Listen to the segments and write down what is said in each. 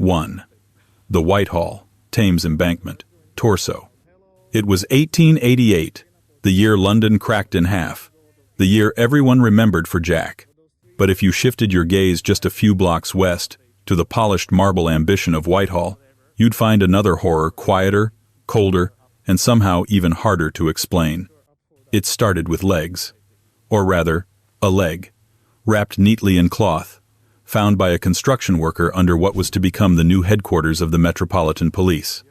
1. The Whitehall, Thames Embankment, torso. It was 1888, the year London cracked in half, the year everyone remembered for Jack. But if you shifted your gaze just a few blocks west, to the polished marble ambition of Whitehall, you'd find another horror quieter, colder, and somehow even harder to explain. It started with legs. Or rather, a leg, wrapped neatly in cloth, found by a construction worker under what was to become the new headquarters of the Metropolitan Police.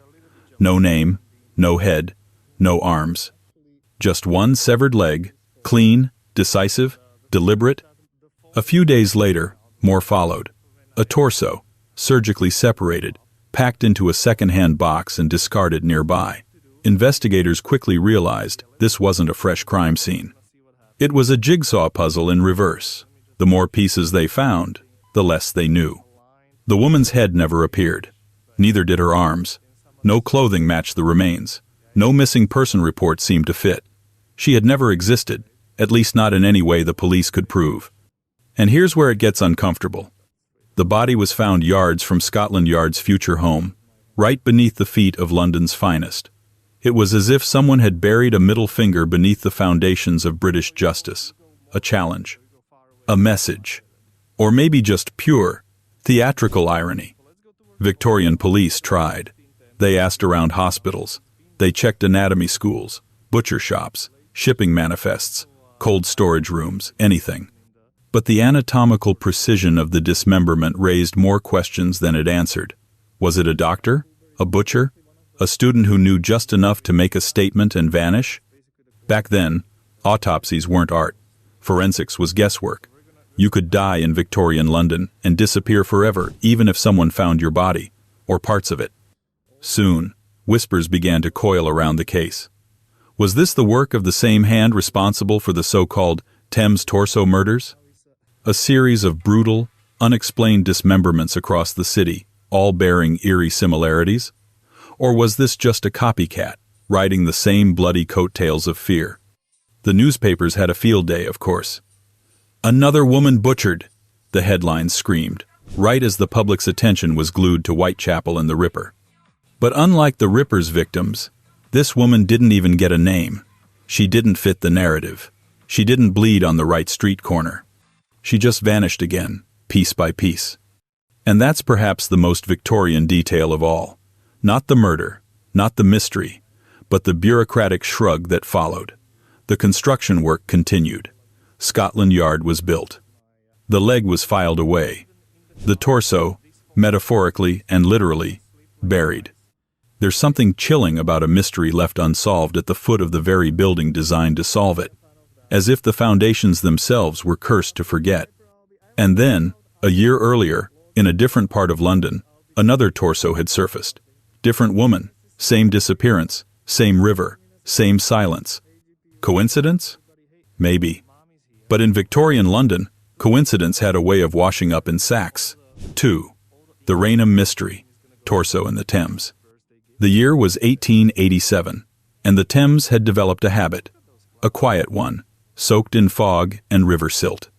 No name, no head, no arms. Just one severed leg, clean, decisive, deliberate. A few days later, more followed. A torso, surgically separated, packed into a second-hand box and discarded nearby. Investigators quickly realized this wasn't a fresh crime scene. It was a jigsaw puzzle in reverse. The more pieces they found, the less they knew. The woman's head never appeared. Neither did her arms. No clothing matched the remains. No missing person report seemed to fit. She had never existed, at least not in any way the police could prove. And here's where it gets uncomfortable. The body was found yards from Scotland Yard's future home, right beneath the feet of London's finest. It was as if someone had buried a middle finger beneath the foundations of British justice. A challenge. A message. Or maybe just pure, theatrical irony. Victorian police tried. They asked around hospitals. They checked anatomy schools, butcher shops, shipping manifests, cold storage rooms, anything. But the anatomical precision of the dismemberment raised more questions than it answered. Was it a doctor? A butcher? A student who knew just enough to make a statement and vanish? Back then, autopsies weren't art. Forensics was guesswork. You could die in Victorian London and disappear forever, even if someone found your body, or parts of it. Soon, whispers began to coil around the case. Was this the work of the same hand responsible for the so-called Thames torso murders? A series of brutal, unexplained dismemberments across the city, all bearing eerie similarities? Or was this just a copycat, riding the same bloody coattails of fear? The newspapers had a field day, of course. "Another woman butchered," the headlines screamed, right as the public's attention was glued to Whitechapel and the Ripper. But unlike the Ripper's victims, this woman didn't even get a name. She didn't fit the narrative. She didn't bleed on the right street corner. She just vanished again, piece by piece. And that's perhaps the most Victorian detail of all. Not the murder, not the mystery, but the bureaucratic shrug that followed. The construction work continued. Scotland Yard was built. The leg was filed away. The torso, metaphorically and literally, buried. There's something chilling about a mystery left unsolved at the foot of the very building designed to solve it, as if the foundations themselves were cursed to forget. And then, a year earlier, in a different part of London, another torso had surfaced. Different woman, same disappearance, same river, same silence. Coincidence? Maybe. But in Victorian London, coincidence had a way of washing up in sacks. 2. The Rainham Mystery, torso in the Thames. The year was 1887, and the Thames had developed a habit, a quiet one, soaked in fog and river silt.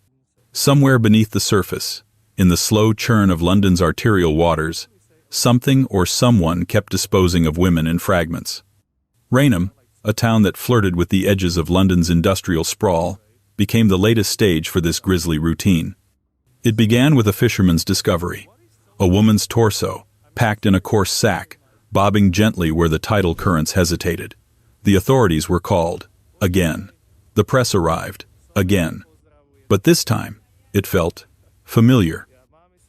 Somewhere beneath the surface, in the slow churn of London's arterial waters, something or someone kept disposing of women in fragments. Rainham, a town that flirted with the edges of London's industrial sprawl, became the latest stage for this grisly routine. It began with a fisherman's discovery, a woman's torso, packed in a coarse sack, bobbing gently where the tidal currents hesitated. The authorities were called, again. The press arrived, again. But this time, it felt familiar.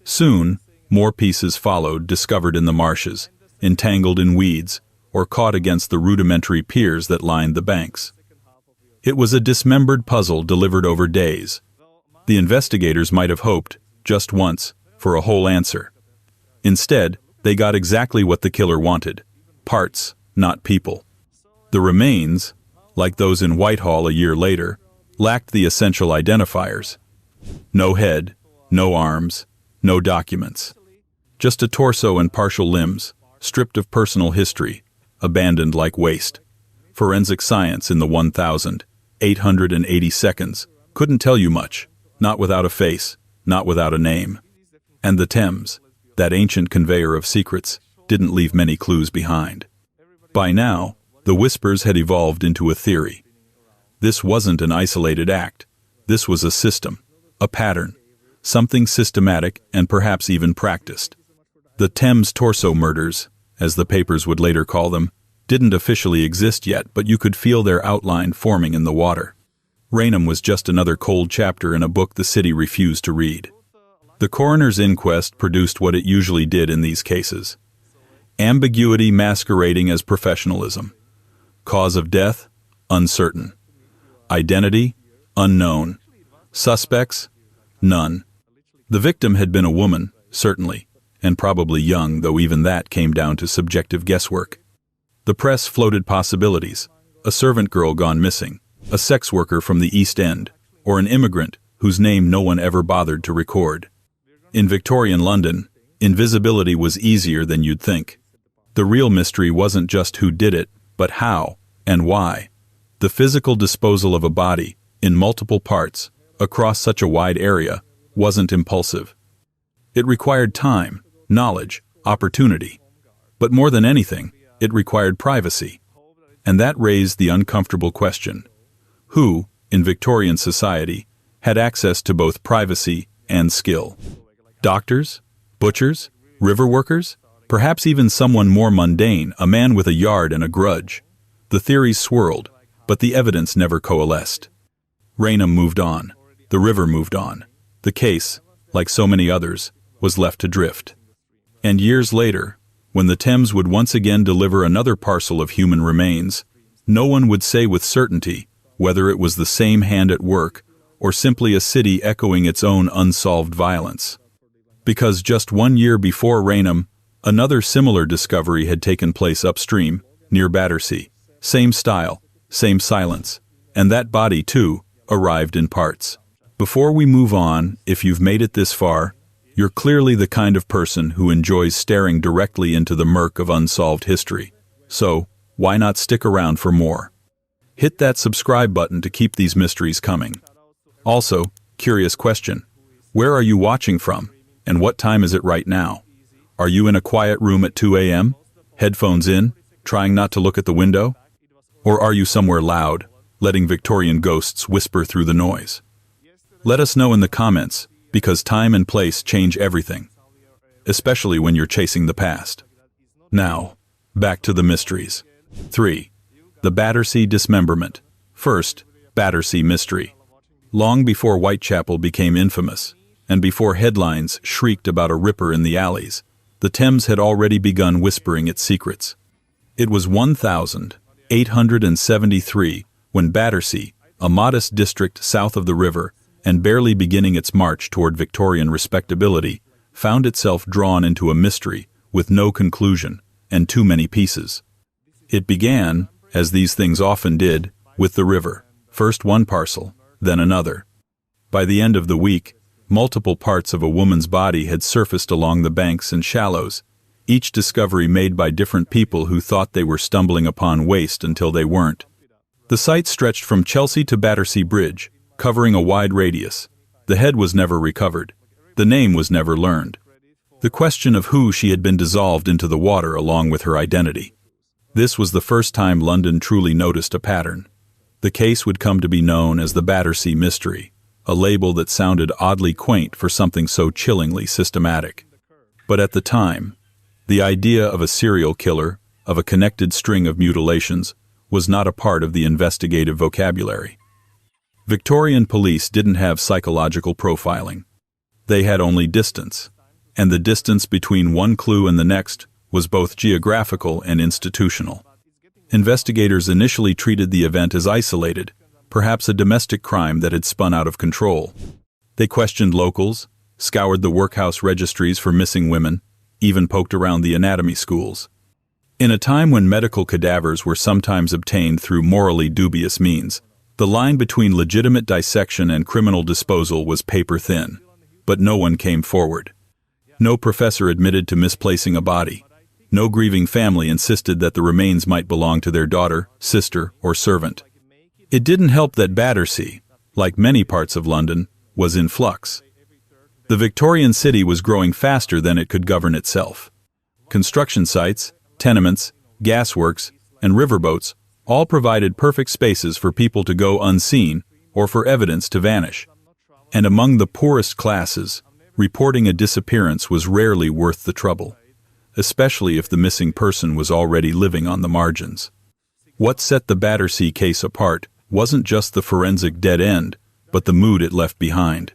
Soon, more pieces followed, discovered in the marshes, entangled in weeds, or caught against the rudimentary piers that lined the banks. It was a dismembered puzzle delivered over days. The investigators might have hoped, just once, for a whole answer. Instead, they got exactly what the killer wanted: parts, not people. The remains, like those in Whitehall a year later, lacked the essential identifiers. No head, no arms, no documents. Just a torso and partial limbs, stripped of personal history, abandoned like waste. Forensic science in the 1,880 seconds couldn't tell you much, not without a face, not without a name. And the Thames, that ancient conveyor of secrets, didn't leave many clues behind. By now, the whispers had evolved into a theory. This wasn't an isolated act. This was a system, a pattern, something systematic and perhaps even practiced. The Thames torso murders, as the papers would later call them, didn't officially exist yet, but you could feel their outline forming in the water. Raynham was just another cold chapter in a book the city refused to read. The coroner's inquest produced what it usually did in these cases. Ambiguity masquerading as professionalism. Cause of death? Uncertain. Identity? Unknown. Suspects? None. The victim had been a woman, certainly, and probably young, though even that came down to subjective guesswork. The press floated possibilities: a servant girl gone missing, a sex worker from the East End, or an immigrant whose name no one ever bothered to record. In Victorian London, invisibility was easier than you'd think. The real mystery wasn't just who did it, but how and why. The physical disposal of a body, in multiple parts, across such a wide area, wasn't impulsive. It required time, knowledge, opportunity. But more than anything, it required privacy. And that raised the uncomfortable question: who, in Victorian society, had access to both privacy and skill? Doctors? Butchers? River workers? Perhaps even someone more mundane, a man with a yard and a grudge. The theories swirled, but the evidence never coalesced. Raynham moved on. The river moved on. The case, like so many others, was left to drift. And years later, when the Thames would once again deliver another parcel of human remains, no one would say with certainty whether it was the same hand at work or simply a city echoing its own unsolved violence. Because just 1 year before Raynham, another similar discovery had taken place upstream, near Battersea. Same style, same silence, and that body, too, arrived in parts. Before we move on, if you've made it this far, you're clearly the kind of person who enjoys staring directly into the murk of unsolved history. So, why not stick around for more? Hit that subscribe button to keep these mysteries coming. Also, curious question: where are you watching from, and what time is it right now? Are you in a quiet room at 2 a.m., headphones in, trying not to look at the window? Or are you somewhere loud, letting Victorian ghosts whisper through the noise? Let us know in the comments, because time and place change everything, especially when you're chasing the past. Now, back to the mysteries. 3. The Battersea dismemberment. First, Battersea mystery. Long before Whitechapel became infamous, and before headlines shrieked about a ripper in the alleys, the Thames had already begun whispering its secrets. It was 1873 when Battersea, a modest district south of the river and barely beginning its march toward Victorian respectability, found itself drawn into a mystery with no conclusion and too many pieces. It began, as these things often did, with the river, first one parcel, then another. By the end of the week, multiple parts of a woman's body had surfaced along the banks and shallows, each discovery made by different people who thought they were stumbling upon waste until they weren't. The site stretched from Chelsea to Battersea Bridge, covering a wide radius. The head was never recovered. The name was never learned. The question of who she had been dissolved into the water along with her identity. This was the first time London truly noticed a pattern. The case would come to be known as the Battersea Mystery, a label that sounded oddly quaint for something so chillingly systematic. But at the time, the idea of a serial killer, of a connected string of mutilations, was not a part of the investigative vocabulary. Victorian police didn't have psychological profiling. They had only distance, and the distance between one clue and the next was both geographical and institutional. Investigators initially treated the event as isolated, perhaps a domestic crime that had spun out of control. They questioned locals, scoured the workhouse registries for missing women, even poked around the anatomy schools. In a time when medical cadavers were sometimes obtained through morally dubious means, the line between legitimate dissection and criminal disposal was paper-thin, but no one came forward. No professor admitted to misplacing a body. No grieving family insisted that the remains might belong to their daughter, sister, or servant. It didn't help that Battersea, like many parts of London, was in flux. The Victorian city was growing faster than it could govern itself. Construction sites, tenements, gasworks, and riverboats all provided perfect spaces for people to go unseen or for evidence to vanish. And among the poorest classes, reporting a disappearance was rarely worth the trouble, especially if the missing person was already living on the margins. What set the Battersea case apart wasn't just the forensic dead end, but the mood it left behind.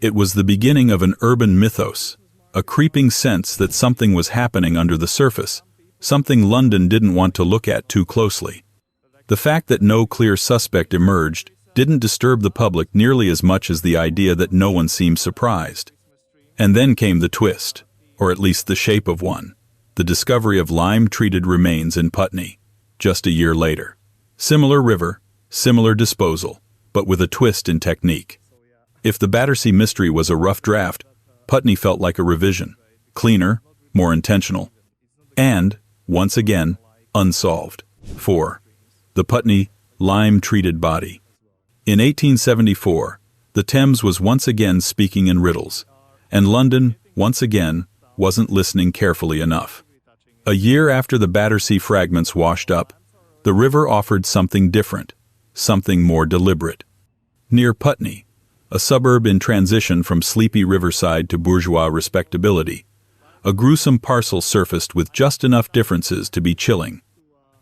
It was the beginning of an urban mythos, a creeping sense that something was happening under the surface, something London didn't want to look at too closely. The fact that no clear suspect emerged didn't disturb the public nearly as much as the idea that no one seemed surprised. And then came the twist, or at least the shape of one, the discovery of lime-treated remains in Putney, just a year later. Similar river, similar disposal, but with a twist in technique. If the Battersea mystery was a rough draft, Putney felt like a revision, cleaner, more intentional, and, once again, unsolved. 4. The Putney lime-treated body. In 1874, the Thames was once again speaking in riddles, and London, once again, wasn't listening carefully enough. A year after the Battersea fragments washed up, the river offered something different, something more deliberate. Near Putney, a suburb in transition from sleepy riverside to bourgeois respectability, a gruesome parcel surfaced with just enough differences to be chilling.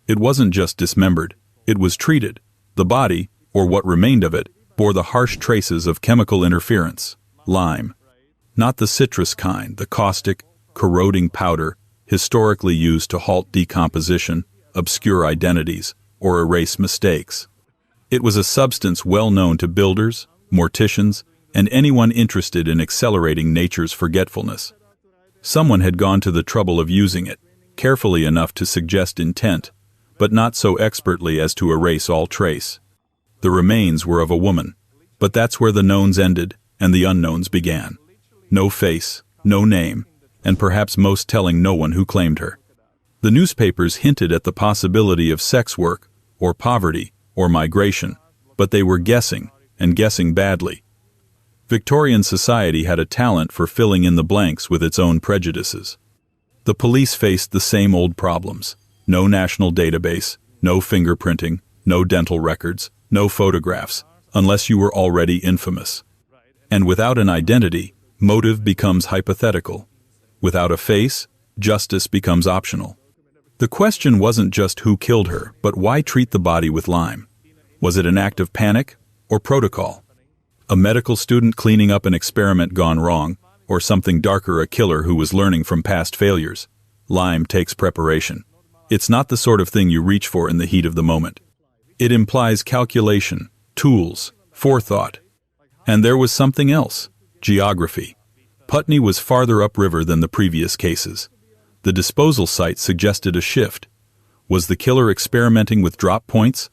It wasn't just dismembered, it was treated. The body, or what remained of it, bore the harsh traces of chemical interference, lime. Not the citrus kind, the caustic, corroding powder historically used to halt decomposition, obscure identities, or erase mistakes. It was a substance well known to builders, morticians, and anyone interested in accelerating nature's forgetfulness. Someone had gone to the trouble of using it, carefully enough to suggest intent, but not so expertly as to erase all trace. The remains were of a woman, but that's where the knowns ended and the unknowns began. No face, no name, and perhaps most telling, no one who claimed her. The newspapers hinted at the possibility of sex work, or poverty, or migration, but they were guessing, and guessing badly. Victorian society had a talent for filling in the blanks with its own prejudices. The police faced the same old problems. No national database, no fingerprinting, no dental records, no photographs, unless you were already infamous. And without an identity, motive becomes hypothetical. Without a face, justice becomes optional. The question wasn't just who killed her, but why treat the body with lime? Was it an act of panic or protocol? A medical student cleaning up an experiment gone wrong, or something darker, a killer who was learning from past failures? Lime takes preparation. It's not the sort of thing you reach for in the heat of the moment. It implies calculation, tools, forethought. And there was something else: geography. Putney was farther upriver than the previous cases. The disposal site suggested a shift. Was the killer experimenting with drop points?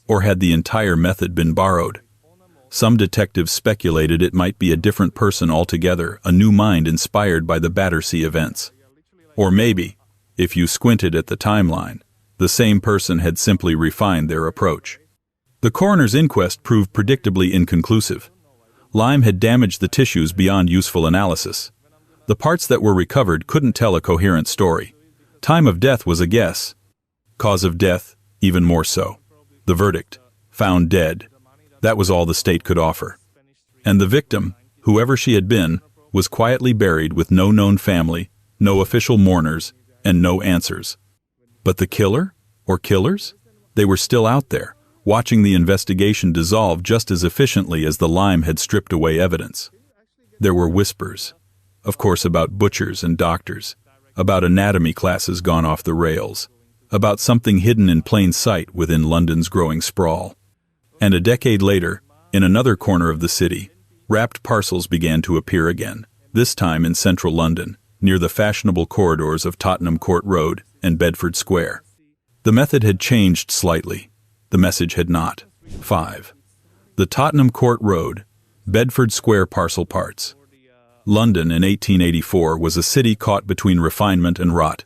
Or had the entire method been borrowed? Some detectives speculated it might be a different person altogether, a new mind inspired by the Battersea events. Or maybe, if you squinted at the timeline, the same person had simply refined their approach. The coroner's inquest proved predictably inconclusive. Lime had damaged the tissues beyond useful analysis. The parts that were recovered couldn't tell a coherent story. Time of death was a guess. Cause of death, even more so. The verdict: found dead. That was all the state could offer. And the victim, whoever she had been, was quietly buried with no known family, no official mourners, and no answers. But the killer, or killers? They were still out there, watching the investigation dissolve just as efficiently as the lime had stripped away evidence. There were whispers, of course, about butchers and doctors, about anatomy classes gone off the rails, about something hidden in plain sight within London's growing sprawl. And a decade later, in another corner of the city, wrapped parcels began to appear again, this time in central London, near the fashionable corridors of Tottenham Court Road and Bedford Square. The method had changed slightly. The message had not. 5. The Tottenham Court Road, Bedford Square parcel parts. London in 1884 was a city caught between refinement and rot.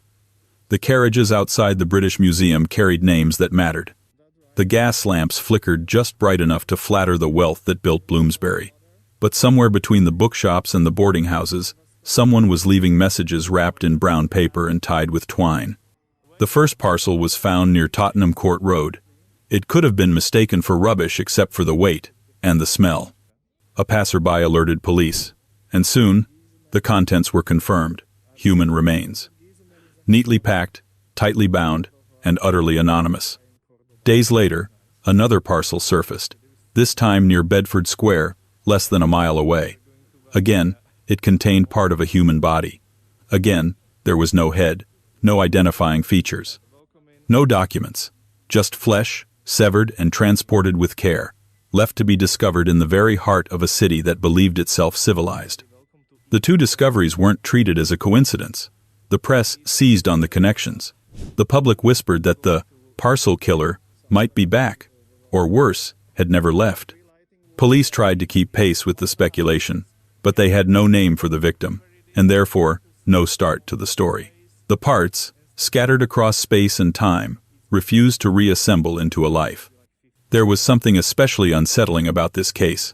The carriages outside the British Museum carried names that mattered. The gas lamps flickered just bright enough to flatter the wealth that built Bloomsbury. But somewhere between the bookshops and the boarding houses, someone was leaving messages wrapped in brown paper and tied with twine. The first parcel was found near Tottenham Court Road. It could have been mistaken for rubbish except for the weight and the smell. A passerby alerted police, and soon, the contents were confirmed: human remains. Neatly packed, tightly bound, and utterly anonymous. Days later, another parcel surfaced, this time near Bedford Square, less than a mile away. Again, it contained part of a human body. Again, there was no head, no identifying features. No documents, just flesh, severed and transported with care, left to be discovered in the very heart of a city that believed itself civilized. The two discoveries weren't treated as a coincidence. The press seized on the connections. The public whispered that the parcel killer might be back, or worse, had never left. Police tried to keep pace with the speculation, but they had no name for the victim, and therefore no start to the story. The parts, scattered across space and time, refused to reassemble into a life. There was something especially unsettling about this case.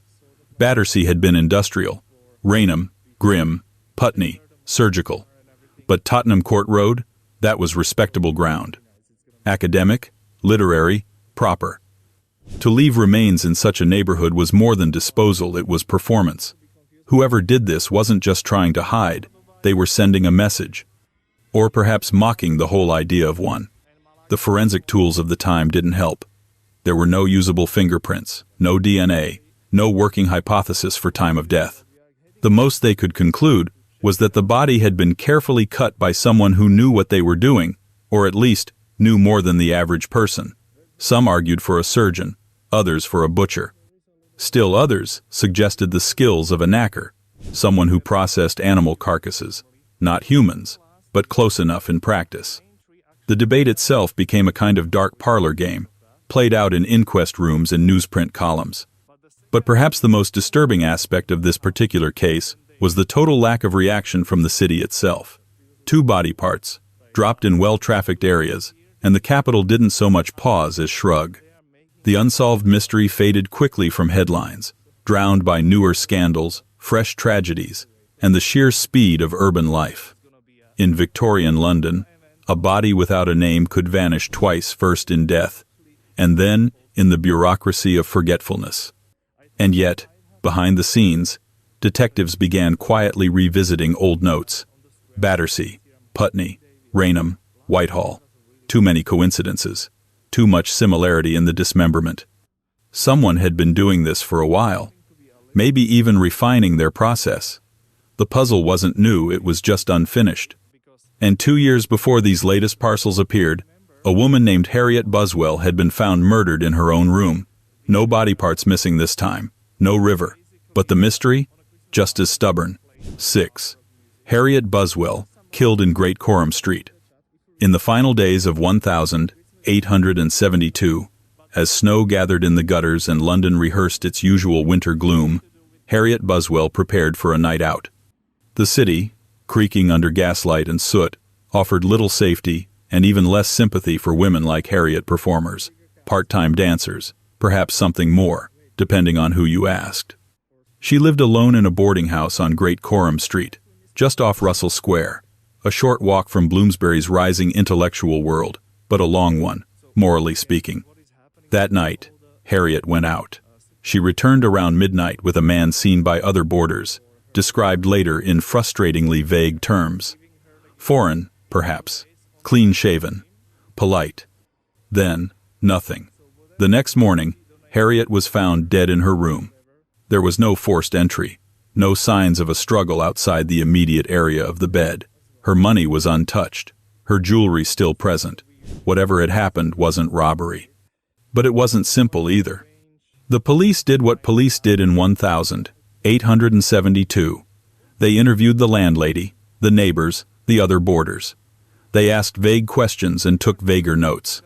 Battersea had been industrial, Raynham, grim, Putney, surgical. But Tottenham Court Road, that was respectable ground. Academic, literary, proper. To leave remains in such a neighborhood was more than disposal, it was performance. Whoever did this wasn't just trying to hide, they were sending a message. Or perhaps mocking the whole idea of one. The forensic tools of the time didn't help. There were no usable fingerprints, no DNA, no working hypothesis for time of death. The most they could conclude was that the body had been carefully cut by someone who knew what they were doing, or at least knew more than the average person. Some argued for a surgeon, others for a butcher. Still others suggested the skills of a knacker, someone who processed animal carcasses, not humans, but close enough in practice. The debate itself became a kind of dark parlor game, played out in inquest rooms and newsprint columns. But perhaps the most disturbing aspect of this particular case was the total lack of reaction from the city itself. Two body parts, dropped in well-trafficked areas, and the capital didn't so much pause as shrug. The unsolved mystery faded quickly from headlines, drowned by newer scandals, fresh tragedies, and the sheer speed of urban life. In Victorian London, a body without a name could vanish twice, first in death, and then in the bureaucracy of forgetfulness. And yet, behind the scenes, detectives began quietly revisiting old notes. Battersea, Putney, Raynham, Whitehall. Too many coincidences. Too much similarity in the dismemberment. Someone had been doing this for a while, maybe even refining their process. The puzzle wasn't new, it was just unfinished. And 2 years before these latest parcels appeared, a woman named Harriet Buswell had been found murdered in her own room. No body parts missing this time, no river. But the mystery? Just as stubborn. 6. Harriet Buswell, killed in Great Coram Street. In the final days of 1872, as snow gathered in the gutters and London rehearsed its usual winter gloom, Harriet Buswell prepared for a night out. The city, creaking under gaslight and soot, offered little safety and even less sympathy for women like Harriet performers, part-time dancers, perhaps something more, depending on who you asked. She lived alone in a boarding house on Great Coram Street, just off Russell Square, a short walk from Bloomsbury's rising intellectual world, but a long one, morally speaking. That night, Harriet went out. She returned around midnight with a man seen by other boarders, described later in frustratingly vague terms. Foreign, perhaps, clean-shaven, polite. Then, nothing. The next morning, Harriet was found dead in her room. There was no forced entry, no signs of a struggle outside the immediate area of the bed. Her money was untouched, her jewelry still present. Whatever had happened wasn't robbery. But it wasn't simple either. The police did what police did in 1872. They interviewed the landlady, the neighbors, the other boarders. They asked vague questions and took vaguer notes.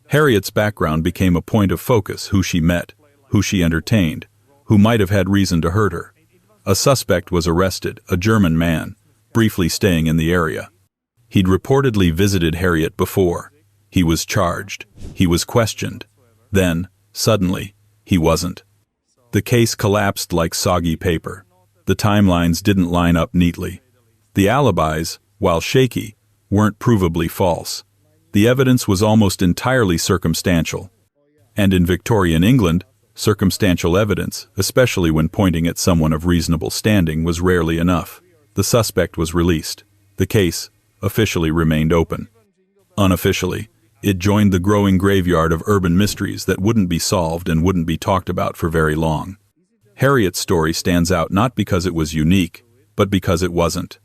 Harriet's background became a point of focus: who she met, who she entertained, who might have had reason to hurt her. A suspect was arrested, a German man, briefly staying in the area. He'd reportedly visited Harriet before. He was charged. He was questioned. Then, suddenly, he wasn't. The case collapsed like soggy paper. The timelines didn't line up neatly. The alibis, while shaky, weren't provably false. The evidence was almost entirely circumstantial. And in Victorian England, circumstantial evidence, especially when pointing at someone of reasonable standing, was rarely enough. The suspect was released. The case officially remained open. Unofficially, it joined the growing graveyard of urban mysteries that wouldn't be solved and wouldn't be talked about for very long. Harriet's story stands out not because it was unique, but because it wasn't.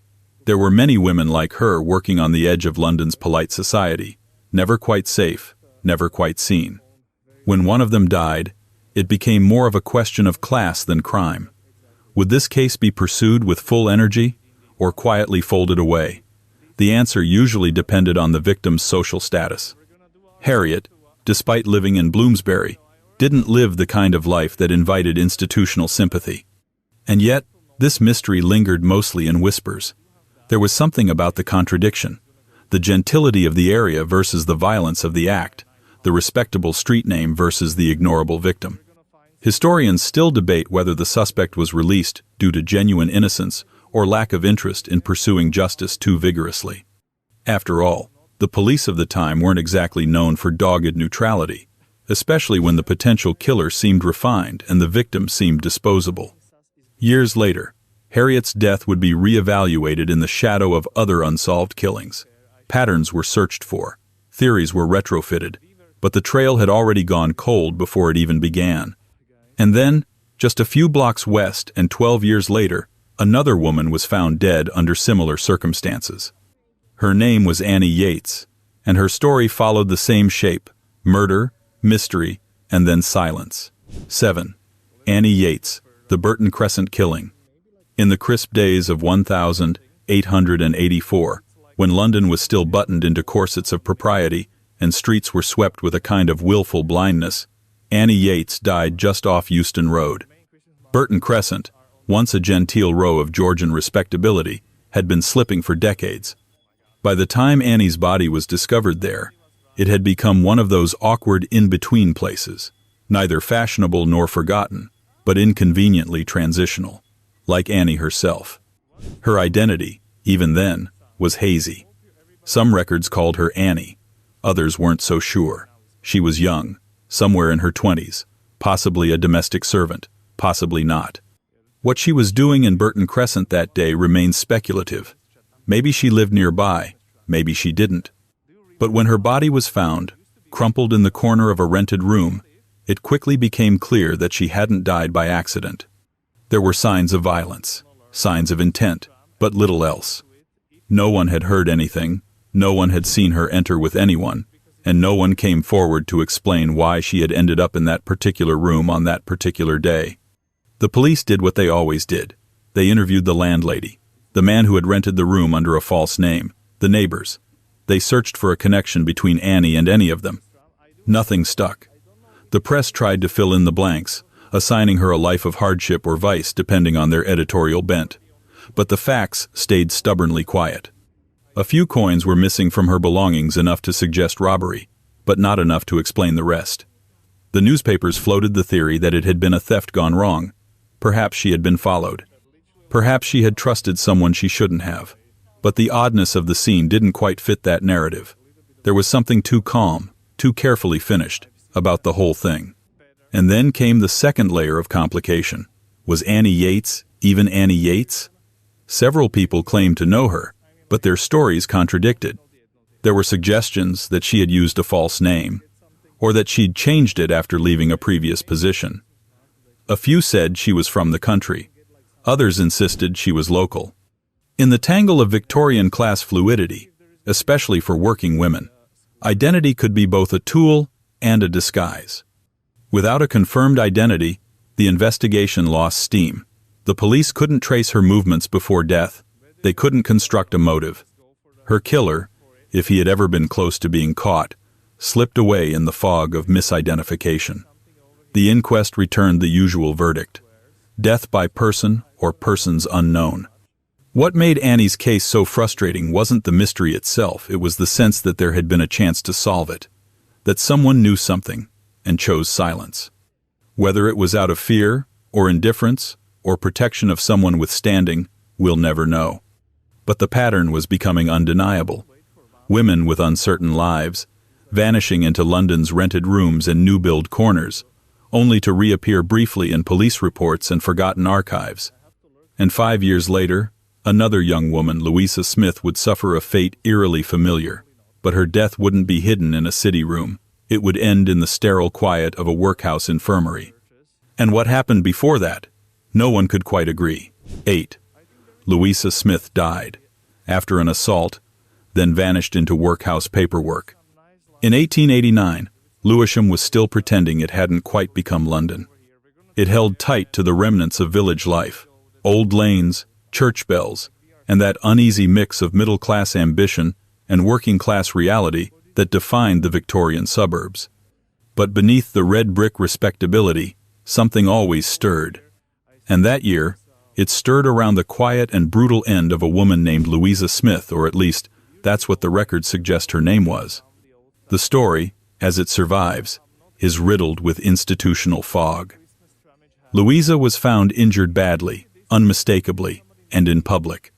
There were many women like her working on the edge of London's polite society, never quite safe, never quite seen. When one of them died, it became more of a question of class than crime. Would this case be pursued with full energy, or quietly folded away? The answer usually depended on the victim's social status. Harriet, despite living in Bloomsbury, didn't live the kind of life that invited institutional sympathy. And yet, this mystery lingered mostly in whispers. There was something about the contradiction. The gentility of the area versus the violence of the act, the respectable street name versus the ignorable victim. Historians still debate whether the suspect was released due to genuine innocence or lack of interest in pursuing justice too vigorously. After all, the police of the time weren't exactly known for dogged neutrality, especially when the potential killer seemed refined and the victim seemed disposable. Years later, Harriet's death would be re-evaluated in the shadow of other unsolved killings. Patterns were searched for, theories were retrofitted, but the trail had already gone cold before it even began. And then, just a few blocks west and 12 years later, another woman was found dead under similar circumstances. Her name was Annie Yates, and her story followed the same shape: murder, mystery, and then silence. 7. Annie Yates, the Burton Crescent killing. In the crisp days of 1884, when London was still buttoned into corsets of propriety and streets were swept with a kind of willful blindness, Annie Yates died just off Euston Road. Burton Crescent, once a genteel row of Georgian respectability, had been slipping for decades. By the time Annie's body was discovered there, it had become one of those awkward in-between places, neither fashionable nor forgotten, but inconveniently transitional, like Annie herself. Her identity, even then, was hazy. Some records called her Annie, others weren't so sure. She was young, somewhere in her 20s, possibly a domestic servant, possibly not. What she was doing in Burton Crescent that day remains speculative. Maybe she lived nearby, maybe she didn't. But when her body was found, crumpled in the corner of a rented room, it quickly became clear that she hadn't died by accident. There were signs of violence, signs of intent, but little else. No one had heard anything, no one had seen her enter with anyone, and no one came forward to explain why she had ended up in that particular room on that particular day. The police did what they always did. They interviewed the landlady, the man who had rented the room under a false name, the neighbors. They searched for a connection between Annie and any of them. Nothing stuck. The press tried to fill in the blanks, assigning her a life of hardship or vice depending on their editorial bent. But the facts stayed stubbornly quiet. A few coins were missing from her belongings, enough to suggest robbery, but not enough to explain the rest. The newspapers floated the theory that it had been a theft gone wrong. Perhaps she had been followed. Perhaps she had trusted someone she shouldn't have. But the oddness of the scene didn't quite fit that narrative. There was something too calm, too carefully finished, about the whole thing. And then came the second layer of complication. Was Annie Yates even Annie Yates? Several people claimed to know her, but their stories contradicted. There were suggestions that she had used a false name, or that she'd changed it after leaving a previous position. A few said she was from the country. Others insisted she was local. In the tangle of Victorian class fluidity, especially for working women, identity could be both a tool and a disguise. Without a confirmed identity, the investigation lost steam. The police couldn't trace her movements before death. They couldn't construct a motive. Her killer, if he had ever been close to being caught, slipped away in the fog of misidentification. The inquest returned the usual verdict: death by person or persons unknown. What made Annie's case so frustrating wasn't the mystery itself, it was the sense that there had been a chance to solve it, that someone knew something and chose silence. Whether it was out of fear, or indifference, or protection of someone with standing, we'll never know. But the pattern was becoming undeniable. Women with uncertain lives, vanishing into London's rented rooms and new-build corners, only to reappear briefly in police reports and forgotten archives. And 5 years later, another young woman, Louisa Smith, would suffer a fate eerily familiar, but her death wouldn't be hidden in a city room. It would end in the sterile quiet of a workhouse infirmary. And what happened before that? No one could quite agree. 8. Louisa Smith died after an assault, then vanished into workhouse paperwork. In 1889, Lewisham was still pretending it hadn't quite become London. It held tight to the remnants of village life, old lanes, church bells, and that uneasy mix of middle-class ambition and working-class reality that defined the Victorian suburbs. But beneath the red brick respectability, something always stirred. And that year, it stirred around the quiet and brutal end of a woman named Louisa Smith, or at least, that's what the records suggest her name was. The story, as it survives, is riddled with institutional fog. Louisa was found injured badly, unmistakably, and in public.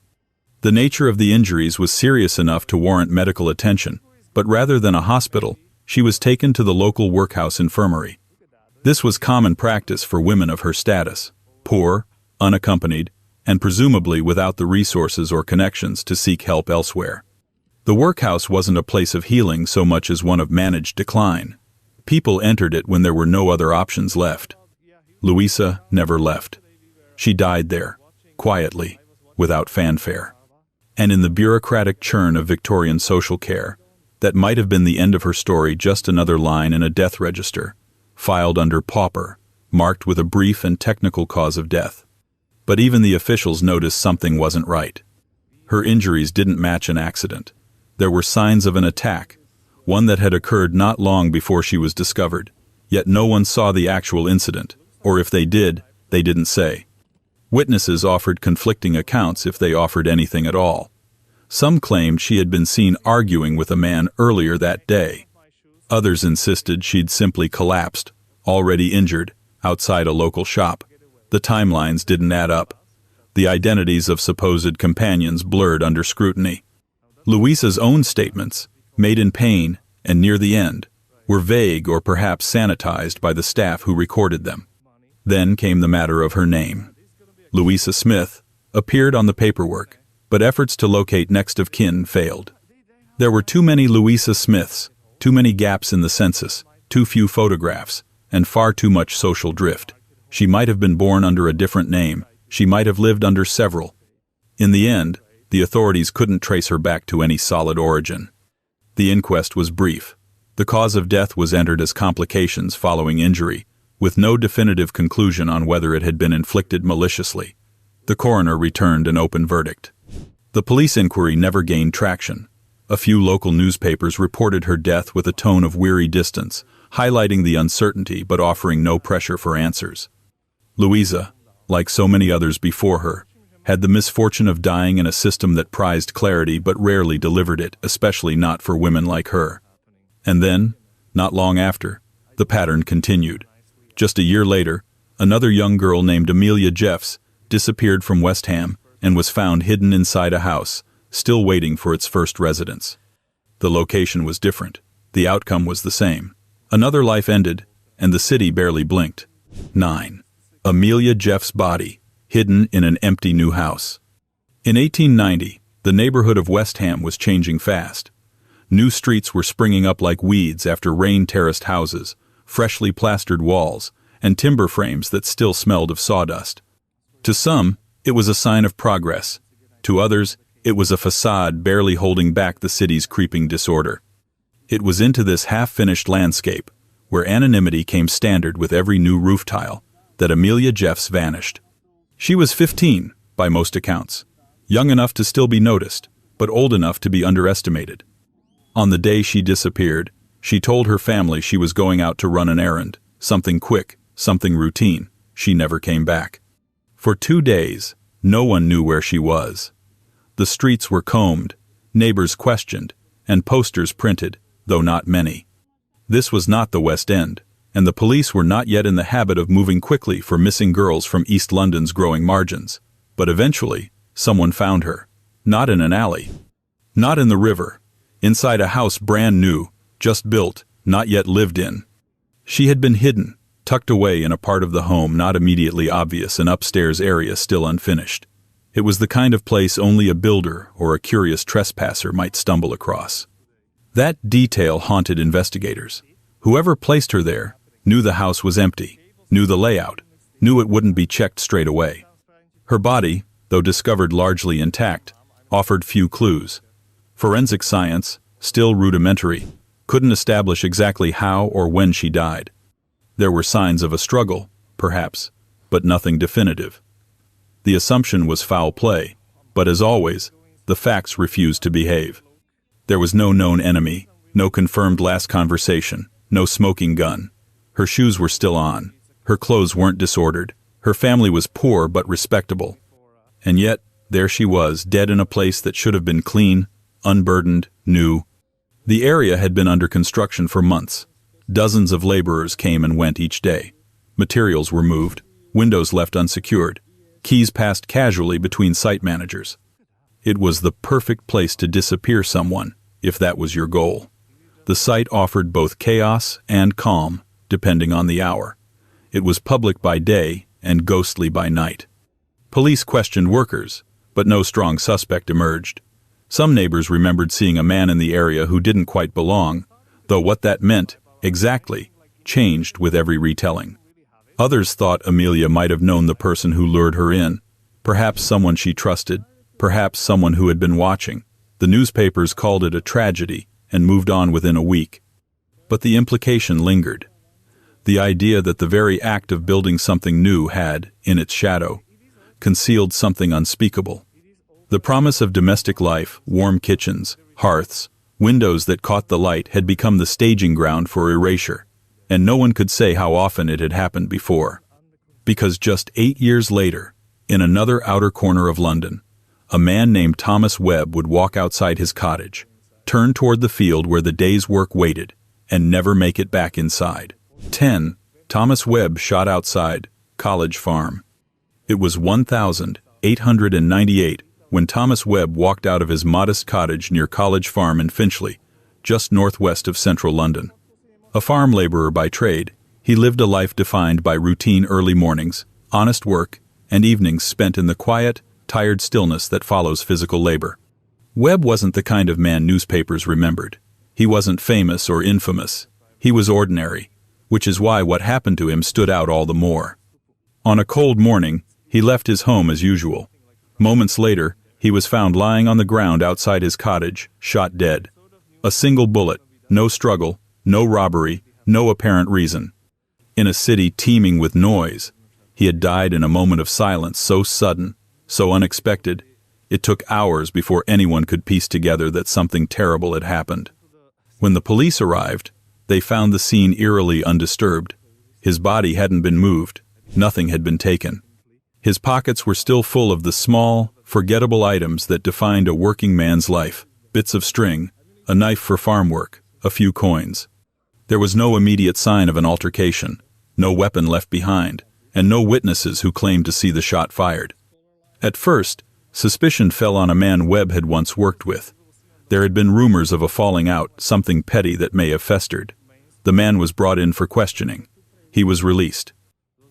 The nature of the injuries was serious enough to warrant medical attention, but rather than a hospital, she was taken to the local workhouse infirmary. This was common practice for women of her status, poor, unaccompanied, and presumably without the resources or connections to seek help elsewhere. The workhouse wasn't a place of healing so much as one of managed decline. People entered it when there were no other options left. Louisa never left. She died there, quietly, without fanfare. And in the bureaucratic churn of Victorian social care, that might have been the end of her story, just another line in a death register, filed under pauper, marked with a brief and technical cause of death. But even the officials noticed something wasn't right. Her injuries didn't match an accident. There were signs of an attack, one that had occurred not long before she was discovered, yet no one saw the actual incident, or if they did, they didn't say. Witnesses offered conflicting accounts, if they offered anything at all. Some claimed she had been seen arguing with a man earlier that day. Others insisted she'd simply collapsed, already injured, outside a local shop. The timelines didn't add up. The identities of supposed companions blurred under scrutiny. Louisa's own statements, made in pain and near the end, were vague or perhaps sanitized by the staff who recorded them. Then came the matter of her name. Louisa Smith appeared on the paperwork, but efforts to locate next of kin failed. There were too many Louisa Smiths, too many gaps in the census, too few photographs, and far too much social drift. She might have been born under a different name. She might have lived under several. In the end, the authorities couldn't trace her back to any solid origin. The inquest was brief. The cause of death was entered as complications following injury, with no definitive conclusion on whether it had been inflicted maliciously. The coroner returned an open verdict. The police inquiry never gained traction. A few local newspapers reported her death with a tone of weary distance, highlighting the uncertainty but offering no pressure for answers. Louisa, like so many others before her, had the misfortune of dying in a system that prized clarity but rarely delivered it, especially not for women like her. And then, not long after, the pattern continued. Just a year later, another young girl named Amelia Jeffs disappeared from West Ham and was found hidden inside a house, still waiting for its first residents. The location was different. The outcome was the same. Another life ended, and the city barely blinked. 9. Amelia Jeffs' body, hidden in an empty new house. In 1890, the neighborhood of West Ham was changing fast. New streets were springing up like weeds after rain-terraced houses, freshly plastered walls, and timber frames that still smelled of sawdust. To some, it was a sign of progress. To others, it was a facade barely holding back the city's creeping disorder. It was into this half-finished landscape, where anonymity came standard with every new roof tile, that Amelia Jeffs vanished. She was 15, by most accounts, young enough to still be noticed, but old enough to be underestimated. On the day she disappeared, she told her family she was going out to run an errand, something quick, something routine. She never came back. For 2 days, no one knew where she was. The streets were combed, neighbors questioned, and posters printed, though not many. This was not the West End, and the police were not yet in the habit of moving quickly for missing girls from East London's growing margins. But eventually, someone found her. Not in an alley. Not in the river. Inside a house brand new, just built, not yet lived in. She had been hidden, tucked away in a part of the home not immediately obvious, an upstairs area still unfinished. It was the kind of place only a builder or a curious trespasser might stumble across. That detail haunted investigators. Whoever placed her there knew the house was empty, knew the layout, knew it wouldn't be checked straight away. Her body, though discovered largely intact, offered few clues. Forensic science, still rudimentary, couldn't establish exactly how or when she died. There were signs of a struggle, perhaps, but nothing definitive. The assumption was foul play, but as always, the facts refused to behave. There was no known enemy, no confirmed last conversation, no smoking gun. Her shoes were still on. Her clothes weren't disordered. Her family was poor but respectable. And yet, there she was, dead in a place that should have been clean, unburdened, new. The area had been under construction for months. Dozens of laborers came and went each day. Materials were moved, windows left unsecured, keys passed casually between site managers. It was the perfect place to disappear someone, if that was your goal. The site offered both chaos and calm, depending on the hour. It was public by day and ghostly by night. Police questioned workers, but no strong suspect emerged. Some neighbors remembered seeing a man in the area who didn't quite belong, though what that meant, exactly, changed with every retelling. Others thought Amelia might have known the person who lured her in, perhaps someone she trusted, perhaps someone who had been watching. The newspapers called it a tragedy and moved on within a week. But the implication lingered. The idea that the very act of building something new had, in its shadow, concealed something unspeakable. The promise of domestic life, warm kitchens, hearths, windows that caught the light had become the staging ground for erasure, and no one could say how often it had happened before. Because just 8 years later, in another outer corner of London, a man named Thomas Webb would walk outside his cottage, turn toward the field where the day's work waited, and never make it back inside. 10. Thomas Webb shot outside College Farm. It was 1898 when Thomas Webb walked out of his modest cottage near College Farm in Finchley, just northwest of central London. A farm laborer by trade, he lived a life defined by routine early mornings, honest work, and evenings spent in the quiet, tired stillness that follows physical labor. Webb wasn't the kind of man newspapers remembered. He wasn't famous or infamous. He was ordinary, which is why what happened to him stood out all the more. On a cold morning, he left his home as usual. Moments later, he was found lying on the ground outside his cottage, shot dead. A single bullet, no struggle, no robbery, no apparent reason. In a city teeming with noise, he had died in a moment of silence so sudden, so unexpected, it took hours before anyone could piece together that something terrible had happened. When the police arrived, they found the scene eerily undisturbed. His body hadn't been moved, nothing had been taken. His pockets were still full of the small, forgettable items that defined a working man's life: bits of string, a knife for farm work, a few coins. There was no immediate sign of an altercation, no weapon left behind, and no witnesses who claimed to see the shot fired. At first, suspicion fell on a man Webb had once worked with. There had been rumors of a falling out, something petty that may have festered. The man was brought in for questioning. He was released.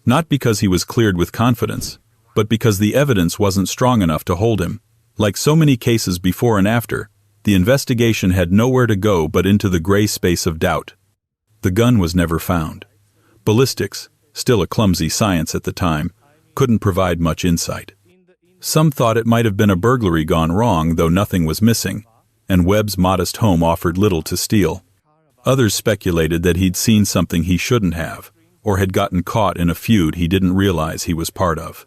Not because he was cleared with confidence, but because the evidence wasn't strong enough to hold him. Like so many cases before and after, the investigation had nowhere to go but into the gray space of doubt. The gun was never found. Ballistics, still a clumsy science at the time, couldn't provide much insight. Some thought it might have been a burglary gone wrong, though nothing was missing, and Webb's modest home offered little to steal. Others speculated that he'd seen something he shouldn't have, or had gotten caught in a feud he didn't realize he was part of.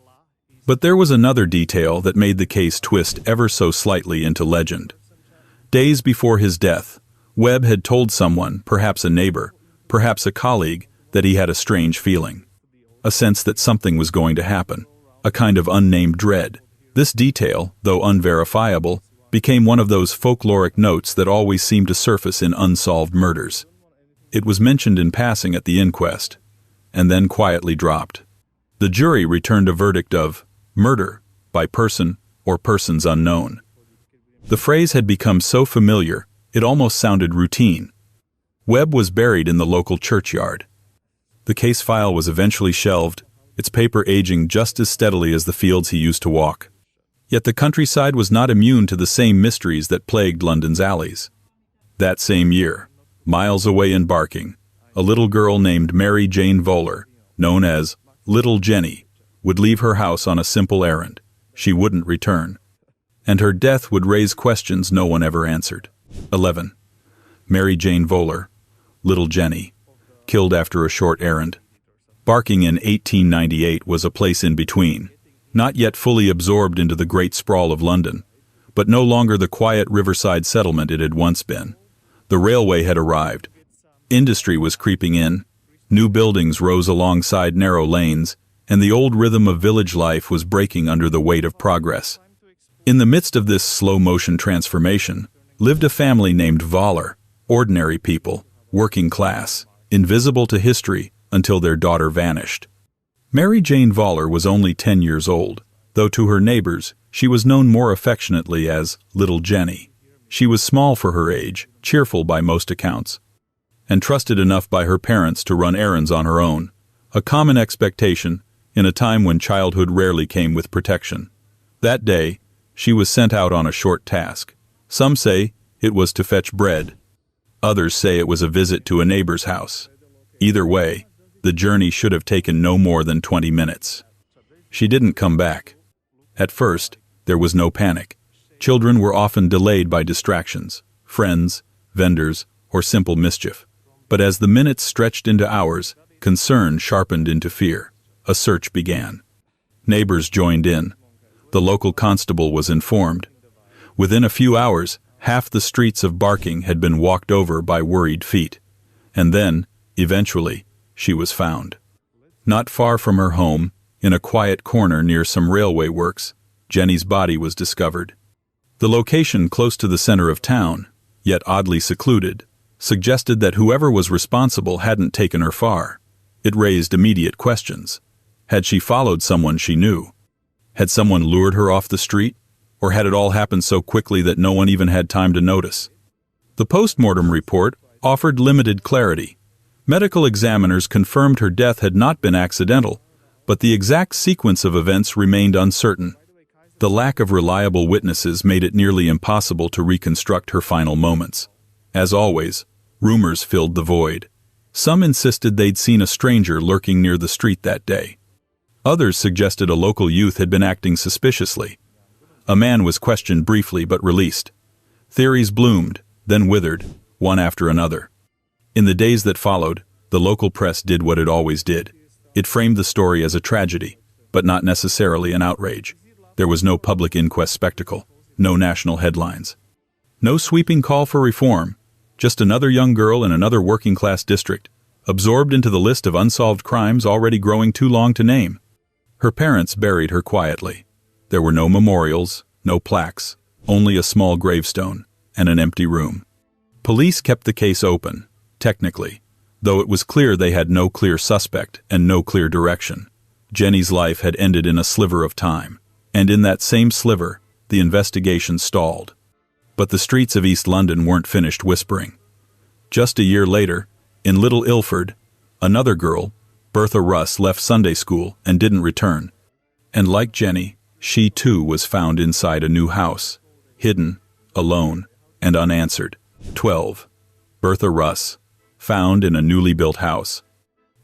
But there was another detail that made the case twist ever so slightly into legend. Days before his death, Webb had told someone, perhaps a neighbor, perhaps a colleague, that he had a strange feeling. A sense that something was going to happen, a kind of unnamed dread. This detail, though unverifiable, became one of those folkloric notes that always seem to surface in unsolved murders. It was mentioned in passing at the inquest, and then quietly dropped. The jury returned a verdict of murder by person or persons unknown. The phrase had become so familiar, it almost sounded routine. Webb was buried in the local churchyard. The case file was eventually shelved, its paper aging just as steadily as the fields he used to walk. Yet the countryside was not immune to the same mysteries that plagued London's alleys. That same year, miles away in Barking, a little girl named Mary Jane Voller, known as Little Jenny, would leave her house on a simple errand. She wouldn't return. And her death would raise questions no one ever answered. 11. Mary Jane Voller, Little Jenny, killed after a short errand. Barking in 1898 was a place in between, not yet fully absorbed into the great sprawl of London, but no longer the quiet riverside settlement it had once been. The railway had arrived. Industry was creeping in. New buildings rose alongside narrow lanes, and the old rhythm of village life was breaking under the weight of progress. In the midst of this slow-motion transformation lived a family named Voller, ordinary people, working class, invisible to history until their daughter vanished. Mary Jane Voller was only 10 years old, though to her neighbors she was known more affectionately as Little Jenny. She was small for her age, cheerful by most accounts, and trusted enough by her parents to run errands on her own, a common expectation in a time when childhood rarely came with protection. That day, she was sent out on a short task. Some say it was to fetch bread. Others say it was a visit to a neighbor's house. Either way, the journey should have taken no more than 20 minutes. She didn't come back. At first, there was no panic. Children were often delayed by distractions, friends, vendors, or simple mischief. But as the minutes stretched into hours, concern sharpened into fear. A search began. Neighbors joined in. The local constable was informed. Within a few hours, half the streets of Barking had been walked over by worried feet. And then, eventually, she was found. Not far from her home, in a quiet corner near some railway works, Jenny's body was discovered. The location close to the center of town, yet oddly secluded, suggested that whoever was responsible hadn't taken her far. It raised immediate questions. Had she followed someone she knew? Had someone lured her off the street? Or had it all happened so quickly that no one even had time to notice? The post-mortem report offered limited clarity. Medical examiners confirmed her death had not been accidental, but the exact sequence of events remained uncertain. The lack of reliable witnesses made it nearly impossible to reconstruct her final moments. As always, rumors filled the void. Some insisted they'd seen a stranger lurking near the street that day. Others suggested a local youth had been acting suspiciously. A man was questioned briefly but released. Theories bloomed, then withered, one after another. In the days that followed, the local press did what it always did. It framed the story as a tragedy, but not necessarily an outrage. There was no public inquest spectacle, no national headlines. No sweeping call for reform, just another young girl in another working-class district, absorbed into the list of unsolved crimes already growing too long to name. Her parents buried her quietly. There were no memorials, no plaques, only a small gravestone and an empty room. Police kept the case open, technically, though it was clear they had no clear suspect and no clear direction. Jenny's life had ended in a sliver of time, and in that same sliver, the investigation stalled. But the streets of East London weren't finished whispering. Just a year later, in Little Ilford, another girl, Bertha Russ, left Sunday school and didn't return. And like Jenny, she too was found inside a new house, hidden, alone, and unanswered. 12. Bertha Russ, found in a newly built house.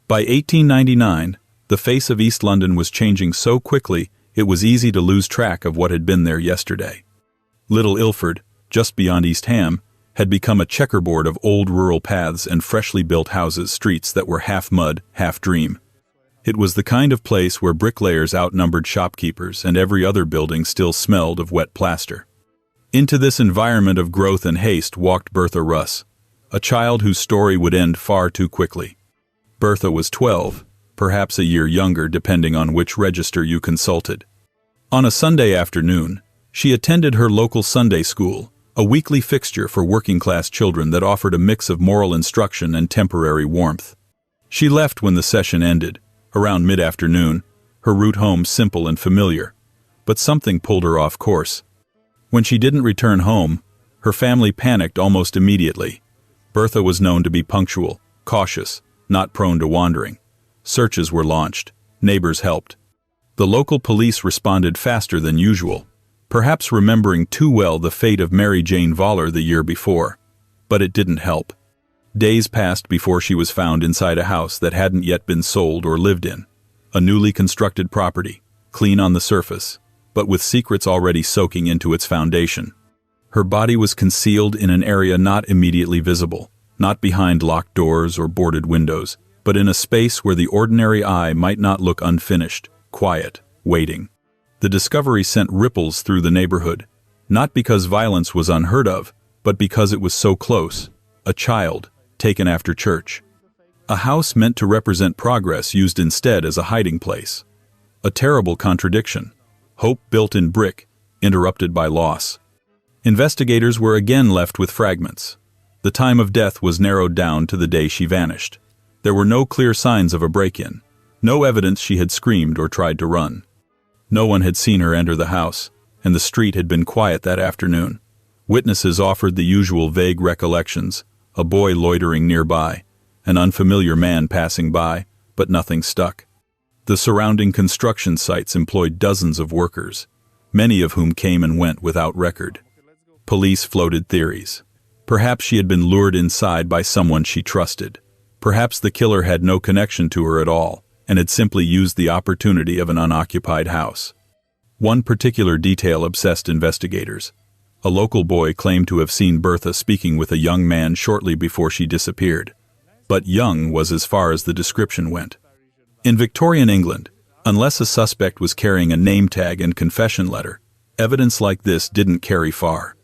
By 1899, the face of East London was changing so quickly it was easy to lose track of what had been there yesterday. Little Ilford, just beyond East Ham, had become a checkerboard of old rural paths and freshly built houses, streets that were half mud, half dream. It was the kind of place where bricklayers outnumbered shopkeepers and every other building still smelled of wet plaster. Into this environment of growth and haste walked Bertha Russ, a child whose story would end far too quickly. Bertha was 12, perhaps a year younger depending on which register you consulted. On a Sunday afternoon, she attended her local Sunday school, a weekly fixture for working-class children that offered a mix of moral instruction and temporary warmth. She left when the session ended, around mid-afternoon, her route home simple and familiar. But something pulled her off course. When she didn't return home, her family panicked almost immediately. Bertha was known to be punctual, cautious, not prone to wandering. Searches were launched. Neighbors helped. The local police responded faster than usual, perhaps remembering too well the fate of Mary Jane Voller the year before. But it didn't help. Days passed before she was found inside a house that hadn't yet been sold or lived in. A newly constructed property, clean on the surface, but with secrets already soaking into its foundation. Her body was concealed in an area not immediately visible, not behind locked doors or boarded windows, but in a space where the ordinary eye might not look unfinished, quiet, waiting. The discovery sent ripples through the neighborhood, not because violence was unheard of, but because it was so close. A child, taken after church. A house meant to represent progress used instead as a hiding place. A terrible contradiction. Hope built in brick, interrupted by loss. Investigators were again left with fragments. The time of death was narrowed down to the day she vanished. There were no clear signs of a break-in, no evidence she had screamed or tried to run. No one had seen her enter the house, and the street had been quiet that afternoon. Witnesses offered the usual vague recollections, a boy loitering nearby, an unfamiliar man passing by, but nothing stuck. The surrounding construction sites employed dozens of workers, many of whom came and went without record. Police floated theories. Perhaps she had been lured inside by someone she trusted. Perhaps the killer had no connection to her at all, and had simply used the opportunity of an unoccupied house. One particular detail obsessed investigators. A local boy claimed to have seen Bertha speaking with a young man shortly before she disappeared. But young was as far as the description went. In Victorian England, unless a suspect was carrying a name tag and confession letter, evidence like this didn't carry far.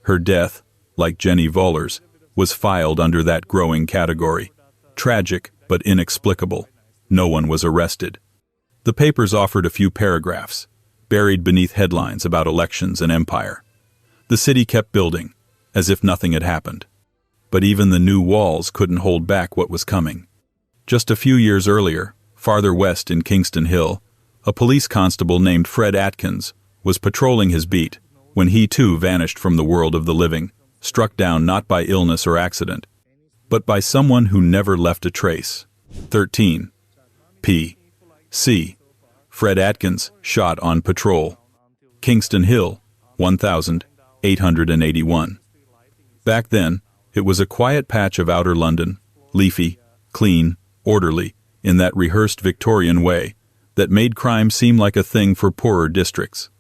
Her death, like Jenny Voller's, was filed under that growing category. Tragic, but inexplicable. No one was arrested. The papers offered a few paragraphs, buried beneath headlines about elections and empire. The city kept building, as if nothing had happened. But even the new walls couldn't hold back what was coming. Just a few years earlier, farther west in Kingston Hill, a police constable named Fred Atkins was patrolling his beat when he too vanished from the world of the living, struck down not by illness or accident, but by someone who never left a trace. 13. P.C. Fred Atkins, shot on patrol. Kingston Hill, 1881. Back then, it was a quiet patch of outer London, leafy, clean, orderly, in that rehearsed Victorian way that made crime seem like a thing for poorer districts.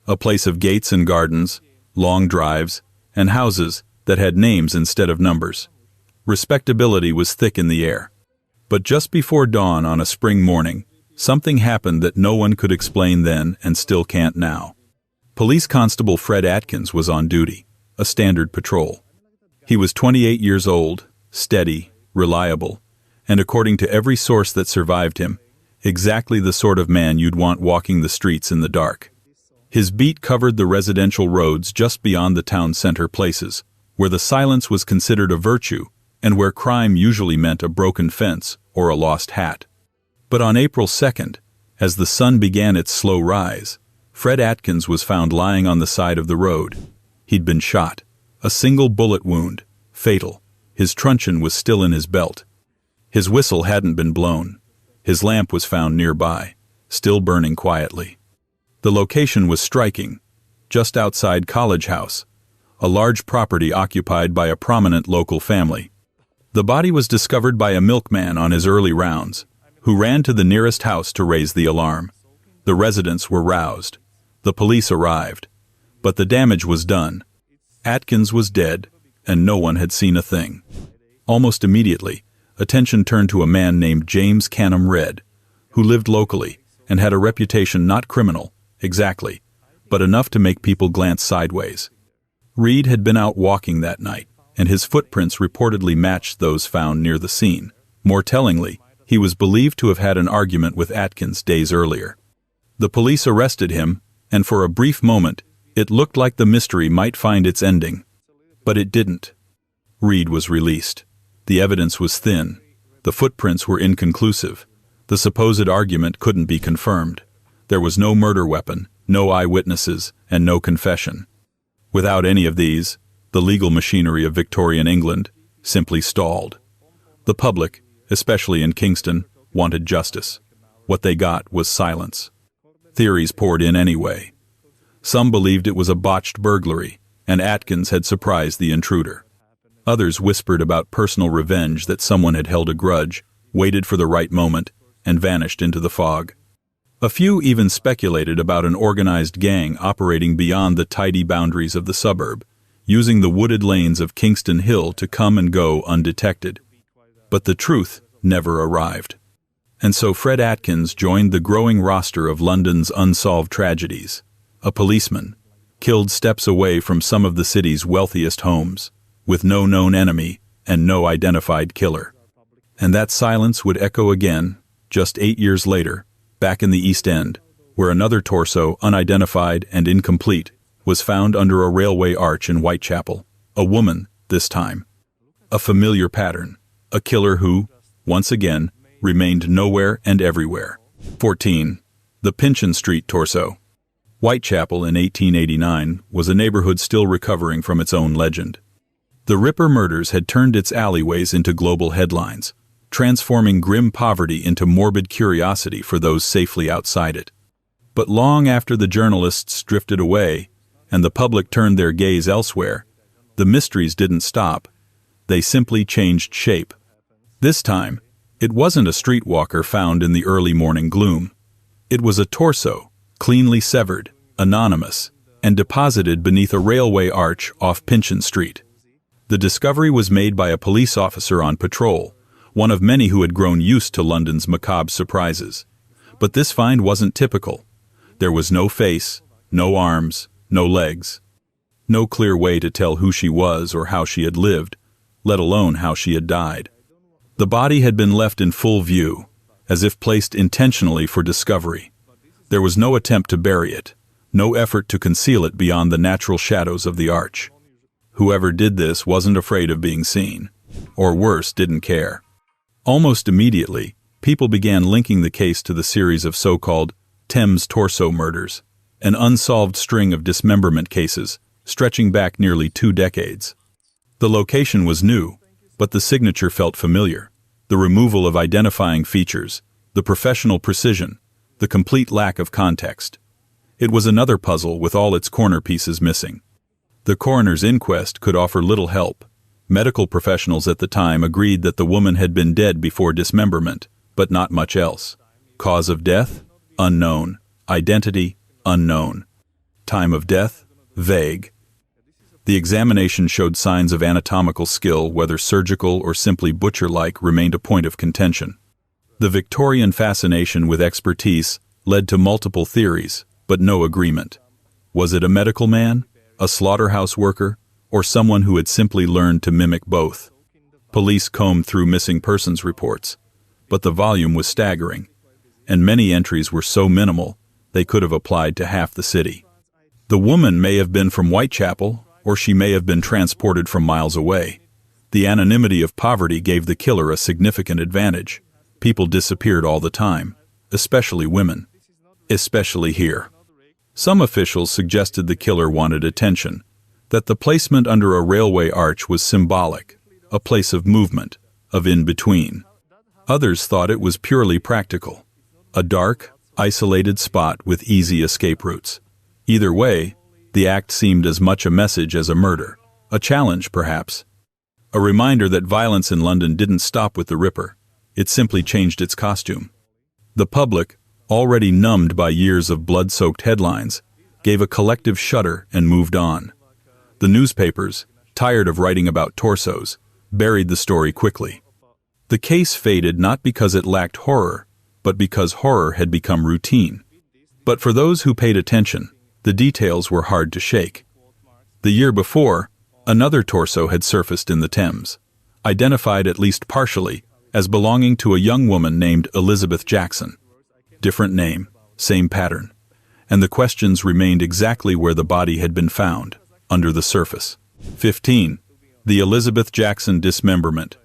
A place of gates and gardens, long drives, and houses that had names instead of numbers. Respectability was thick in the air. But just before dawn on a spring morning, something happened that no one could explain then and still can't now. Police Constable Fred Atkins was on duty, a standard patrol. He was 28 years old, steady, reliable, and according to every source that survived him, exactly the sort of man you'd want walking the streets in the dark. His beat covered the residential roads just beyond the town center places, where the silence was considered a virtue and where crime usually meant a broken fence or a lost hat. But on April 2nd, as the sun began its slow rise, Fred Atkins was found lying on the side of the road. He'd been shot, a single bullet wound, fatal. His truncheon was still in his belt. His whistle hadn't been blown. His lamp was found nearby, still burning quietly. The location was striking, just outside College House, a large property occupied by a prominent local family. The body was discovered by a milkman on his early rounds, who ran to the nearest house to raise the alarm. The residents were roused. The police arrived. But the damage was done. Atkins was dead, and no one had seen a thing. Almost immediately, attention turned to a man named James Canham Red, who lived locally and had a reputation not criminal, exactly, but enough to make people glance sideways. Reed had been out walking that night, and his footprints reportedly matched those found near the scene. More tellingly, he was believed to have had an argument with Atkins days earlier. The police arrested him, and for a brief moment, It looked like the mystery might find its ending. But it didn't. Reed was released. The evidence was thin. The footprints were inconclusive. The supposed argument couldn't be confirmed. There was no murder weapon, no eyewitnesses, and no confession. Without any of these, the legal machinery of Victorian England simply stalled. The public, especially in Kingston, wanted justice. What they got was silence. Theories poured in anyway. Some believed it was a botched burglary, and Atkins had surprised the intruder. Others whispered about personal revenge, that someone had held a grudge, waited for the right moment, and vanished into the fog. A few even speculated about an organized gang operating beyond the tidy boundaries of the suburb, using the wooded lanes of Kingston Hill to come and go undetected. But the truth never arrived. And so Fred Atkins joined the growing roster of London's unsolved tragedies. A policeman, killed steps away from some of the city's wealthiest homes, with no known enemy and no identified killer. And that silence would echo again, just 8 years later, back in the East End, where another torso, unidentified and incomplete, was found under a railway arch in Whitechapel. A woman, this time. A familiar pattern. A killer who, once again, remained nowhere and everywhere. 14. The Pinchin Street torso. Whitechapel in 1889 was a neighborhood still recovering from its own legend. The Ripper murders had turned its alleyways into global headlines, transforming grim poverty into morbid curiosity for those safely outside it. But long after the journalists drifted away and the public turned their gaze elsewhere, the mysteries didn't stop. They simply changed shape. This time, it wasn't a streetwalker found in the early morning gloom. It was a torso, cleanly severed, anonymous, and deposited beneath a railway arch off Pinchin Street. The discovery was made by a police officer on patrol, one of many who had grown used to London's macabre surprises. But this find wasn't typical. There was no face, no arms, no legs. No clear way to tell who she was or how she had lived, let alone how she had died. The body had been left in full view, as if placed intentionally for discovery. There was no attempt to bury it, no effort to conceal it beyond the natural shadows of the arch. Whoever did this wasn't afraid of being seen, or worse, didn't care. Almost immediately, people began linking the case to the series of so-called Thames torso murders, an unsolved string of dismemberment cases stretching back nearly 2 decades. The location was new, but the signature felt familiar. The removal of identifying features, the professional precision, the complete lack of context. It was another puzzle with all its corner pieces missing. The coroner's inquest could offer little help. Medical professionals at the time agreed that the woman had been dead before dismemberment, but not much else. Cause of death? Unknown. Identity? Unknown. Time of death? Vague. The examination showed signs of anatomical skill, whether surgical or simply butcher-like, remained a point of contention. The Victorian fascination with expertise led to multiple theories, but no agreement. Was it a medical man, a slaughterhouse worker, or someone who had simply learned to mimic both? Police combed through missing persons reports, but the volume was staggering, and many entries were so minimal they could have applied to half the city. The woman may have been from Whitechapel, or she may have been transported from miles away. The anonymity of poverty gave the killer a significant advantage. People disappeared all the time, especially women. Especially here. Some officials suggested the killer wanted attention, that the placement under a railway arch was symbolic, a place of movement, of in-between. Others thought it was purely practical, a dark, isolated spot with easy escape routes. Either way, the act seemed as much a message as a murder, a challenge perhaps. A reminder that violence in London didn't stop with the Ripper, it simply changed its costume. The public, already numbed by years of blood-soaked headlines, gave a collective shudder and moved on. The newspapers, tired of writing about torsos, buried the story quickly. The case faded not because it lacked horror, but because horror had become routine. But for those who paid attention, the details were hard to shake. The year before, another torso had surfaced in the Thames, identified at least partially as belonging to a young woman named Elizabeth Jackson. Different name, same pattern. and the questions remained exactly where the body had been found, under the surface. 15. The Elizabeth Jackson dismemberment.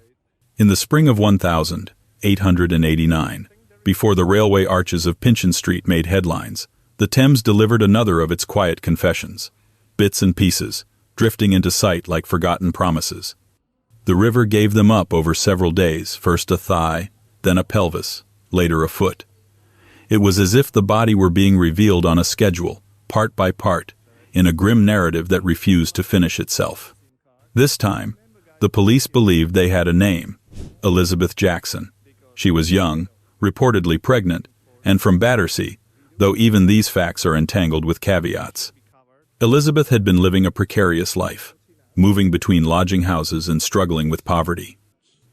In the spring of 1889, before the railway arches of Pinchin Street made headlines, the Thames delivered another of its quiet confessions, bits and pieces, drifting into sight like forgotten promises. The river gave them up over several days, first a thigh, then a pelvis, later a foot. It was as if the body were being revealed on a schedule, part by part, in a grim narrative that refused to finish itself. This time, the police believed they had a name, Elizabeth Jackson. She was young, reportedly pregnant, and from Battersea, though even these facts are entangled with caveats. Elizabeth had been living a precarious life, moving between lodging houses and struggling with poverty.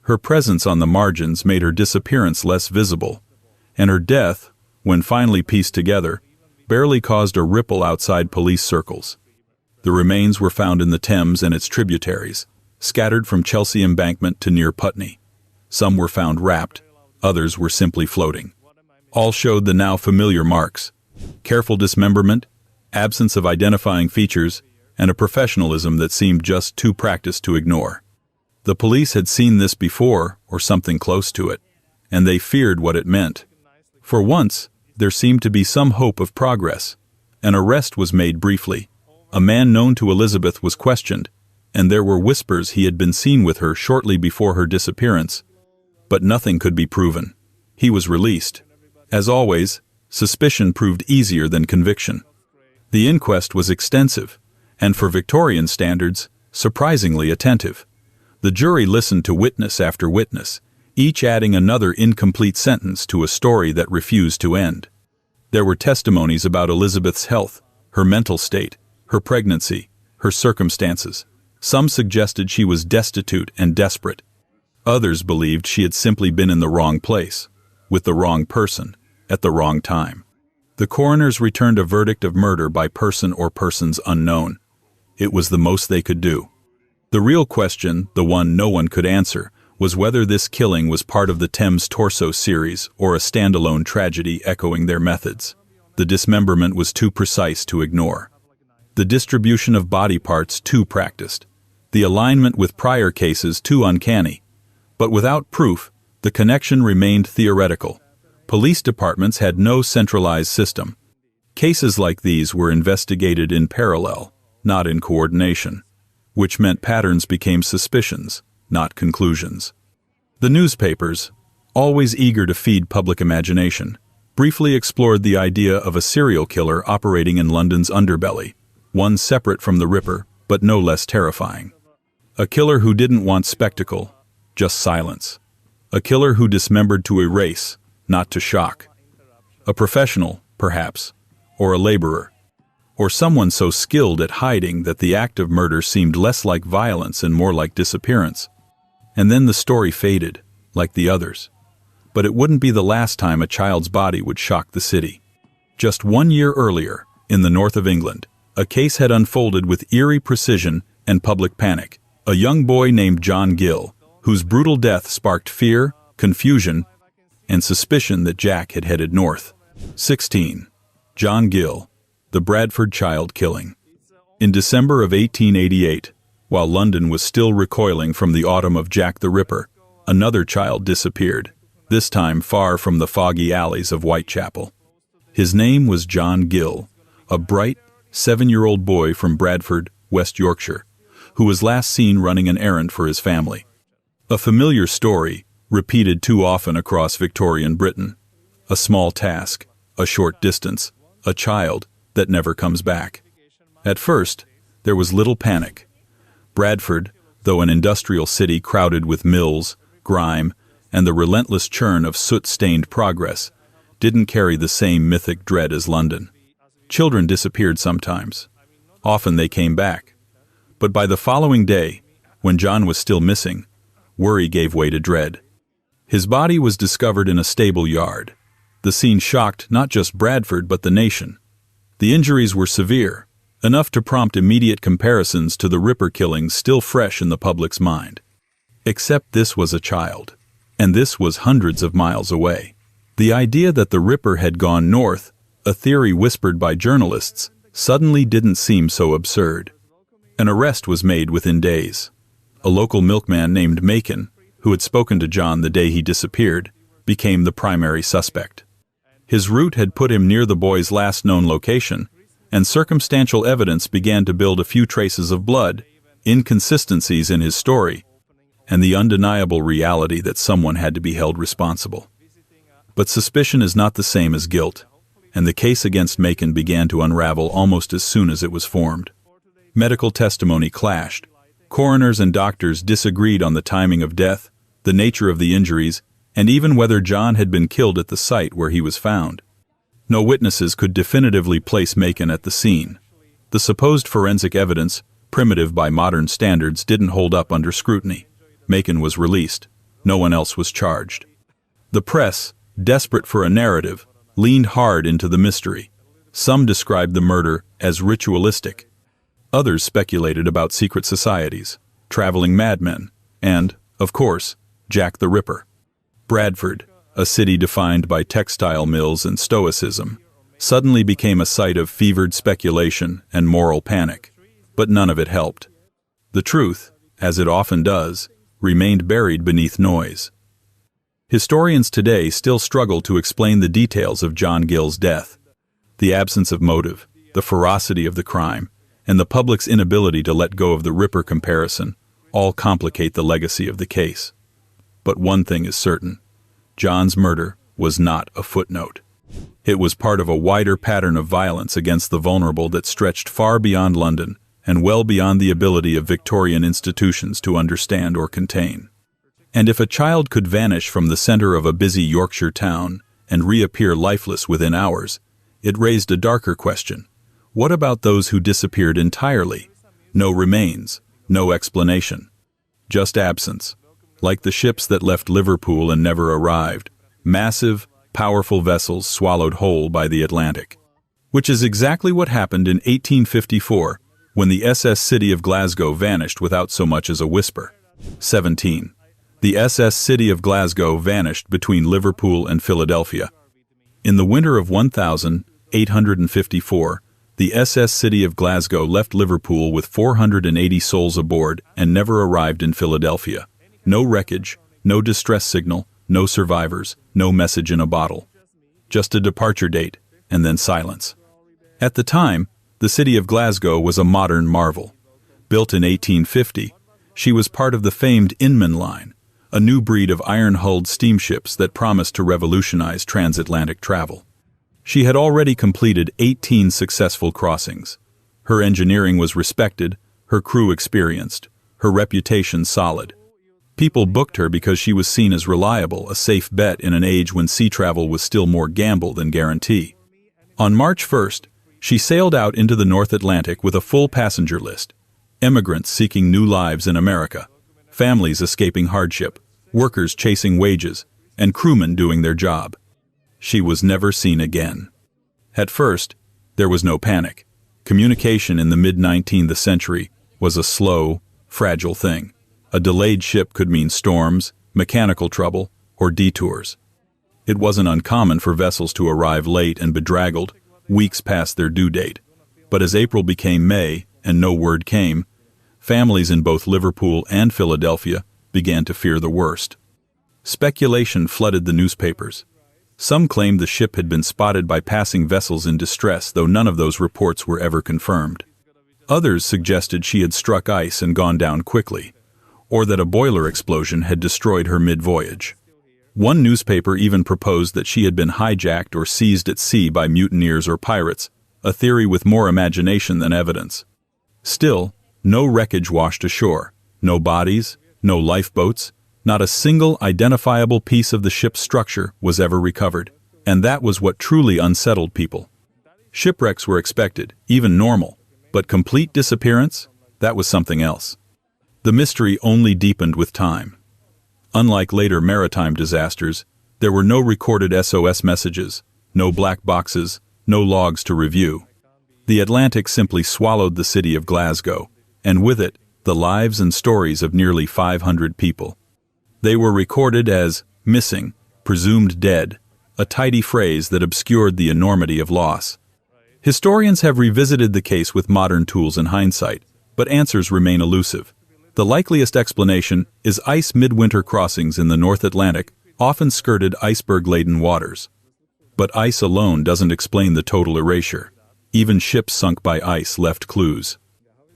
Her presence on the margins made her disappearance less visible, and her death, when finally pieced together, barely caused a ripple outside police circles. The remains were found in the Thames and its tributaries, scattered from Chelsea Embankment to near Putney. Some were found wrapped, others were simply floating. All showed the now familiar marks: careful dismemberment, absence of identifying features, and a professionalism that seemed just too practiced to ignore. The police had seen this before, or something close to it, and they feared what it meant. For once, there seemed to be some hope of progress. An arrest was made briefly. A man known to Elizabeth was questioned, and there were whispers he had been seen with her shortly before her disappearance. But nothing could be proven. He was released. As always, suspicion proved easier than conviction. The inquest was extensive, and for Victorian standards, surprisingly attentive. The jury listened to witness after witness, each adding another incomplete sentence to a story that refused to end. There were testimonies about Elizabeth's health, her mental state, her pregnancy, her circumstances. Some suggested she was destitute and desperate. Others believed she had simply been in the wrong place, with the wrong person, at the wrong time. The coroners returned a verdict of murder by person or persons unknown. It was the most they could do. The real question, the one no one could answer, was whether this killing was part of the Thames Torso series or a standalone tragedy echoing their methods. The dismemberment was too precise to ignore. The distribution of body parts too practiced. The alignment with prior cases too uncanny. But without proof, the connection remained theoretical. Police departments had no centralized system. Cases like these were investigated in parallel, not in coordination, which meant patterns became suspicions, not conclusions. The newspapers, always eager to feed public imagination, briefly explored the idea of a serial killer operating in London's underbelly, one separate from the Ripper, but no less terrifying. A killer who didn't want spectacle, just silence. A killer who dismembered to erase, not to shock. A professional, perhaps, or a laborer, or someone so skilled at hiding that the act of murder seemed less like violence and more like disappearance. And then the story faded, like the others. But it wouldn't be the last time a child's body would shock the city. Just 1 year earlier, in the north of England, a case had unfolded with eerie precision and public panic. A young boy named John Gill, whose brutal death sparked fear, confusion, and suspicion that Jack had headed north. 16. John Gill, the Bradford child killing. In December of 1888, while London was still recoiling from the autumn of Jack the Ripper, another child disappeared, this time far from the foggy alleys of Whitechapel. His name was John Gill, a bright, 7-year-old boy from Bradford, West Yorkshire, who was last seen running an errand for his family. A familiar story, repeated too often across Victorian Britain. A small task, a short distance, a child that never comes back. At first, there was little panic. Bradford, though an industrial city crowded with mills, grime, and the relentless churn of soot-stained progress, didn't carry the same mythic dread as London. Children disappeared sometimes. Often they came back. But by the following day, when John was still missing, worry gave way to dread. His body was discovered in a stable yard. The scene shocked not just Bradford but the nation. The injuries were severe, enough to prompt immediate comparisons to the Ripper killings still fresh in the public's mind. Except this was a child, and this was hundreds of miles away. The idea that the Ripper had gone north, a theory whispered by journalists, suddenly didn't seem so absurd. An arrest was made within days. A local milkman named Macon, who had spoken to John the day he disappeared, became the primary suspect. His route had put him near the boy's last known location, and circumstantial evidence began to build a few traces of blood, inconsistencies in his story, and the undeniable reality that someone had to be held responsible. But suspicion is not the same as guilt, and the case against Macon began to unravel almost as soon as it was formed. Medical testimony clashed. Coroners and doctors disagreed on the timing of death, the nature of the injuries, and even whether John had been killed at the site where he was found. No witnesses could definitively place Macon at the scene. The supposed forensic evidence, primitive by modern standards, didn't hold up under scrutiny. Macon was released. No one else was charged. The press, desperate for a narrative, leaned hard into the mystery. Some described the murder as ritualistic. Others speculated about secret societies, traveling madmen, and, of course, Jack the Ripper. Bradford, a city defined by textile mills and stoicism, suddenly became a site of fevered speculation and moral panic, but none of it helped. The truth, as it often does, remained buried beneath noise. Historians today still struggle to explain the details of John Gill's death. The absence of motive, the ferocity of the crime, and the public's inability to let go of the Ripper comparison all complicate the legacy of the case. But one thing is certain: John's murder was not a footnote. It was part of a wider pattern of violence against the vulnerable that stretched far beyond London and well beyond the ability of Victorian institutions to understand or contain. And if a child could vanish from the center of a busy Yorkshire town and reappear lifeless within hours, it raised a darker question. What about those who disappeared entirely? No remains, no explanation. Just absence. Like the ships that left Liverpool and never arrived, massive, powerful vessels swallowed whole by the Atlantic. Which is exactly what happened in 1854, when the SS City of Glasgow vanished without so much as a whisper. 17. The SS City of Glasgow vanished between Liverpool and Philadelphia. In the winter of 1854, the SS City of Glasgow left Liverpool with 480 souls aboard and never arrived in Philadelphia. No wreckage, no distress signal, no survivors, no message in a bottle. Just a departure date, and then silence. At the time, the city of Glasgow was a modern marvel. Built in 1850, she was part of the famed Inman Line, a new breed of iron-hulled steamships that promised to revolutionize transatlantic travel. She had already completed 18 successful crossings. Her engineering was respected, her crew experienced, her reputation solid. People booked her because she was seen as reliable, a safe bet in an age when sea travel was still more gamble than guarantee. On March 1st, she sailed out into the North Atlantic with a full passenger list. Immigrants seeking new lives in America, families escaping hardship, workers chasing wages, and crewmen doing their job. She was never seen again. At first, there was no panic. Communication in the mid-19th century was a slow, fragile thing. A delayed ship could mean storms, mechanical trouble, or detours. It wasn't uncommon for vessels to arrive late and bedraggled, weeks past their due date. But as April became May and no word came, families in both Liverpool and Philadelphia began to fear the worst. Speculation flooded the newspapers. Some claimed the ship had been spotted by passing vessels in distress, though none of those reports were ever confirmed. Others suggested she had struck ice and gone down quickly, or that a boiler explosion had destroyed her mid-voyage. One newspaper even proposed that she had been hijacked or seized at sea by mutineers or pirates, a theory with more imagination than evidence. Still, no wreckage washed ashore, no bodies, no lifeboats, not a single identifiable piece of the ship's structure was ever recovered, and that was what truly unsettled people. Shipwrecks were expected, even normal, but complete disappearance? That was something else. The mystery only deepened with time. Unlike later maritime disasters, there were no recorded SOS messages, no black boxes, no logs to review. The Atlantic simply swallowed the city of Glasgow, and with it, the lives and stories of nearly 500 people. They were recorded as missing, presumed dead, a tidy phrase that obscured the enormity of loss. Historians have revisited the case with modern tools in hindsight, but answers remain elusive. The likeliest explanation is ice midwinter crossings in the North Atlantic often skirted iceberg-laden waters. But ice alone doesn't explain the total erasure. Even ships sunk by ice left clues.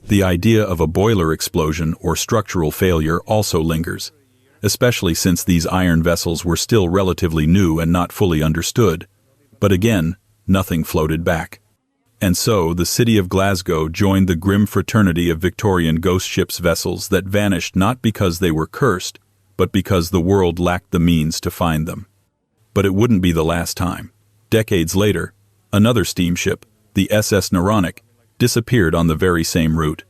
The idea of a boiler explosion or structural failure also lingers, especially since these iron vessels were still relatively new and not fully understood. But again, nothing floated back. And so, the city of Glasgow joined the grim fraternity of Victorian ghost ships vessels that vanished not because they were cursed, but because the world lacked the means to find them. But it wouldn't be the last time. Decades later, another steamship, the SS Naronic, disappeared on the very same route.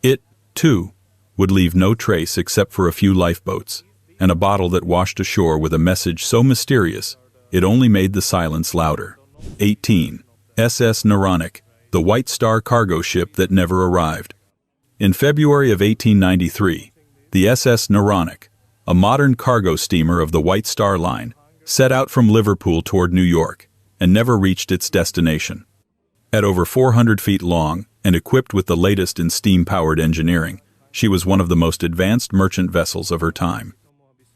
It, too, would leave no trace except for a few lifeboats, and a bottle that washed ashore with a message so mysterious, it only made the silence louder. 18. SS Naronic, the White Star cargo ship that never arrived. In February of 1893, the SS Naronic, a modern cargo steamer of the White Star Line, set out from Liverpool toward New York, and never reached its destination. At over 400 feet long, and equipped with the latest in steam-powered engineering, she was one of the most advanced merchant vessels of her time.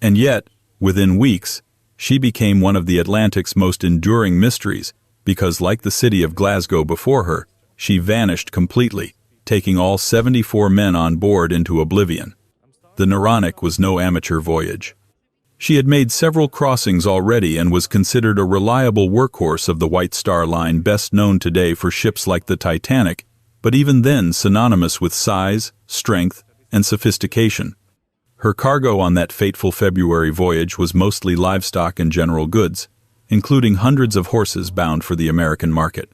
And yet, within weeks, she became one of the Atlantic's most enduring mysteries, because like the city of Glasgow before her, she vanished completely, taking all 74 men on board into oblivion. The Naronic was no amateur voyage. She had made several crossings already and was considered a reliable workhorse of the White Star Line, best known today for ships like the Titanic, but even then synonymous with size, strength, and sophistication. Her cargo on that fateful February voyage was mostly livestock and general goods, including hundreds of horses bound for the American market.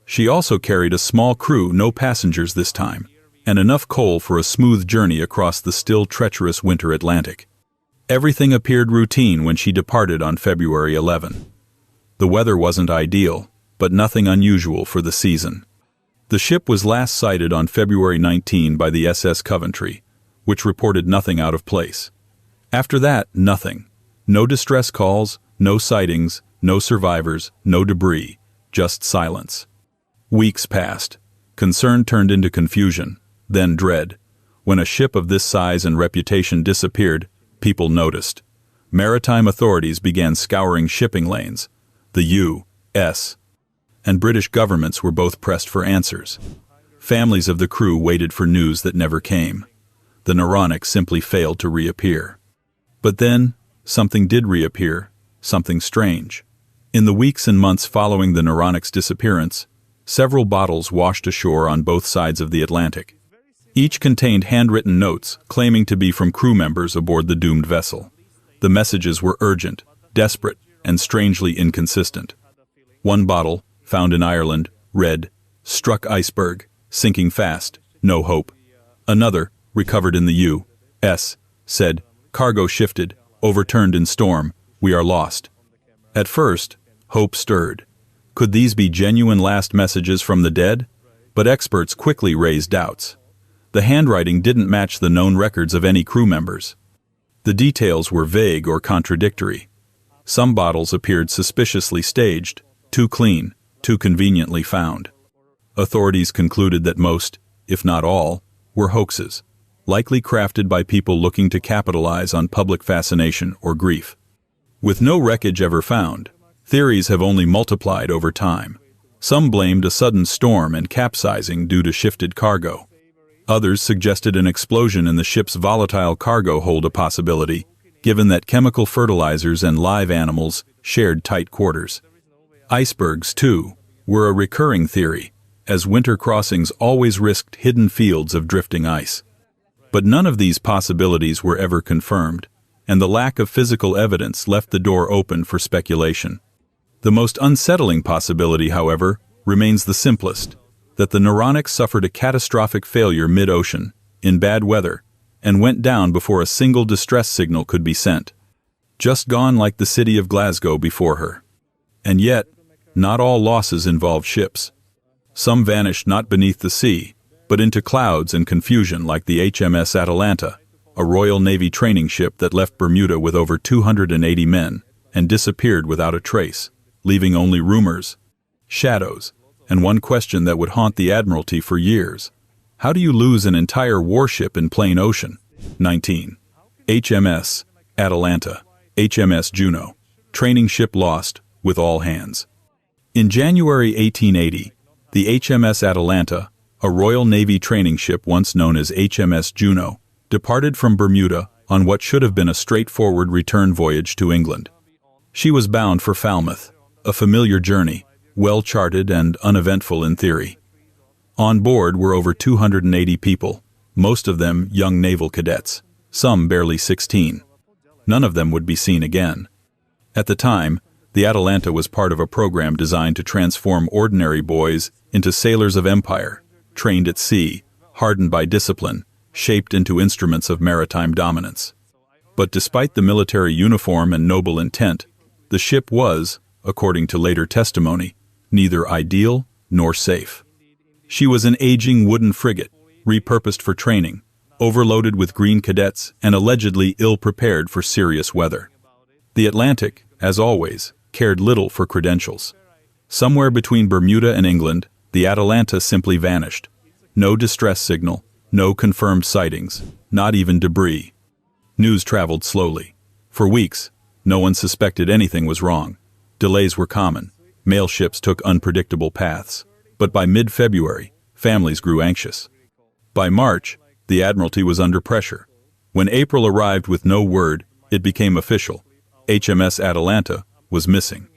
She also carried a small crew, no passengers this time, and enough coal for a smooth journey across the still treacherous winter Atlantic. Everything appeared routine when she departed on February 11. The weather wasn't ideal, but nothing unusual for the season. The ship was last sighted on February 19 by the SS Coventry, which reported nothing out of place. After that, nothing. No distress calls, no sightings, no survivors, no debris, just silence. Weeks passed. Concern turned into confusion, then dread. When a ship of this size and reputation disappeared, people noticed. Maritime authorities began scouring shipping lanes. The U.S. and British governments were both pressed for answers. Families of the crew waited for news that never came. The Naronic simply failed to reappear. But then, something did reappear, something strange. In the weeks and months following the Naronic's disappearance, several bottles washed ashore on both sides of the Atlantic. Each contained handwritten notes claiming to be from crew members aboard the doomed vessel. The messages were urgent, desperate, and strangely inconsistent. One bottle, found in Ireland, read, "Struck iceberg, sinking fast, no hope." Another, recovered in the U.S., said, "Cargo shifted, overturned in storm, we are lost." At first, hope stirred. Could these be genuine last messages from the dead? But experts quickly raised doubts. The handwriting didn't match the known records of any crew members. The details were vague or contradictory. Some bottles appeared suspiciously staged, too clean, too conveniently found. Authorities concluded that most, if not all, were hoaxes, likely crafted by people looking to capitalize on public fascination or grief. With no wreckage ever found, theories have only multiplied over time. Some blamed a sudden storm and capsizing due to shifted cargo. Others suggested an explosion in the ship's volatile cargo hold a possibility, given that chemical fertilizers and live animals shared tight quarters. Icebergs, too, were a recurring theory, as winter crossings always risked hidden fields of drifting ice. But none of these possibilities were ever confirmed, and the lack of physical evidence left the door open for speculation. The most unsettling possibility, however, remains the simplest, that the Naronic suffered a catastrophic failure mid-ocean, in bad weather, and went down before a single distress signal could be sent. Just gone like the city of Glasgow before her. And yet, not all losses involve ships. Some vanished not beneath the sea, but into clouds and confusion, like the HMS Atalanta, a Royal Navy training ship that left Bermuda with over 280 men, and disappeared without a trace, leaving only rumors, shadows, and one question that would haunt the Admiralty for years. How do you lose an entire warship in plain ocean? 19. HMS Atalanta, HMS Juno, training ship lost, with all hands. In January 1880, the HMS Atalanta, a Royal Navy training ship once known as HMS Juno, departed from Bermuda on what should have been a straightforward return voyage to England. She was bound for Falmouth, a familiar journey, well-charted and uneventful in theory. On board were over 280 people, most of them young naval cadets, some barely 16. None of them would be seen again. At the time, the Atalanta was part of a program designed to transform ordinary boys into sailors of empire, trained at sea, hardened by discipline, shaped into instruments of maritime dominance. But despite the military uniform and noble intent, the ship was, according to later testimony, neither ideal nor safe. She was an aging wooden frigate, repurposed for training, overloaded with green cadets and allegedly ill-prepared for serious weather. The Atlantic, as always, cared little for credentials. Somewhere between Bermuda and England, the Atalanta simply vanished. No distress signal, no confirmed sightings, not even debris. News traveled slowly. For weeks, no one suspected anything was wrong. Delays were common. Mail ships took unpredictable paths. But by mid-February, families grew anxious. By March, the Admiralty was under pressure. When April arrived with no word, it became official. HMS Atalanta was missing.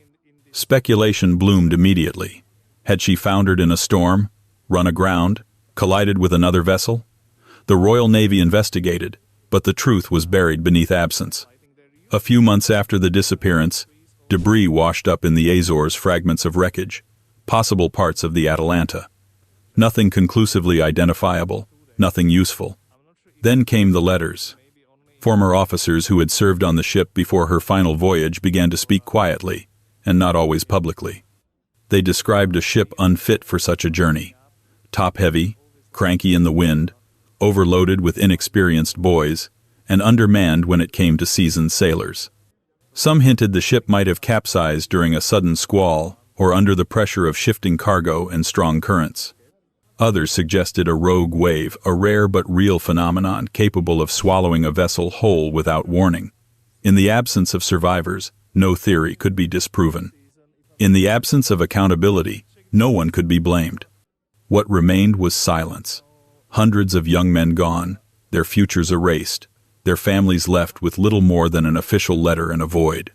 Speculation bloomed immediately. Had she foundered in a storm, run aground, collided with another vessel? The Royal Navy investigated, but the truth was buried beneath absence. A few months after the disappearance, debris washed up in the Azores, fragments of wreckage, possible parts of the Atalanta. Nothing conclusively identifiable, nothing useful. Then came the letters. Former officers who had served on the ship before her final voyage began to speak quietly, and not always publicly. They described a ship unfit for such a journey. Top-heavy, cranky in the wind, overloaded with inexperienced boys, and undermanned when it came to seasoned sailors. Some hinted the ship might have capsized during a sudden squall or under the pressure of shifting cargo and strong currents. Others suggested a rogue wave, a rare but real phenomenon capable of swallowing a vessel whole without warning. In the absence of survivors, no theory could be disproven. In the absence of accountability, no one could be blamed. What remained was silence. Hundreds of young men gone, their futures erased, their families left with little more than an official letter and a void.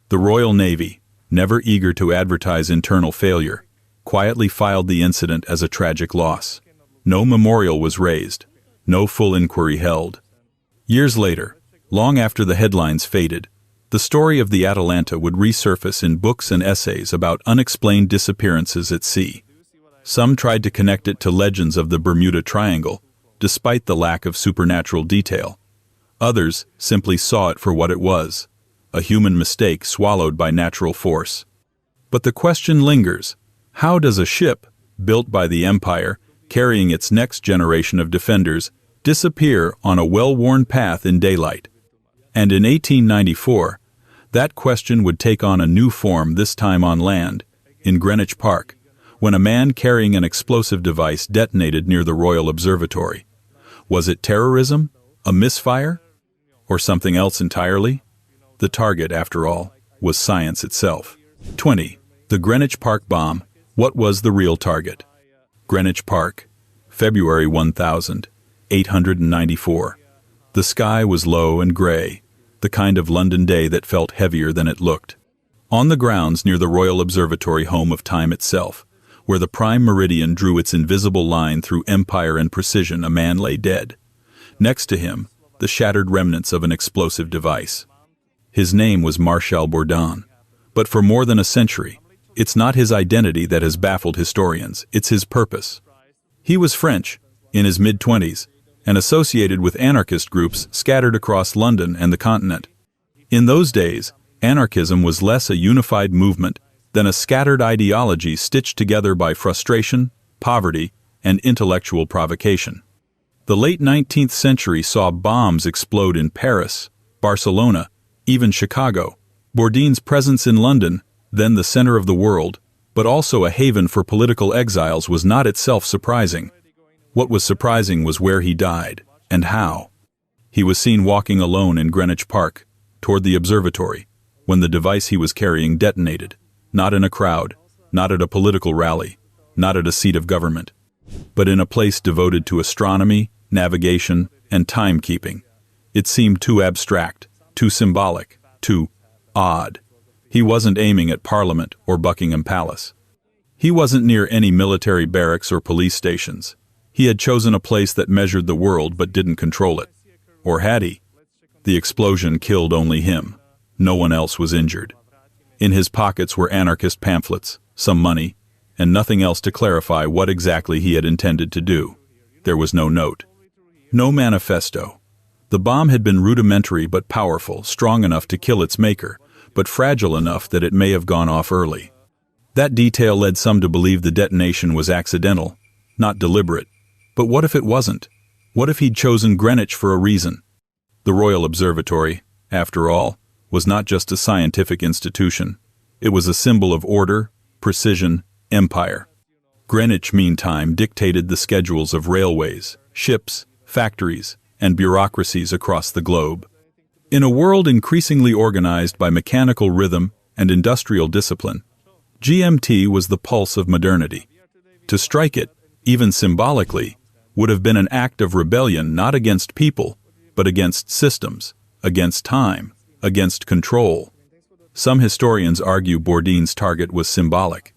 The Royal Navy, never eager to advertise internal failure, quietly filed the incident as a tragic loss. No memorial was raised, no full inquiry held. Years later, long after the headlines faded, the story of the Atalanta would resurface in books and essays about unexplained disappearances at sea. Some tried to connect it to legends of the Bermuda Triangle, despite the lack of supernatural detail. Others simply saw it for what it was, a human mistake swallowed by natural force. But the question lingers: how does a ship, built by the Empire, carrying its next generation of defenders, disappear on a well-worn path in daylight? And in 1894, that question would take on a new form, this time on land, in Greenwich Park, when a man carrying an explosive device detonated near the Royal Observatory. Was it terrorism, a misfire, or something else entirely? The target, after all, was science itself. 20. The Greenwich Park bomb. What was the real target? Greenwich Park, February 1894. The sky was low and gray, the kind of London day that felt heavier than it looked. On the grounds near the Royal Observatory, home of time itself, where the prime meridian drew its invisible line through empire and precision, a man lay dead. Next to him, the shattered remnants of an explosive device. His name was Marshal Bourdon, but for more than a century, it's not his identity that has baffled historians, it's his purpose. He was French, in his mid-20s, and associated with anarchist groups scattered across London and the continent. In those days, anarchism was less a unified movement than a scattered ideology stitched together by frustration, poverty, and intellectual provocation. The late 19th century saw bombs explode in Paris, Barcelona, even Chicago, Bourdain's presence in London, then the center of the world, but also a haven for political exiles, was not itself surprising. What was surprising was where he died, and how. He was seen walking alone in Greenwich Park, toward the observatory, when the device he was carrying detonated, not in a crowd, not at a political rally, not at a seat of government, but in a place devoted to astronomy, navigation, and timekeeping. It seemed too abstract, too symbolic, too odd. He wasn't aiming at Parliament or Buckingham Palace. He wasn't near any military barracks or police stations. He had chosen a place that measured the world but didn't control it. Or had he? The explosion killed only him. No one else was injured. In his pockets were anarchist pamphlets, some money, and nothing else to clarify what exactly he had intended to do. There was no note. No manifesto. The bomb had been rudimentary but powerful, strong enough to kill its maker, but fragile enough that it may have gone off early. That detail led some to believe the detonation was accidental, not deliberate. But what if it wasn't? What if he'd chosen Greenwich for a reason? The Royal Observatory, after all, was not just a scientific institution. It was a symbol of order, precision, empire. Greenwich, meantime, dictated the schedules of railways, ships, factories, and bureaucracies across the globe. In a world increasingly organized by mechanical rhythm and industrial discipline, GMT was the pulse of modernity. To strike it, even symbolically, would have been an act of rebellion not against people, but against systems, against time, against control. Some historians argue Bourdain's target was symbolic.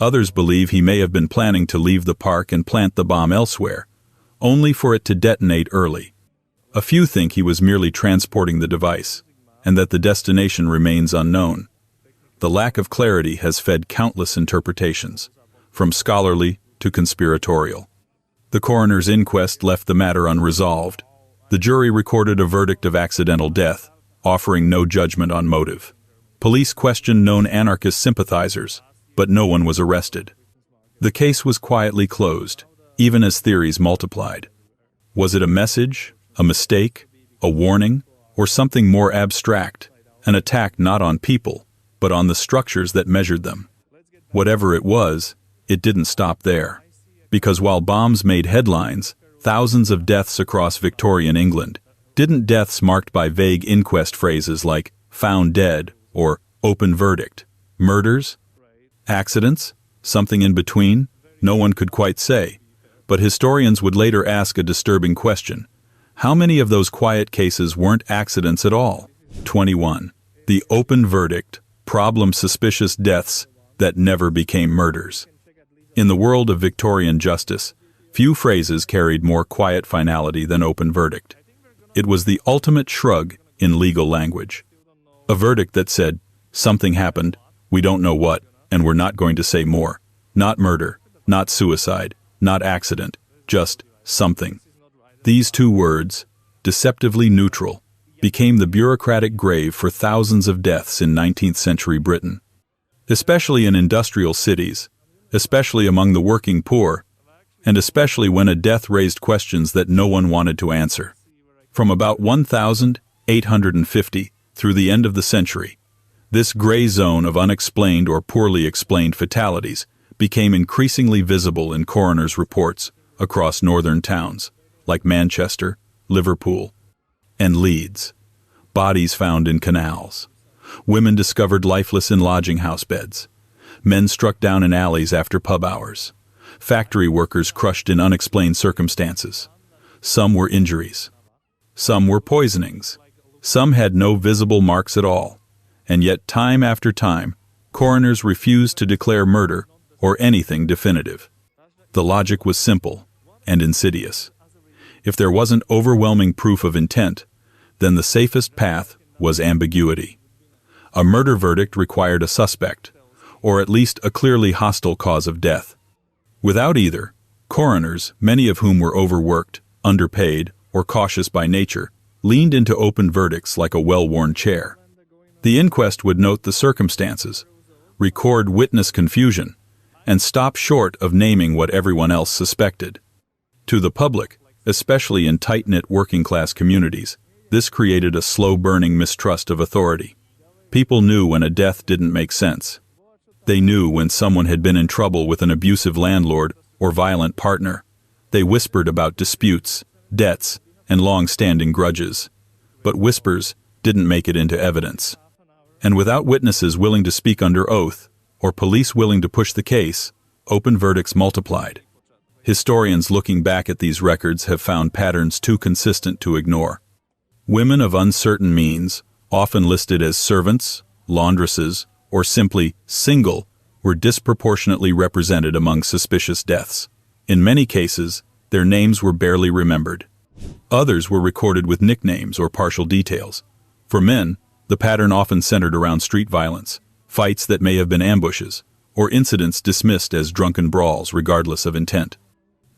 Others believe he may have been planning to leave the park and plant the bomb elsewhere, only for it to detonate early. A few think he was merely transporting the device, and that the destination remains unknown. The lack of clarity has fed countless interpretations, from scholarly to conspiratorial. The coroner's inquest left the matter unresolved. The jury recorded a verdict of accidental death, offering no judgment on motive. Police questioned known anarchist sympathizers, but no one was arrested. The case was quietly closed, even as theories multiplied. Was it a message, a mistake, a warning, or something more abstract, an attack not on people, but on the structures that measured them? Whatever it was, it didn't stop there. Because while bombs made headlines, thousands of deaths across Victorian England, didn't deaths marked by vague inquest phrases like "found dead" or "open verdict"? Murders? Accidents? Something in between? No one could quite say. But historians would later ask a disturbing question. How many of those quiet cases weren't accidents at all? 21. The open verdict, problem-suspicious deaths that never became murders. In the world of Victorian justice, few phrases carried more quiet finality than open verdict. It was the ultimate shrug in legal language. A verdict that said, something happened, we don't know what, and we're not going to say more. Not murder, not suicide, not accident, just something. These two words, deceptively neutral, became the bureaucratic grave for thousands of deaths in 19th century Britain. Especially in industrial cities, especially among the working poor, and especially when a death raised questions that no one wanted to answer. From about 1850 through the end of the century, this gray zone of unexplained or poorly explained fatalities became increasingly visible in coroners' reports across northern towns, like Manchester, Liverpool, and Leeds. Bodies found in canals. Women discovered lifeless in lodging house beds. Men struck down in alleys after pub hours. Factory workers crushed in unexplained circumstances. Some were injuries. Some were poisonings. Some had no visible marks at all. And yet, time after time, coroners refused to declare murder or anything definitive. The logic was simple and insidious. If there wasn't overwhelming proof of intent, then the safest path was ambiguity. A murder verdict required a suspect, or at least a clearly hostile cause of death. Without either, coroners, many of whom were overworked, underpaid, or cautious by nature, leaned into open verdicts like a well-worn chair. The inquest would note the circumstances, record witness confusion, and stop short of naming what everyone else suspected. To the public, especially in tight-knit working-class communities, this created a slow-burning mistrust of authority. People knew when a death didn't make sense. They knew when someone had been in trouble with an abusive landlord or violent partner. They whispered about disputes, debts, and long-standing grudges. But whispers didn't make it into evidence. And without witnesses willing to speak under oath, or police willing to push the case, open verdicts multiplied. Historians looking back at these records have found patterns too consistent to ignore. Women of uncertain means, often listed as servants, laundresses, or simply single, were disproportionately represented among suspicious deaths. In many cases, their names were barely remembered. Others were recorded with nicknames or partial details. For men, the pattern often centered around street violence, fights that may have been ambushes, or incidents dismissed as drunken brawls regardless of intent.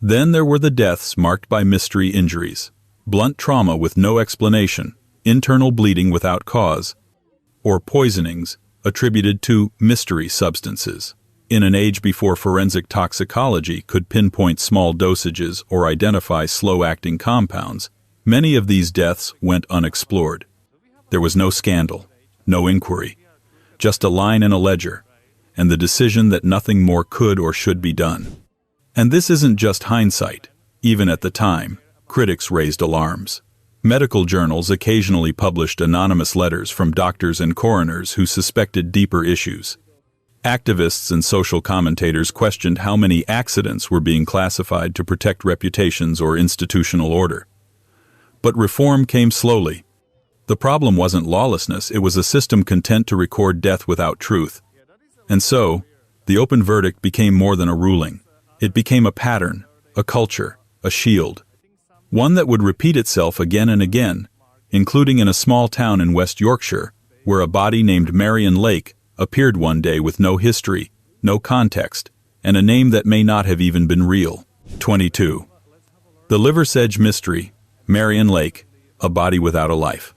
Then there were the deaths marked by mystery injuries, blunt trauma with no explanation, internal bleeding without cause, or poisonings attributed to mystery substances. In an age before forensic toxicology could pinpoint small dosages or identify slow-acting compounds, many of these deaths went unexplored. There was no scandal, no inquiry, just a line in a ledger, and the decision that nothing more could or should be done. And this isn't just hindsight. Even at the time, critics raised alarms. Medical journals occasionally published anonymous letters from doctors and coroners who suspected deeper issues. Activists and social commentators questioned how many accidents were being classified to protect reputations or institutional order. But reform came slowly. The problem wasn't lawlessness, it was a system content to record death without truth. And so, the open verdict became more than a ruling. It became a pattern, a culture, a shield. One that would repeat itself again and again, including in a small town in West Yorkshire, where a body named Marion Lake appeared one day with no history, no context, and a name that may not have even been real. 22. The Liversedge Mystery, Marion Lake, a body without a life.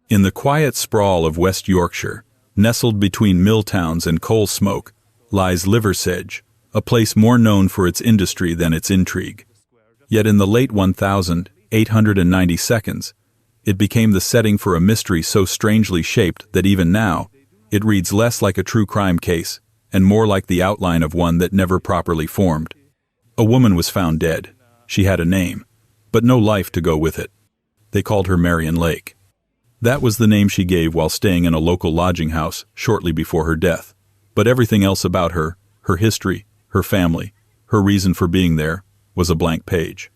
In the quiet sprawl of West Yorkshire, nestled between mill towns and coal smoke, lies Liversedge, a place more known for its industry than its intrigue. Yet in the late 1892s, it became the setting for a mystery so strangely shaped that even now, it reads less like a true crime case and more like the outline of one that never properly formed. A woman was found dead. She had a name, but no life to go with it. They called her Marion Lake. That was the name she gave while staying in a local lodging house shortly before her death. But everything else about her, her history, her family, her reason for being there, was a blank page.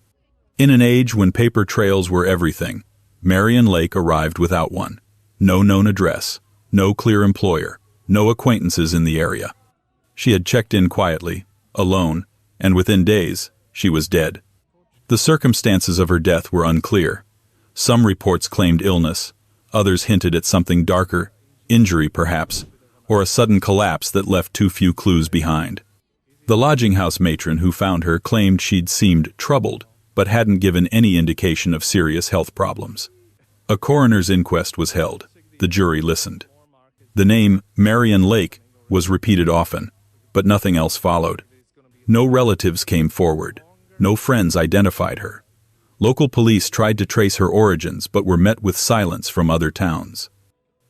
In an age when paper trails were everything, Marion Lake arrived without one. No known address, no clear employer, no acquaintances in the area. She had checked in quietly, alone, and within days, she was dead. The circumstances of her death were unclear. Some reports claimed illness, others hinted at something darker, injury perhaps, or a sudden collapse that left too few clues behind. The lodging house matron who found her claimed she'd seemed troubled, but hadn't given any indication of serious health problems. A coroner's inquest was held. The jury listened. The name Marion Lake was repeated often, but nothing else followed. No relatives came forward. No friends identified her. Local police tried to trace her origins but were met with silence from other towns.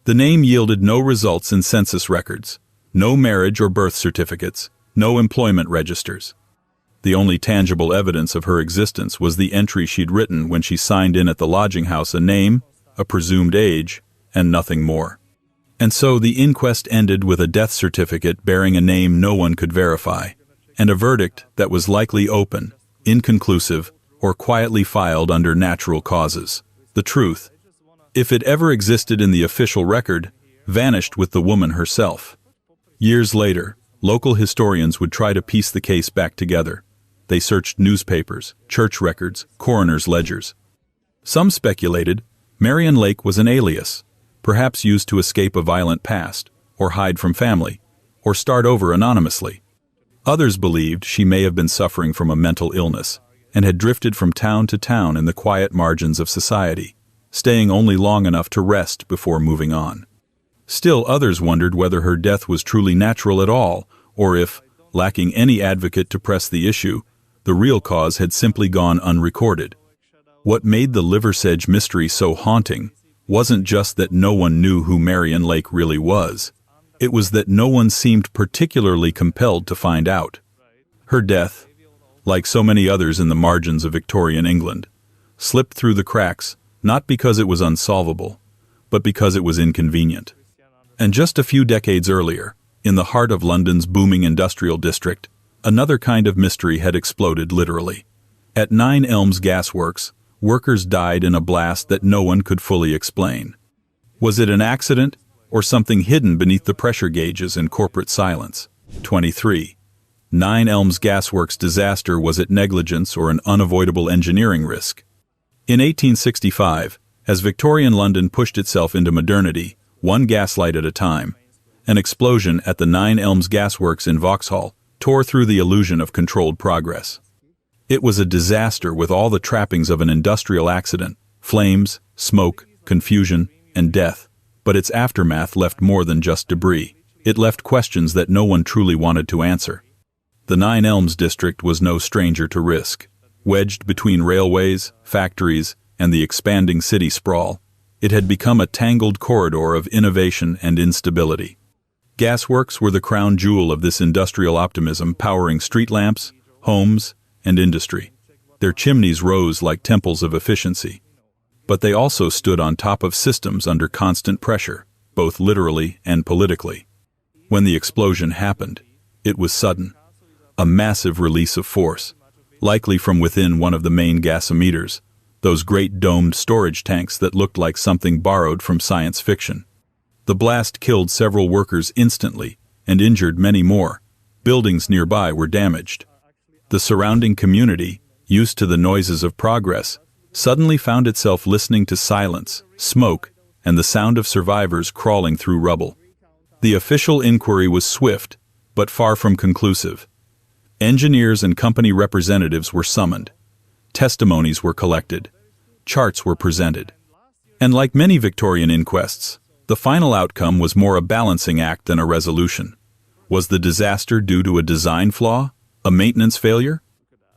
The name yielded no results in census records, no marriage or birth certificates, no employment registers. The only tangible evidence of her existence was the entry she'd written when she signed in at the lodging house, a name, a presumed age, and nothing more. And so the inquest ended with a death certificate bearing a name no one could verify, and a verdict that was likely open, inconclusive, or quietly filed under natural causes. The truth, if it ever existed in the official record, vanished with the woman herself. Years later, local historians would try to piece the case back together. They searched newspapers, church records, coroner's ledgers. Some speculated Marion Lake was an alias, perhaps used to escape a violent past, or hide from family, or start over anonymously. Others believed she may have been suffering from a mental illness and had drifted from town to town in the quiet margins of society, staying only long enough to rest before moving on. Still others wondered whether her death was truly natural at all, or if, lacking any advocate to press the issue, the real cause had simply gone unrecorded. What made the Liversedge mystery so haunting wasn't just that no one knew who Marion Lake really was. It was that no one seemed particularly compelled to find out. Her death, like so many others in the margins of Victorian England, slipped through the cracks, not because it was unsolvable, but because it was inconvenient. And just a few decades earlier, in the heart of London's booming industrial district, another kind of mystery had exploded literally. At 9 Elms Gasworks, workers died in a blast that no one could fully explain. Was it an accident, or something hidden beneath the pressure gauges in corporate silence? 23. 9 Elms Gasworks disaster, was it negligence or an unavoidable engineering risk? In 1865, as Victorian London pushed itself into modernity, one gaslight at a time, an explosion at the 9 Elms Gasworks in Vauxhall tore through the illusion of controlled progress. It was a disaster with all the trappings of an industrial accident: flames, smoke, confusion, and death. But its aftermath left more than just debris. It left questions that no one truly wanted to answer. The 9 Elms district was no stranger to risk. Wedged between railways, factories, and the expanding city sprawl, it had become a tangled corridor of innovation and instability. Gasworks were the crown jewel of this industrial optimism, powering street lamps, homes, and industry. Their chimneys rose like temples of efficiency. But they also stood on top of systems under constant pressure, both literally and politically. When the explosion happened, it was sudden. A massive release of force, likely from within one of the main gasometers, those great domed storage tanks that looked like something borrowed from science fiction. The blast killed several workers instantly and injured many more. Buildings nearby were damaged. The surrounding community, used to the noises of progress, suddenly found itself listening to silence, smoke, and the sound of survivors crawling through rubble. The official inquiry was swift, but far from conclusive. Engineers and company representatives were summoned. Testimonies were collected. Charts were presented. And like many Victorian inquests, the final outcome was more a balancing act than a resolution. Was the disaster due to a design flaw, a maintenance failure,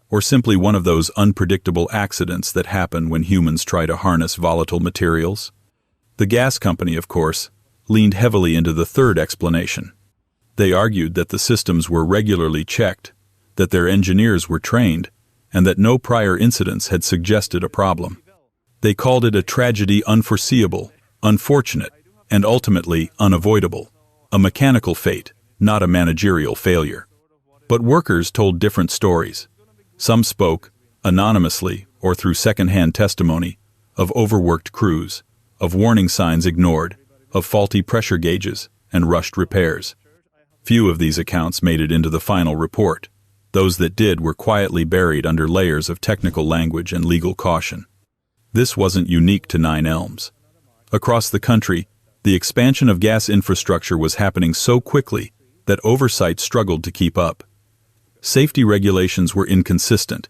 or simply one of those unpredictable accidents that happen when humans try to harness volatile materials? The gas company, of course, leaned heavily into the third explanation. They argued that the systems were regularly checked, that their engineers were trained, and that no prior incidents had suggested a problem. They called it a tragedy unforeseeable, unfortunate, and ultimately unavoidable, a mechanical fate, not a managerial failure. But workers told different stories. Some spoke, anonymously or through second-hand testimony, of overworked crews, of warning signs ignored, of faulty pressure gauges, and rushed repairs. Few of these accounts made it into the final report. Those that did were quietly buried under layers of technical language and legal caution. This wasn't unique to 9 Elms. Across the country, the expansion of gas infrastructure was happening so quickly that oversight struggled to keep up. Safety regulations were inconsistent.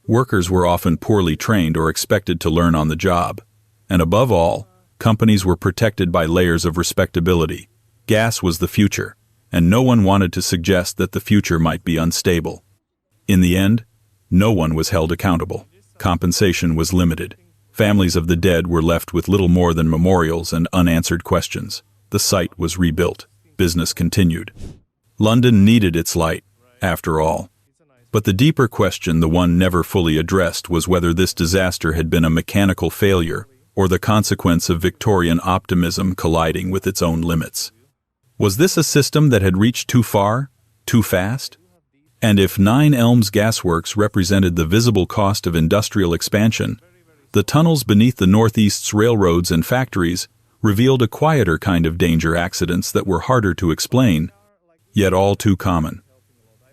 Workers were often poorly trained or expected to learn on the job. And above all, companies were protected by layers of respectability. Gas was the future, and no one wanted to suggest that the future might be unstable. In the end, no one was held accountable. Compensation was limited. Families of the dead were left with little more than memorials and unanswered questions. The site was rebuilt. Business continued. London needed its light, after all. But the deeper question, the one never fully addressed, was whether this disaster had been a mechanical failure or the consequence of Victorian optimism colliding with its own limits. Was this a system that had reached too far, too fast? And if 9 Elms Gasworks represented the visible cost of industrial expansion, the tunnels beneath the Northeast's railroads and factories revealed a quieter kind of danger: accidents that were harder to explain, yet all too common.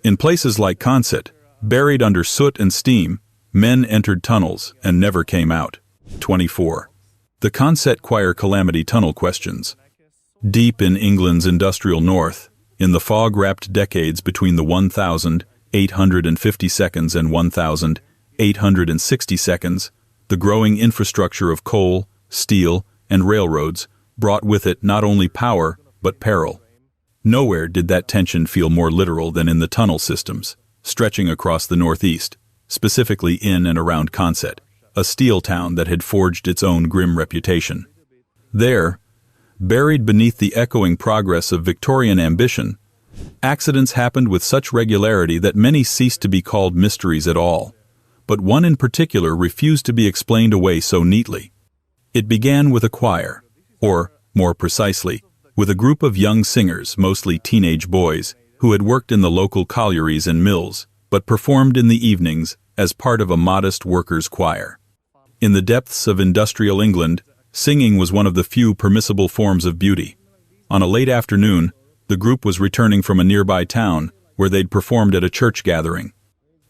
In places like Consett, buried under soot and steam, men entered tunnels and never came out. 24. The Consett Choir Calamity Tunnel questions. Deep in England's industrial north, in the fog-wrapped decades between the 1,850 seconds and 1,860 seconds, the growing infrastructure of coal, steel, and railroads brought with it not only power, but peril. Nowhere did that tension feel more literal than in the tunnel systems, stretching across the Northeast, specifically in and around Consett, a steel town that had forged its own grim reputation. There, buried beneath the echoing progress of Victorian ambition, accidents happened with such regularity that many ceased to be called mysteries at all, but one in particular refused to be explained away so neatly. It began with a choir, or, more precisely, with a group of young singers, mostly teenage boys, who had worked in the local collieries and mills, but performed in the evenings as part of a modest workers' choir. In the depths of industrial England, singing was one of the few permissible forms of beauty. On a late afternoon, the group was returning from a nearby town where they'd performed at a church gathering.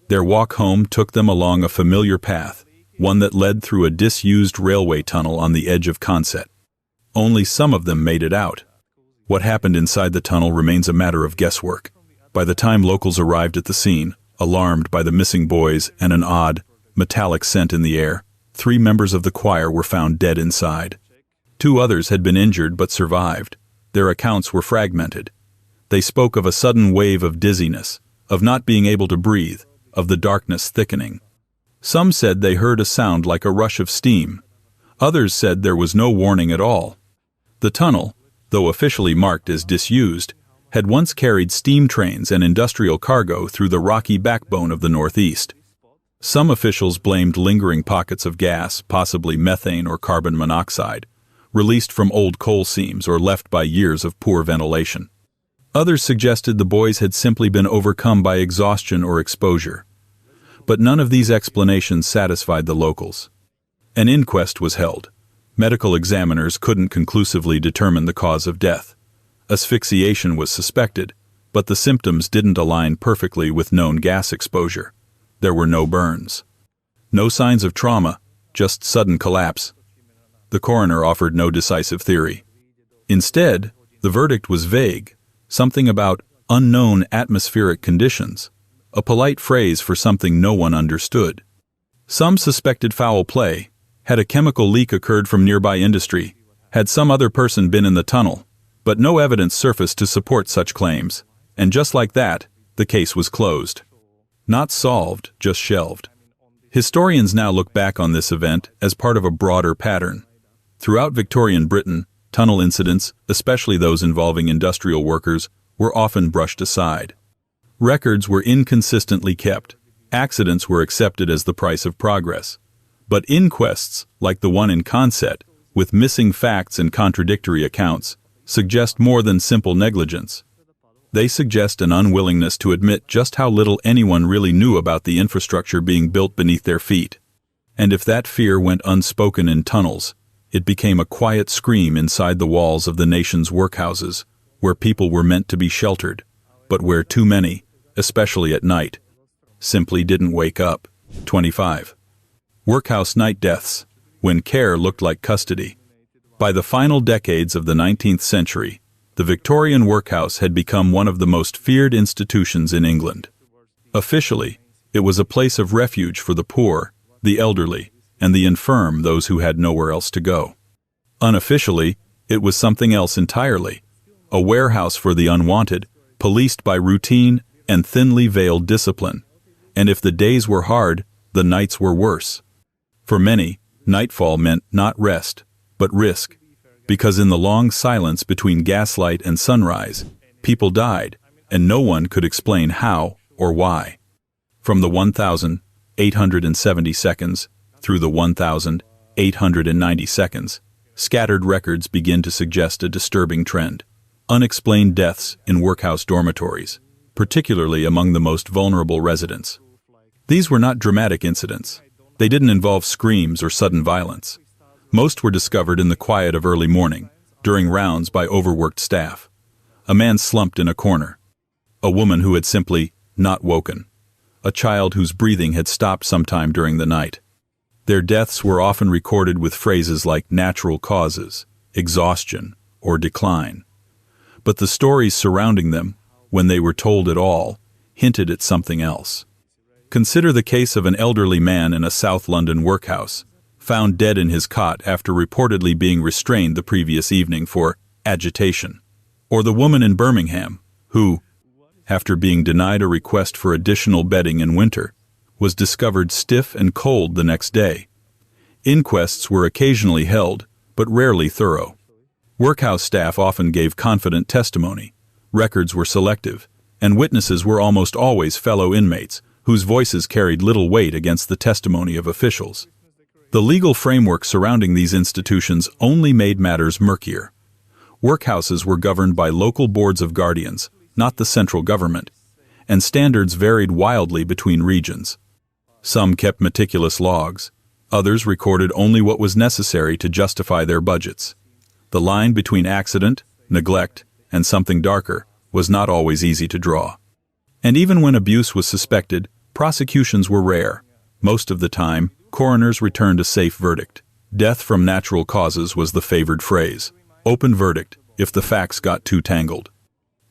Their walk home took them along a familiar path, one that led through a disused railway tunnel on the edge of Consett. Only some of them made it out. What happened inside the tunnel remains a matter of guesswork. By the time locals arrived at the scene, alarmed by the missing boys and an odd, metallic scent in the air, 3 members of the choir were found dead inside. 2 others had been injured but survived. Their accounts were fragmented. They spoke of a sudden wave of dizziness, of not being able to breathe, of the darkness thickening. Some said they heard a sound like a rush of steam. Others said there was no warning at all. The tunnel, though officially marked as disused, had once carried steam trains and industrial cargo through the rocky backbone of the Northeast. Some officials blamed lingering pockets of gas, possibly methane or carbon monoxide, released from old coal seams or left by years of poor ventilation. Others suggested the boys had simply been overcome by exhaustion or exposure. But none of these explanations satisfied the locals. An inquest was held. Medical examiners couldn't conclusively determine the cause of death. Asphyxiation was suspected, but the symptoms didn't align perfectly with known gas exposure. There were no burns. No signs of trauma, just sudden collapse. The coroner offered no decisive theory. Instead, the verdict was vague, something about unknown atmospheric conditions, a polite phrase for something no one understood. Some suspected foul play. Had a chemical leak occurred from nearby industry? Had some other person been in the tunnel? But no evidence surfaced to support such claims, and just like that, the case was closed. Not solved, just shelved. Historians now look back on this event as part of a broader pattern. Throughout Victorian Britain, tunnel incidents, especially those involving industrial workers, were often brushed aside. Records were inconsistently kept. Accidents were accepted as the price of progress. But inquests, like the one in Consett, with missing facts and contradictory accounts, suggest more than simple negligence. They suggest an unwillingness to admit just how little anyone really knew about the infrastructure being built beneath their feet. And if that fear went unspoken in tunnels, it became a quiet scream inside the walls of the nation's workhouses, where people were meant to be sheltered, but where too many, especially at night, simply didn't wake up. 25. Workhouse night deaths, when care looked like custody. By the final decades of the 19th century, the Victorian workhouse had become one of the most feared institutions in England. Officially, it was a place of refuge for the poor, the elderly, and the infirm, those who had nowhere else to go. Unofficially, it was something else entirely, a warehouse for the unwanted, policed by routine and thinly veiled discipline. And if the days were hard, the nights were worse. For many, nightfall meant not rest, but risk, because in the long silence between gaslight and sunrise, people died, and no one could explain how or why. From the 1,870 seconds through the 1,890 seconds, scattered records begin to suggest a disturbing trend. Unexplained deaths in workhouse dormitories, particularly among the most vulnerable residents. These were not dramatic incidents. They didn't involve screams or sudden violence. Most were discovered in the quiet of early morning, during rounds by overworked staff. A man slumped in a corner. A woman who had simply not woken. A child whose breathing had stopped sometime during the night. Their deaths were often recorded with phrases like natural causes, exhaustion, or decline. But the stories surrounding them, when they were told at all, hinted at something else. Consider the case of an elderly man in a South London workhouse, found dead in his cot after reportedly being restrained the previous evening for agitation. Or the woman in Birmingham, who, after being denied a request for additional bedding in winter, was discovered stiff and cold the next day. Inquests were occasionally held, but rarely thorough. Workhouse staff often gave confident testimony, records were selective, and witnesses were almost always fellow inmates whose voices carried little weight against the testimony of officials. The legal framework surrounding these institutions only made matters murkier. Workhouses were governed by local boards of guardians, not the central government, and standards varied wildly between regions. Some kept meticulous logs, others recorded only what was necessary to justify their budgets. The line between accident, neglect, and something darker was not always easy to draw. And even when abuse was suspected, prosecutions were rare. Most of the time, coroners returned a safe verdict. Death from natural causes was the favored phrase. Open verdict if the facts got too tangled.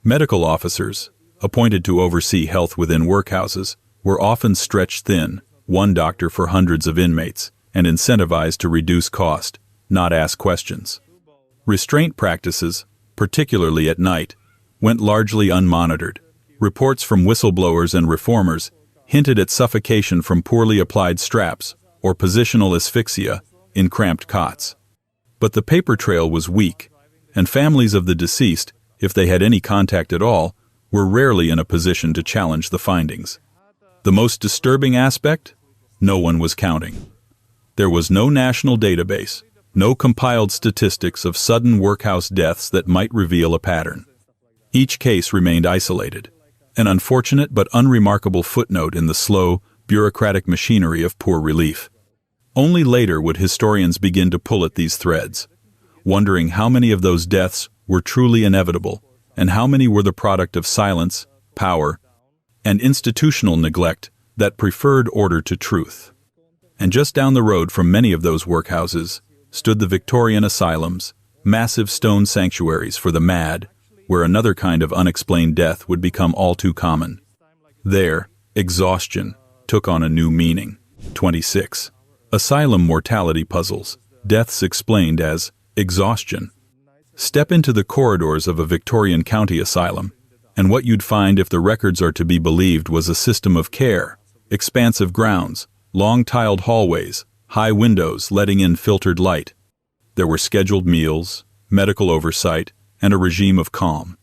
Medical officers, appointed to oversee health within workhouses, were often stretched thin, one doctor for hundreds of inmates, and incentivized to reduce cost, not ask questions. Restraint practices, particularly at night, went largely unmonitored. Reports from whistleblowers and reformers hinted at suffocation from poorly applied straps or positional asphyxia in cramped cots. But the paper trail was weak, and families of the deceased, if they had any contact at all, were rarely in a position to challenge the findings. The most disturbing aspect? No one was counting. There was no national database, no compiled statistics of sudden workhouse deaths that might reveal a pattern. Each case remained isolated, an unfortunate but unremarkable footnote in the slow, bureaucratic machinery of poor relief. Only later would historians begin to pull at these threads, wondering how many of those deaths were truly inevitable, and how many were the product of silence, power, and institutional neglect that preferred order to truth. And just down the road from many of those workhouses stood the Victorian asylums, massive stone sanctuaries for the mad, where another kind of unexplained death would become all too common. There, exhaustion took on a new meaning. 26. Asylum mortality puzzles, deaths explained as exhaustion. Step into the corridors of a Victorian county asylum, and what you'd find, if the records are to be believed, was a system of care, expansive grounds, long tiled hallways, high windows letting in filtered light. There were scheduled meals, medical oversight, and a regime of calm.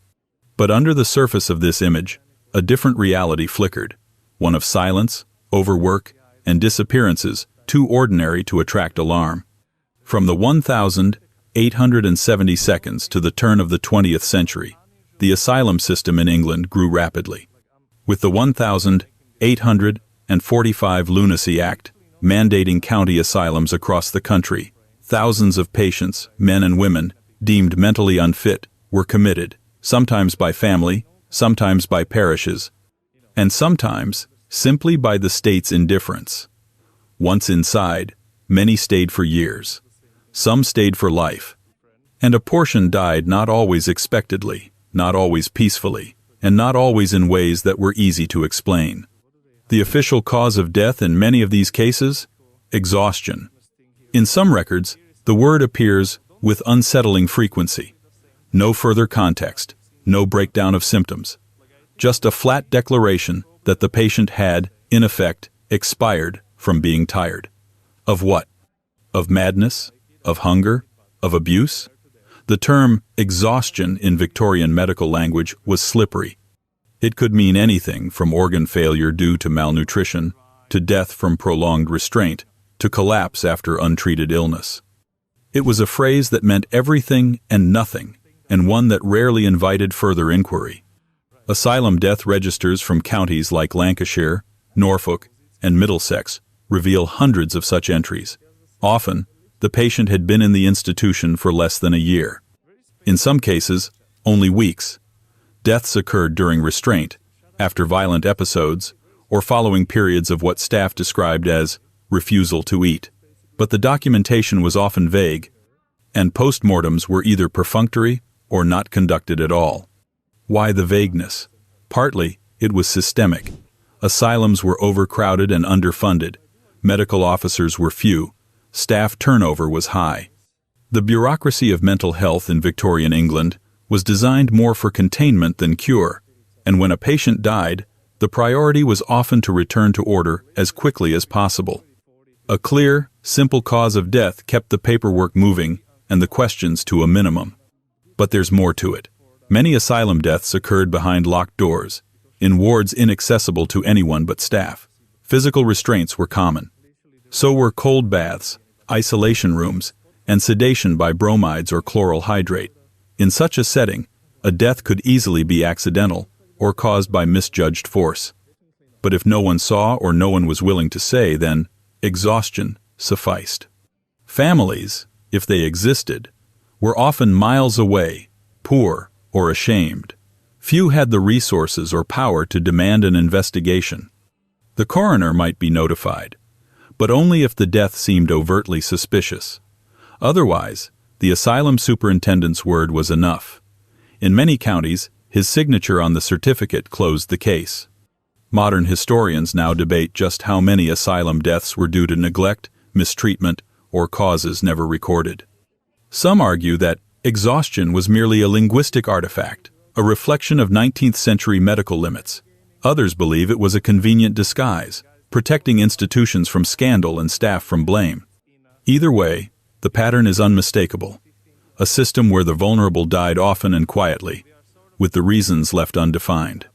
But under the surface of this image, a different reality flickered, one of silence, overwork, and disappearances too ordinary to attract alarm. From the 1,870 seconds to the turn of the 20th century, the asylum system in England grew rapidly. With the 1,845 Lunacy Act mandating county asylums across the country, thousands of patients, men and women, deemed mentally unfit, were committed, sometimes by family, sometimes by parishes, and sometimes simply by the state's indifference. Once inside, many stayed for years. Some stayed for life. And a portion died not always expectedly, not always peacefully, and not always in ways that were easy to explain. The official cause of death in many of these cases? Exhaustion. In some records, the word appears with unsettling frequency. No further context, no breakdown of symptoms. Just a flat declaration that the patient had, in effect, expired from being tired. Of what? Of madness? Of hunger? Of abuse? The term exhaustion in Victorian medical language was slippery. It could mean anything from organ failure due to malnutrition, to death from prolonged restraint, to collapse after untreated illness. It was a phrase that meant everything and nothing, and one that rarely invited further inquiry. Asylum death registers from counties like Lancashire, Norfolk, and Middlesex reveal hundreds of such entries. Often, the patient had been in the institution for less than a year. In some cases, only weeks. Deaths occurred during restraint, after violent episodes, or following periods of what staff described as refusal to eat. But the documentation was often vague, and postmortems were either perfunctory or not conducted at all. Why the vagueness? Partly, it was systemic. Asylums were overcrowded and underfunded. Medical officers were few. Staff turnover was high. The bureaucracy of mental health in Victorian England was designed more for containment than cure, and when a patient died, the priority was often to return to order as quickly as possible. A clear, simple cause of death kept the paperwork moving and the questions to a minimum. But there's more to it. Many asylum deaths occurred behind locked doors, in wards inaccessible to anyone but staff. Physical restraints were common. So were cold baths, isolation rooms, and sedation by bromides or chloral hydrate. In such a setting, a death could easily be accidental or caused by misjudged force. But if no one saw or no one was willing to say, then exhaustion sufficed. Families, if they existed, were often miles away, poor or ashamed. Few had the resources or power to demand an investigation. The coroner might be notified, but only if the death seemed overtly suspicious. Otherwise, the asylum superintendent's word was enough. In many counties, his signature on the certificate closed the case. Modern historians now debate just how many asylum deaths were due to neglect, mistreatment, or causes never recorded. Some argue that exhaustion was merely a linguistic artifact, a reflection of 19th century medical limits. Others believe it was a convenient disguise, protecting institutions from scandal and staff from blame. Either way, the pattern is unmistakable. A system where the vulnerable died often and quietly, with the reasons left undefined.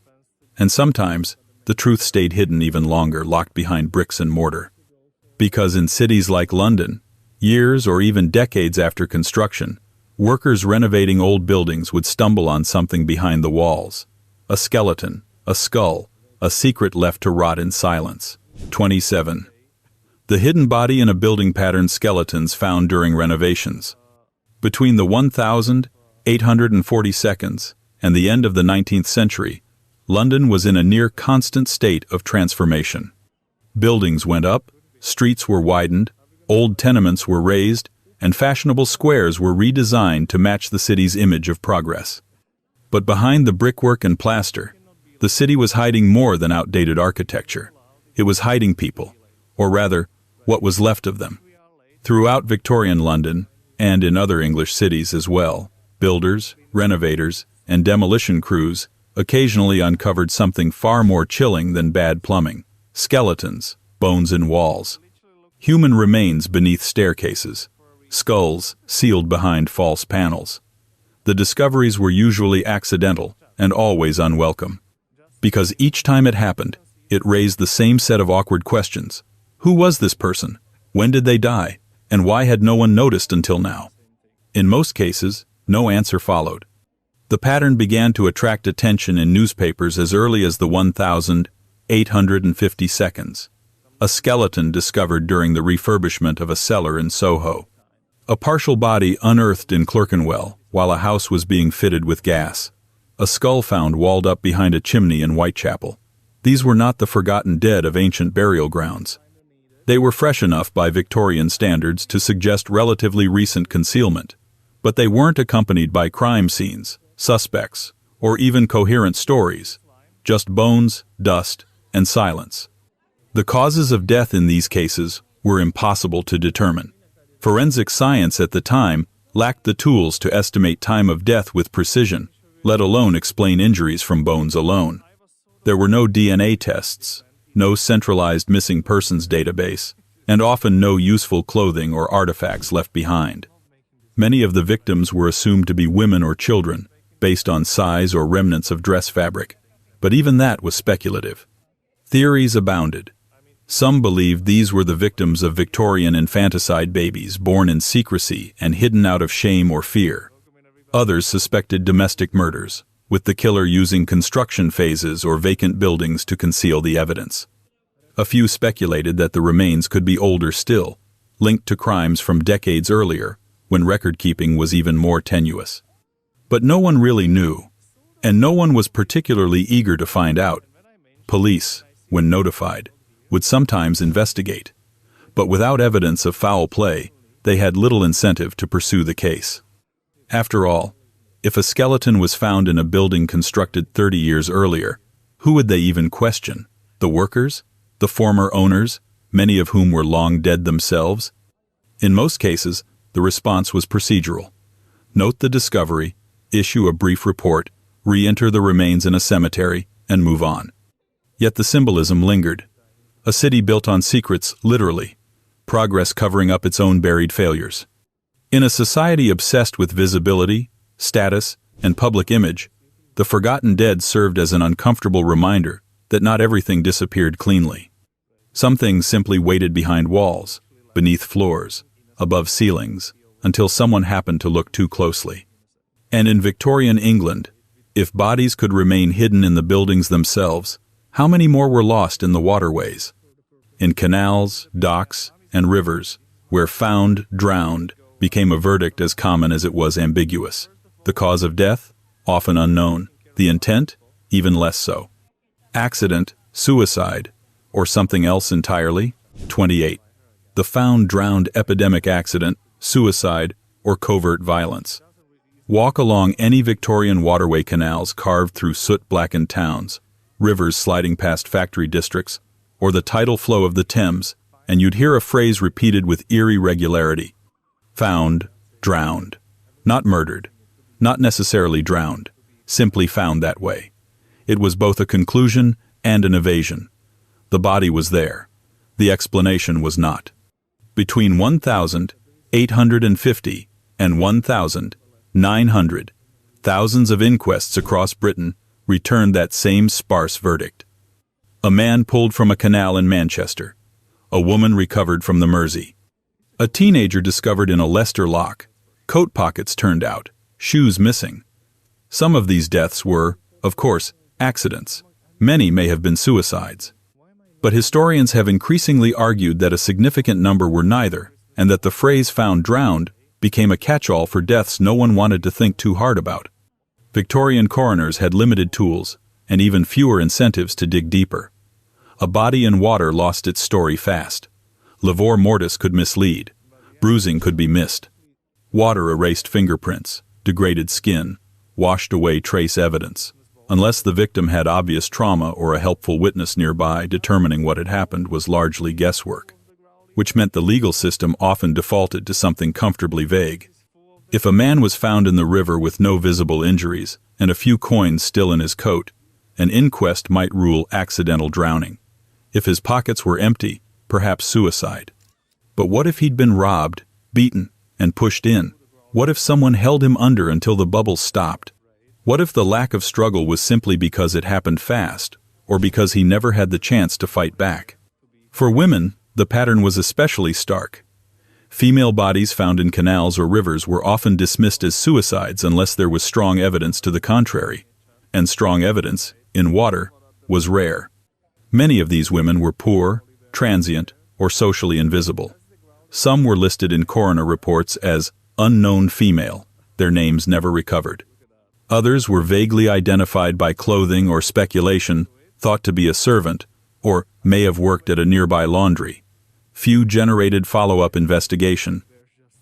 And sometimes, the truth stayed hidden even longer, locked behind bricks and mortar. Because in cities like London, years or even decades after construction, workers renovating old buildings would stumble on something behind the walls. A skeleton, a skull, a secret left to rot in silence. 27. The hidden body in a building pattern. Skeletons found during renovations. Between the 1842 and the end of the 19th century, London was in a near-constant state of transformation. Buildings went up, streets were widened, old tenements were raised, and fashionable squares were redesigned to match the city's image of progress. But behind the brickwork and plaster, the city was hiding more than outdated architecture. It was hiding people, or rather, what was left of them. Throughout Victorian London, and in other English cities as well, builders, renovators, and demolition crews occasionally uncovered something far more chilling than bad plumbing: skeletons, bones in walls, human remains beneath staircases, skulls sealed behind false panels. The discoveries were usually accidental and always unwelcome. Because each time it happened, it raised the same set of awkward questions. Who was this person? When did they die? And why had no one noticed until now? In most cases, no answer followed. The pattern began to attract attention in newspapers as early as the 1852. A skeleton discovered during the refurbishment of a cellar in Soho. A partial body unearthed in Clerkenwell while a house was being fitted with gas. A skull found walled up behind a chimney in Whitechapel. These were not the forgotten dead of ancient burial grounds. They were fresh enough by Victorian standards to suggest relatively recent concealment, but they weren't accompanied by crime scenes, suspects, or even coherent stories, just bones, dust, and silence. The causes of death in these cases were impossible to determine. Forensic science at the time lacked the tools to estimate time of death with precision, let alone explain injuries from bones alone. There were no DNA tests, no centralized missing persons database, and often no useful clothing or artifacts left behind. Many of the victims were assumed to be women or children, based on size or remnants of dress fabric, but even that was speculative. Theories abounded. Some believed these were the victims of Victorian infanticide babies born in secrecy and hidden out of shame or fear. Others suspected domestic murders, with the killer using construction phases or vacant buildings to conceal the evidence. A few speculated that the remains could be older still, linked to crimes from decades earlier, when record-keeping was even more tenuous. But no one really knew, and no one was particularly eager to find out. Police, when notified, would sometimes investigate, but without evidence of foul play, they had little incentive to pursue the case. After all, if a skeleton was found in a building constructed 30 years earlier, who would they even question? The workers? The former owners, many of whom were long dead themselves? In most cases, the response was procedural. Note the discovery, issue a brief report, re-enter the remains in a cemetery, and move on. Yet the symbolism lingered. A city built on secrets, literally. Progress covering up its own buried failures. In a society obsessed with visibility, status, and public image, the forgotten dead served as an uncomfortable reminder that not everything disappeared cleanly. Some things simply waited behind walls, beneath floors, above ceilings, until someone happened to look too closely. And in Victorian England, if bodies could remain hidden in the buildings themselves, how many more were lost in the waterways? In canals, docks, and rivers, where found, drowned, became a verdict as common as it was ambiguous. The cause of death? Often unknown. The intent? Even less so. Accident, suicide, or something else entirely? 28. The found drowned epidemic accident, suicide, or covert violence. Walk along any Victorian waterway canals carved through soot-blackened towns, rivers sliding past factory districts, or the tidal flow of the Thames, and you'd hear a phrase repeated with eerie regularity. Found, drowned. Not murdered. Not necessarily drowned. Simply found that way. It was both a conclusion and an evasion. The body was there. The explanation was not. Between 1,850 and 1,900, thousands of inquests across Britain returned that same sparse verdict. A man pulled from a canal in Manchester. A woman recovered from the Mersey. A teenager discovered in a Leicester lock, coat pockets turned out, shoes missing. Some of these deaths were, of course, accidents. Many may have been suicides. But historians have increasingly argued that a significant number were neither, and that the phrase found drowned became a catch-all for deaths no one wanted to think too hard about. Victorian coroners had limited tools, and even fewer incentives to dig deeper. A body in water lost its story fast. Livor mortis could mislead. Bruising could be missed. Water erased fingerprints, degraded skin, washed away trace evidence. Unless the victim had obvious trauma or a helpful witness nearby, determining what had happened was largely guesswork, which meant the legal system often defaulted to something comfortably vague. If a man was found in the river with no visible injuries and a few coins still in his coat, an inquest might rule accidental drowning. If his pockets were empty, perhaps suicide. But what if he'd been robbed, beaten, and pushed in? What if someone held him under until the bubbles stopped? What if the lack of struggle was simply because it happened fast, or because he never had the chance to fight back? For women, the pattern was especially stark. Female bodies found in canals or rivers were often dismissed as suicides unless there was strong evidence to the contrary, and strong evidence, in water, was rare. Many of these women were poor, transient, or socially invisible. Some were listed in coroner reports as unknown female, their names never recovered. Others were vaguely identified by clothing or speculation, thought to be a servant, or may have worked at a nearby laundry. Few generated follow-up investigation.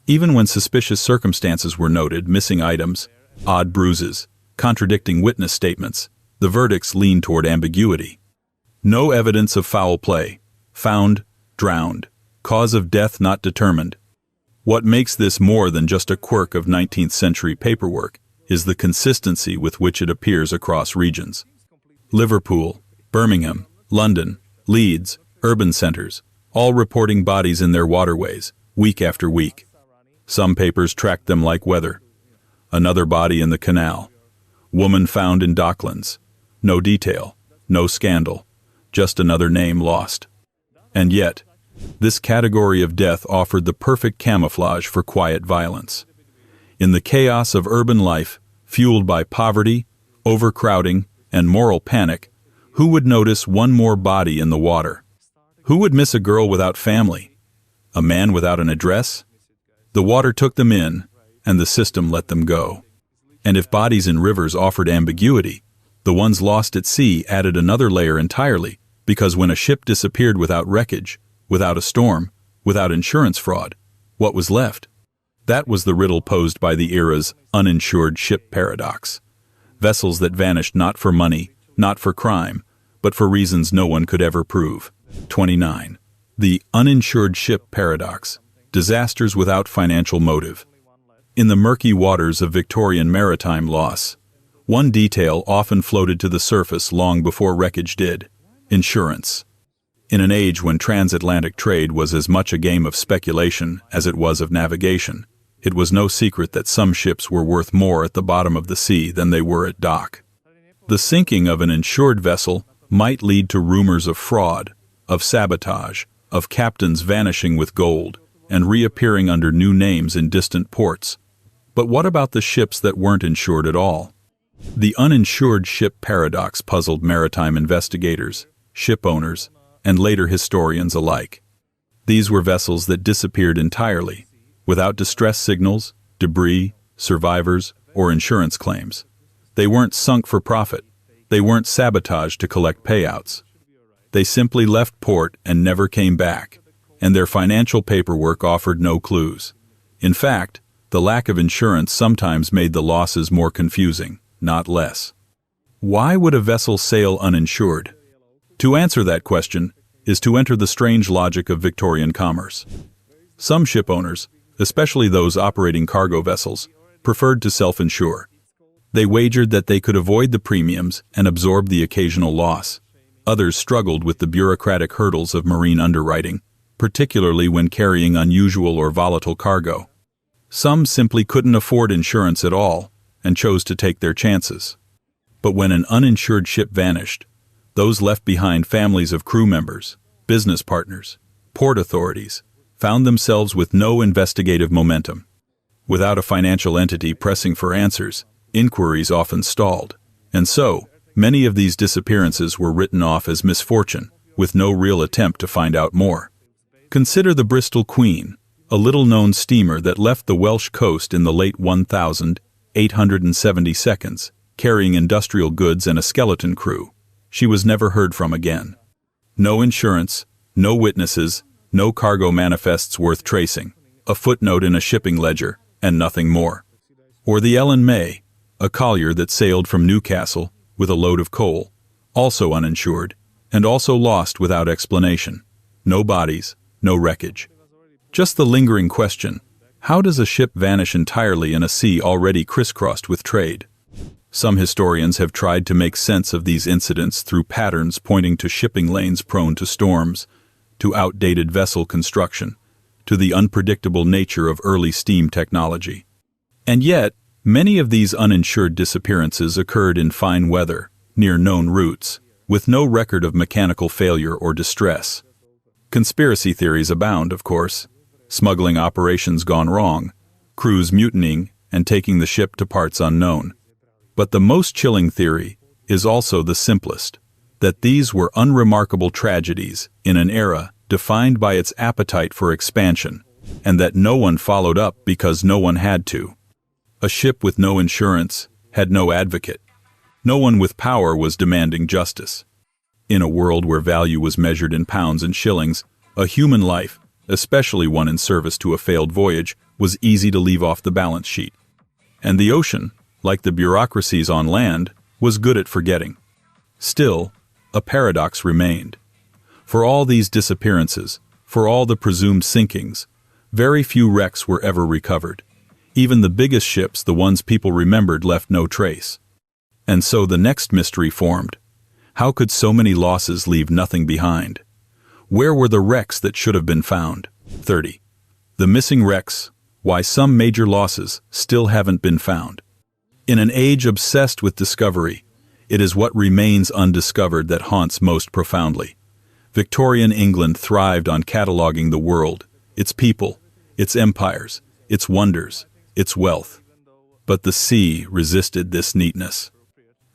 Even when suspicious circumstances were noted, missing items, odd bruises, contradicting witness statements, the verdicts leaned toward ambiguity. No evidence of foul play. Found, drowned. Cause of death not determined. What makes this more than just a quirk of 19th century paperwork is the consistency with which it appears across regions. Liverpool, Birmingham, London, Leeds, urban centers, all reporting bodies in their waterways, week after week. Some papers tracked them like weather. Another body in the canal. Woman found in Docklands. No detail, no scandal, just another name lost. And yet, this category of death offered the perfect camouflage for quiet violence. In the chaos of urban life, fueled by poverty, overcrowding, and moral panic, who would notice one more body in the water? Who would miss a girl without family? A man without an address? The water took them in, and the system let them go. And if bodies in rivers offered ambiguity, the ones lost at sea added another layer entirely, because when a ship disappeared without wreckage, without a storm, without insurance fraud, what was left? That was the riddle posed by the era's uninsured ship paradox. Vessels that vanished not for money, not for crime, but for reasons no one could ever prove. 29. The uninsured ship paradox. Disasters without financial motive. In the murky waters of Victorian maritime loss, one detail often floated to the surface long before wreckage did: insurance. In an age when transatlantic trade was as much a game of speculation as it was of navigation, It was no secret that some ships were worth more at the bottom of the sea than they were at dock. The sinking of an insured vessel might lead to rumors of fraud, of sabotage, of captains vanishing with gold and reappearing under new names in distant ports. But what about the ships that weren't insured at all? The uninsured ship paradox puzzled maritime investigators, ship owners, and later historians alike. These were vessels that disappeared entirely, without distress signals, debris, survivors, or insurance claims. They weren't sunk for profit. They weren't sabotaged to collect payouts. They simply left port and never came back, and their financial paperwork offered no clues. In fact, the lack of insurance sometimes made the losses more confusing, not less. Why would a vessel sail uninsured? To answer that question is to enter the strange logic of Victorian commerce. Some ship owners, especially those operating cargo vessels, preferred to self-insure. They wagered that they could avoid the premiums and absorb the occasional loss. Others struggled with the bureaucratic hurdles of marine underwriting, particularly when carrying unusual or volatile cargo. Some simply couldn't afford insurance at all and chose to take their chances. But when an uninsured ship vanished, those left behind, families of crew members, business partners, port authorities, found themselves with no investigative momentum. Without a financial entity pressing for answers, inquiries often stalled, and so many of these disappearances were written off as misfortune, with no real attempt to find out more. Consider the Bristol Queen, a little-known steamer that left the Welsh coast in the late 1872, carrying industrial goods and a skeleton crew. She was never heard from again. No insurance, no witnesses, no cargo manifests worth tracing, a footnote in a shipping ledger, and nothing more. Or the Ellen May, a collier that sailed from Newcastle with a load of coal, also uninsured, and also lost without explanation. No bodies, no wreckage. Just the lingering question, how does a ship vanish entirely in a sea already crisscrossed with trade? Some historians have tried to make sense of these incidents through patterns pointing to shipping lanes prone to storms, to outdated vessel construction, to the unpredictable nature of early steam technology. And yet, many of these uninsured disappearances occurred in fine weather, near known routes, with no record of mechanical failure or distress. Conspiracy theories abound, of course. Smuggling operations gone wrong, crews mutinying and taking the ship to parts unknown. But the most chilling theory is also the simplest, that these were unremarkable tragedies in an era defined by its appetite for expansion, and that no one followed up because no one had to. A ship with no insurance had no advocate. No one with power was demanding justice. In a world where value was measured in pounds and shillings, a human life, especially one in service to a failed voyage, was easy to leave off the balance sheet. And the ocean, like the bureaucracies on land, was good at forgetting. Still, a paradox remained. For all these disappearances, for all the presumed sinkings, very few wrecks were ever recovered. Even the biggest ships, the ones people remembered, left no trace. And so the next mystery formed. How could so many losses leave nothing behind? Where were the wrecks that should have been found? 30. The missing wrecks, why some major losses still haven't been found. In an age obsessed with discovery, it is what remains undiscovered that haunts most profoundly. Victorian England thrived on cataloging the world, its people, its empires, its wonders, its wealth. But the sea resisted this neatness.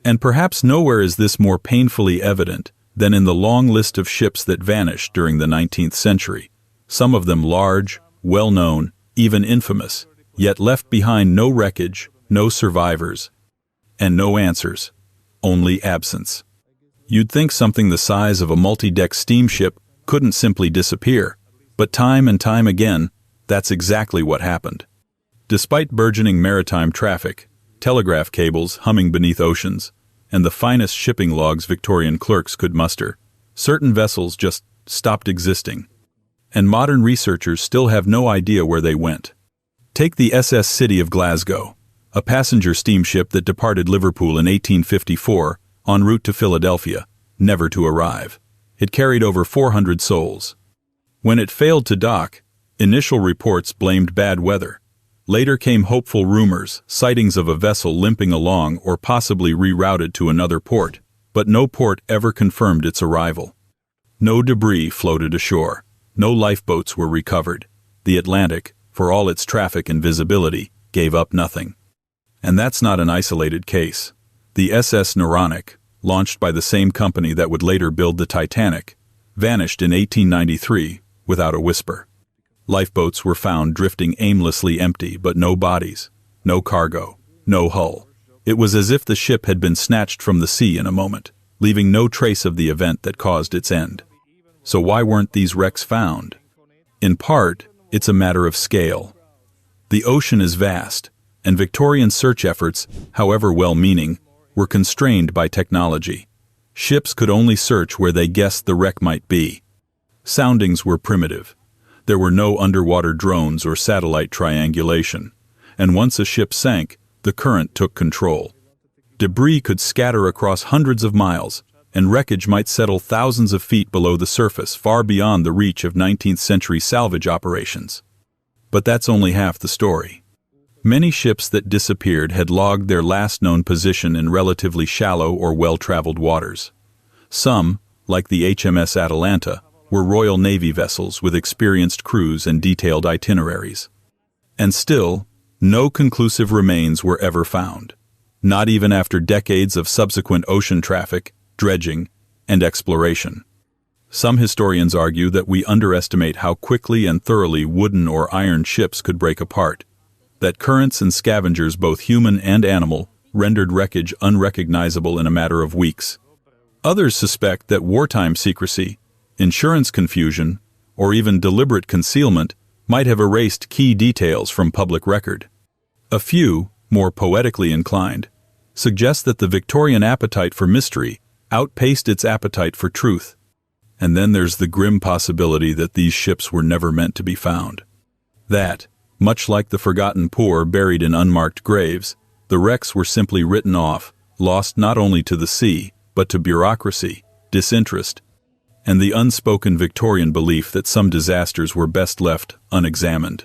And perhaps nowhere is this more painfully evident than in the long list of ships that vanished during the 19th century, some of them large, well-known, even infamous, yet left behind no wreckage, no survivors, and no answers, only absence. You'd think something the size of a multi-deck steamship couldn't simply disappear, but time and time again, that's exactly what happened. Despite burgeoning maritime traffic, telegraph cables humming beneath oceans, and the finest shipping logs Victorian clerks could muster, certain vessels just stopped existing. And modern researchers still have no idea where they went. Take the SS City of Glasgow, a passenger steamship that departed Liverpool in 1854 en route to Philadelphia, never to arrive. It carried over 400 souls. When it failed to dock, initial reports blamed bad weather. Later came hopeful rumors, sightings of a vessel limping along or possibly rerouted to another port, but no port ever confirmed its arrival. No debris floated ashore. No lifeboats were recovered. The Atlantic, for all its traffic and visibility, gave up nothing. And that's not an isolated case. The SS Noronic, launched by the same company that would later build the Titanic, vanished in 1893 without a whisper. Lifeboats were found drifting aimlessly empty, but no bodies, no cargo, no hull. It was as if the ship had been snatched from the sea in a moment, leaving no trace of the event that caused its end. So why weren't these wrecks found? In part, it's a matter of scale. The ocean is vast, and Victorian search efforts, however well-meaning, were constrained by technology. Ships could only search where they guessed the wreck might be. Soundings were primitive. There were no underwater drones or satellite triangulation, and once a ship sank, the current took control. Debris could scatter across hundreds of miles, and wreckage might settle thousands of feet below the surface, far beyond the reach of 19th-century salvage operations. But that's only half the story. Many ships that disappeared had logged their last known position in relatively shallow or well-traveled waters. Some, like the HMS Atalanta, were Royal Navy vessels with experienced crews and detailed itineraries. And still, no conclusive remains were ever found, not even after decades of subsequent ocean traffic, dredging, and exploration. Some historians argue that we underestimate how quickly and thoroughly wooden or iron ships could break apart, that currents and scavengers, both human and animal, rendered wreckage unrecognizable in a matter of weeks. Others suspect that wartime secrecy, insurance confusion, or even deliberate concealment might have erased key details from public record. A few, more poetically inclined, suggest that the Victorian appetite for mystery outpaced its appetite for truth. And then there's the grim possibility that these ships were never meant to be found. That, much like the forgotten poor buried in unmarked graves, the wrecks were simply written off, lost not only to the sea, but to bureaucracy, disinterest, and the unspoken Victorian belief that some disasters were best left unexamined.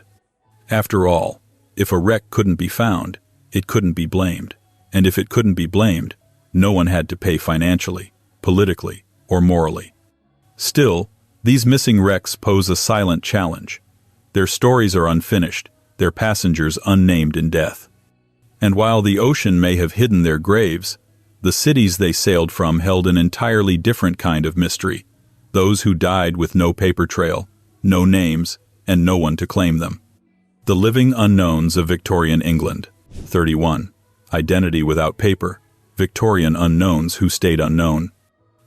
After all, if a wreck couldn't be found, it couldn't be blamed, and if it couldn't be blamed, no one had to pay financially, politically, or morally. Still, these missing wrecks pose a silent challenge. Their stories are unfinished, their passengers unnamed in death. And while the ocean may have hidden their graves, the cities they sailed from held an entirely different kind of mystery. Those who died with no paper trail, no names, and no one to claim them. The living unknowns of Victorian England. 31. Identity without paper. Victorian unknowns who stayed unknown.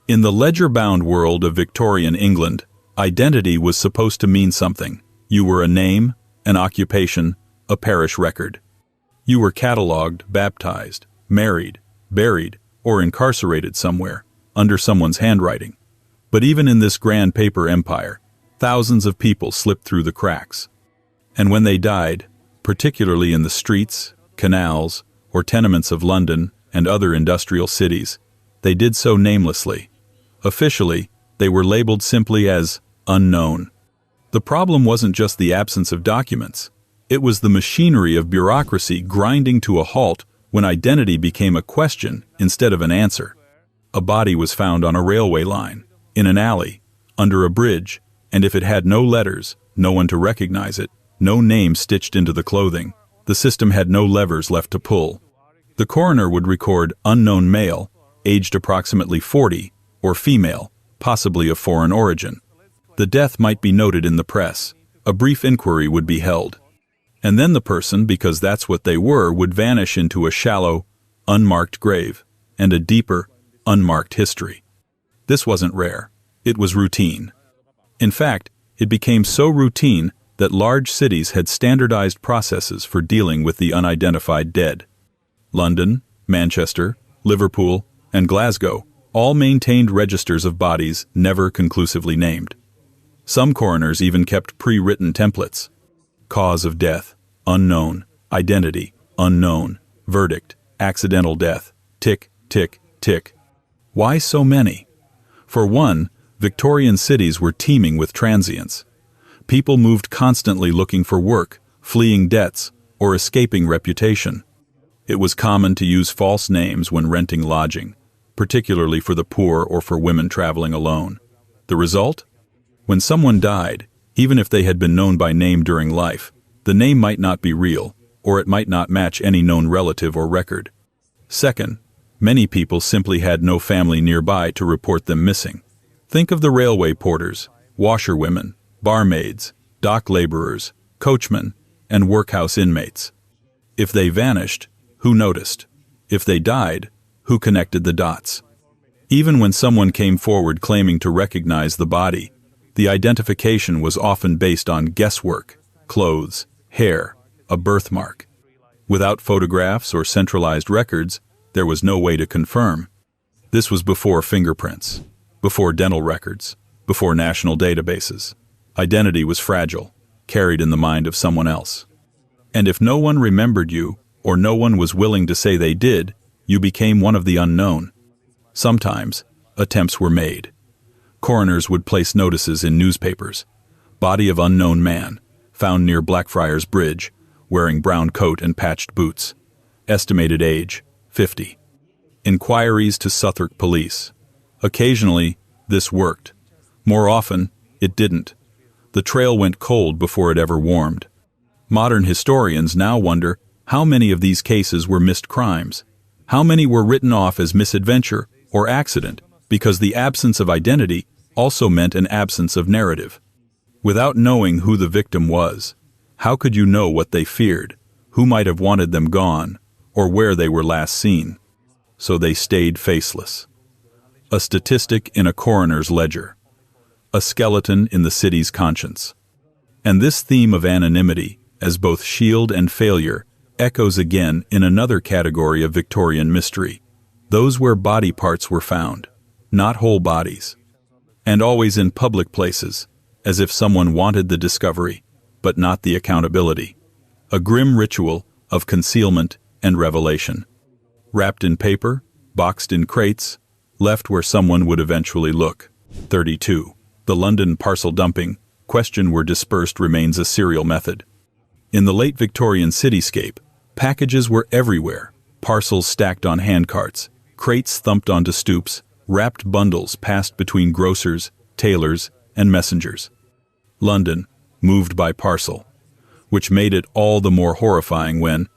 In the ledger-bound world of Victorian England, identity was supposed to mean something. You were a name, an occupation, a parish record. You were catalogued, baptized, married, buried, or incarcerated somewhere, under someone's handwriting. But even in this grand paper empire, thousands of people slipped through the cracks. And when they died, particularly in the streets, canals, or tenements of London and other industrial cities, they did so namelessly. Officially, they were labeled simply as unknown. The problem wasn't just the absence of documents. It was the machinery of bureaucracy grinding to a halt when identity became a question instead of an answer. A body was found on a railway line, in an alley, under a bridge, and if it had no letters, no one to recognize it, no name stitched into the clothing, the system had no levers left to pull. The coroner would record unknown male, aged approximately 40, or female, possibly of foreign origin. The death might be noted in the press. A brief inquiry would be held. And then the person, because that's what they were, would vanish into a shallow, unmarked grave, and a deeper, unmarked history. This wasn't rare. It was routine. In fact, it became so routine that large cities had standardized processes for dealing with the unidentified dead. London, Manchester, Liverpool, and Glasgow all maintained registers of bodies never conclusively named. Some coroners even kept pre-written templates. Cause of death, unknown. Identity, unknown. Verdict, accidental death. Tick, tick, tick. Why so many? For one, Victorian cities were teeming with transients. People moved constantly looking for work, fleeing debts, or escaping reputation. It was common to use false names when renting lodging, particularly for the poor or for women traveling alone. The result? When someone died, even if they had been known by name during life, the name might not be real, or it might not match any known relative or record. Second, many people simply had no family nearby to report them missing. Think of the railway porters, washerwomen, barmaids, dock laborers, coachmen, and workhouse inmates. If they vanished, who noticed? If they died, who connected the dots? Even when someone came forward claiming to recognize the body, the identification was often based on guesswork, clothes, hair, a birthmark. Without photographs or centralized records, there was no way to confirm. This was before fingerprints, before dental records, before national databases. Identity was fragile, carried in the mind of someone else. And if no one remembered you, or no one was willing to say they did, you became one of the unknown. Sometimes, attempts were made. Coroners would place notices in newspapers. Body of unknown man, found near Blackfriars Bridge, wearing brown coat and patched boots. Estimated age, 50. Inquiries to Southwark police. Occasionally, this worked. More often, it didn't. The trail went cold before it ever warmed. Modern historians now wonder how many of these cases were missed crimes. How many were written off as misadventure or accident because the absence of identity also meant an absence of narrative. Without knowing who the victim was, how could you know what they feared, who might have wanted them gone, or where they were last seen? So they stayed faceless. A statistic in a coroner's ledger. A skeleton in the city's conscience. And this theme of anonymity, as both shield and failure, echoes again in another category of Victorian mystery, those where body parts were found, not whole bodies, and always in public places, as if someone wanted the discovery, but not the accountability. A grim ritual of concealment and revelation. Wrapped in paper, boxed in crates, left where someone would eventually look. 32. The London parcel dumping, question where dispersed remains a serial method. In the late Victorian cityscape, packages were everywhere, parcels stacked on handcarts, crates thumped onto stoops, wrapped bundles passed between grocers, tailors, and messengers. London, moved by parcel, which made it all the more horrifying when,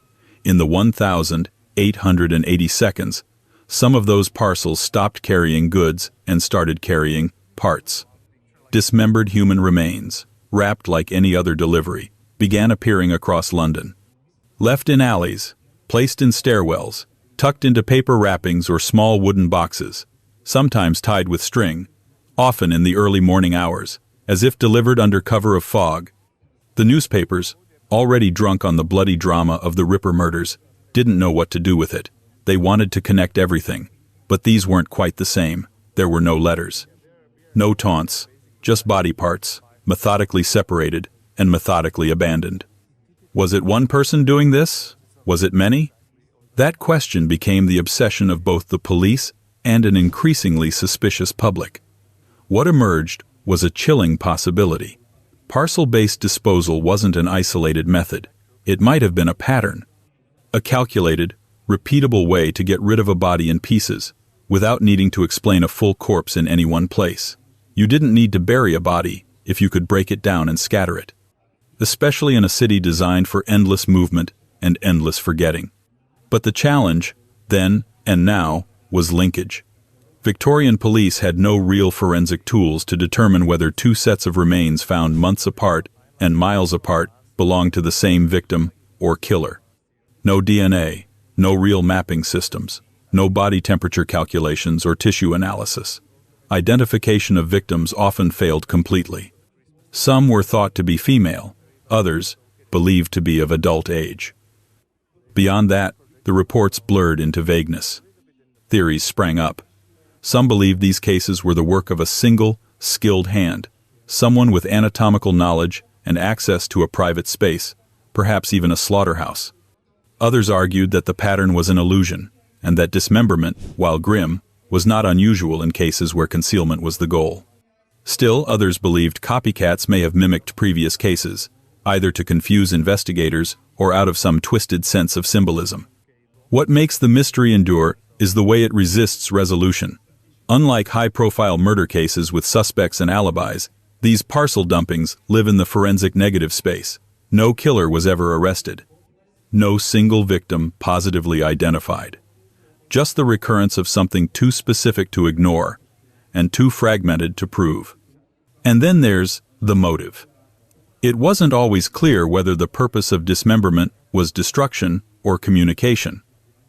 in the 1,880 seconds, some of those parcels stopped carrying goods and started carrying parts. Dismembered human remains, wrapped like any other delivery, began appearing across London. Left in alleys, placed in stairwells, tucked into paper wrappings or small wooden boxes, sometimes tied with string, often in the early morning hours, as if delivered under cover of fog. The newspapers, already drunk on the bloody drama of the Ripper murders, didn't know what to do with it. They wanted to connect everything, but these weren't quite the same. There were no letters. No taunts, just body parts, methodically separated and methodically abandoned. Was it one person doing this? Was it many? That question became the obsession of both the police and an increasingly suspicious public. What emerged was a chilling possibility. Parcel-based disposal wasn't an isolated method. It might have been a pattern. A calculated, repeatable way to get rid of a body in pieces, without needing to explain a full corpse in any one place. You didn't need to bury a body if you could break it down and scatter it. Especially in a city designed for endless movement and endless forgetting. But the challenge, then and now, was linkage. Victorian police had no real forensic tools to determine whether two sets of remains found months apart and miles apart belonged to the same victim or killer. No DNA, no real mapping systems, no body temperature calculations or tissue analysis. Identification of victims often failed completely. Some were thought to be female, others believed to be of adult age. Beyond that, the reports blurred into vagueness. Theories sprang up. Some believed these cases were the work of a single, skilled hand, someone with anatomical knowledge and access to a private space, perhaps even a slaughterhouse. Others argued that the pattern was an illusion, and that dismemberment, while grim, was not unusual in cases where concealment was the goal. Still, others believed copycats may have mimicked previous cases, either to confuse investigators or out of some twisted sense of symbolism. What makes the mystery endure is the way it resists resolution. Unlike high-profile murder cases with suspects and alibis, these parcel dumpings live in the forensic negative space. No killer was ever arrested. No single victim positively identified. Just the recurrence of something too specific to ignore and too fragmented to prove. And then there's the motive. It wasn't always clear whether the purpose of dismemberment was destruction or communication.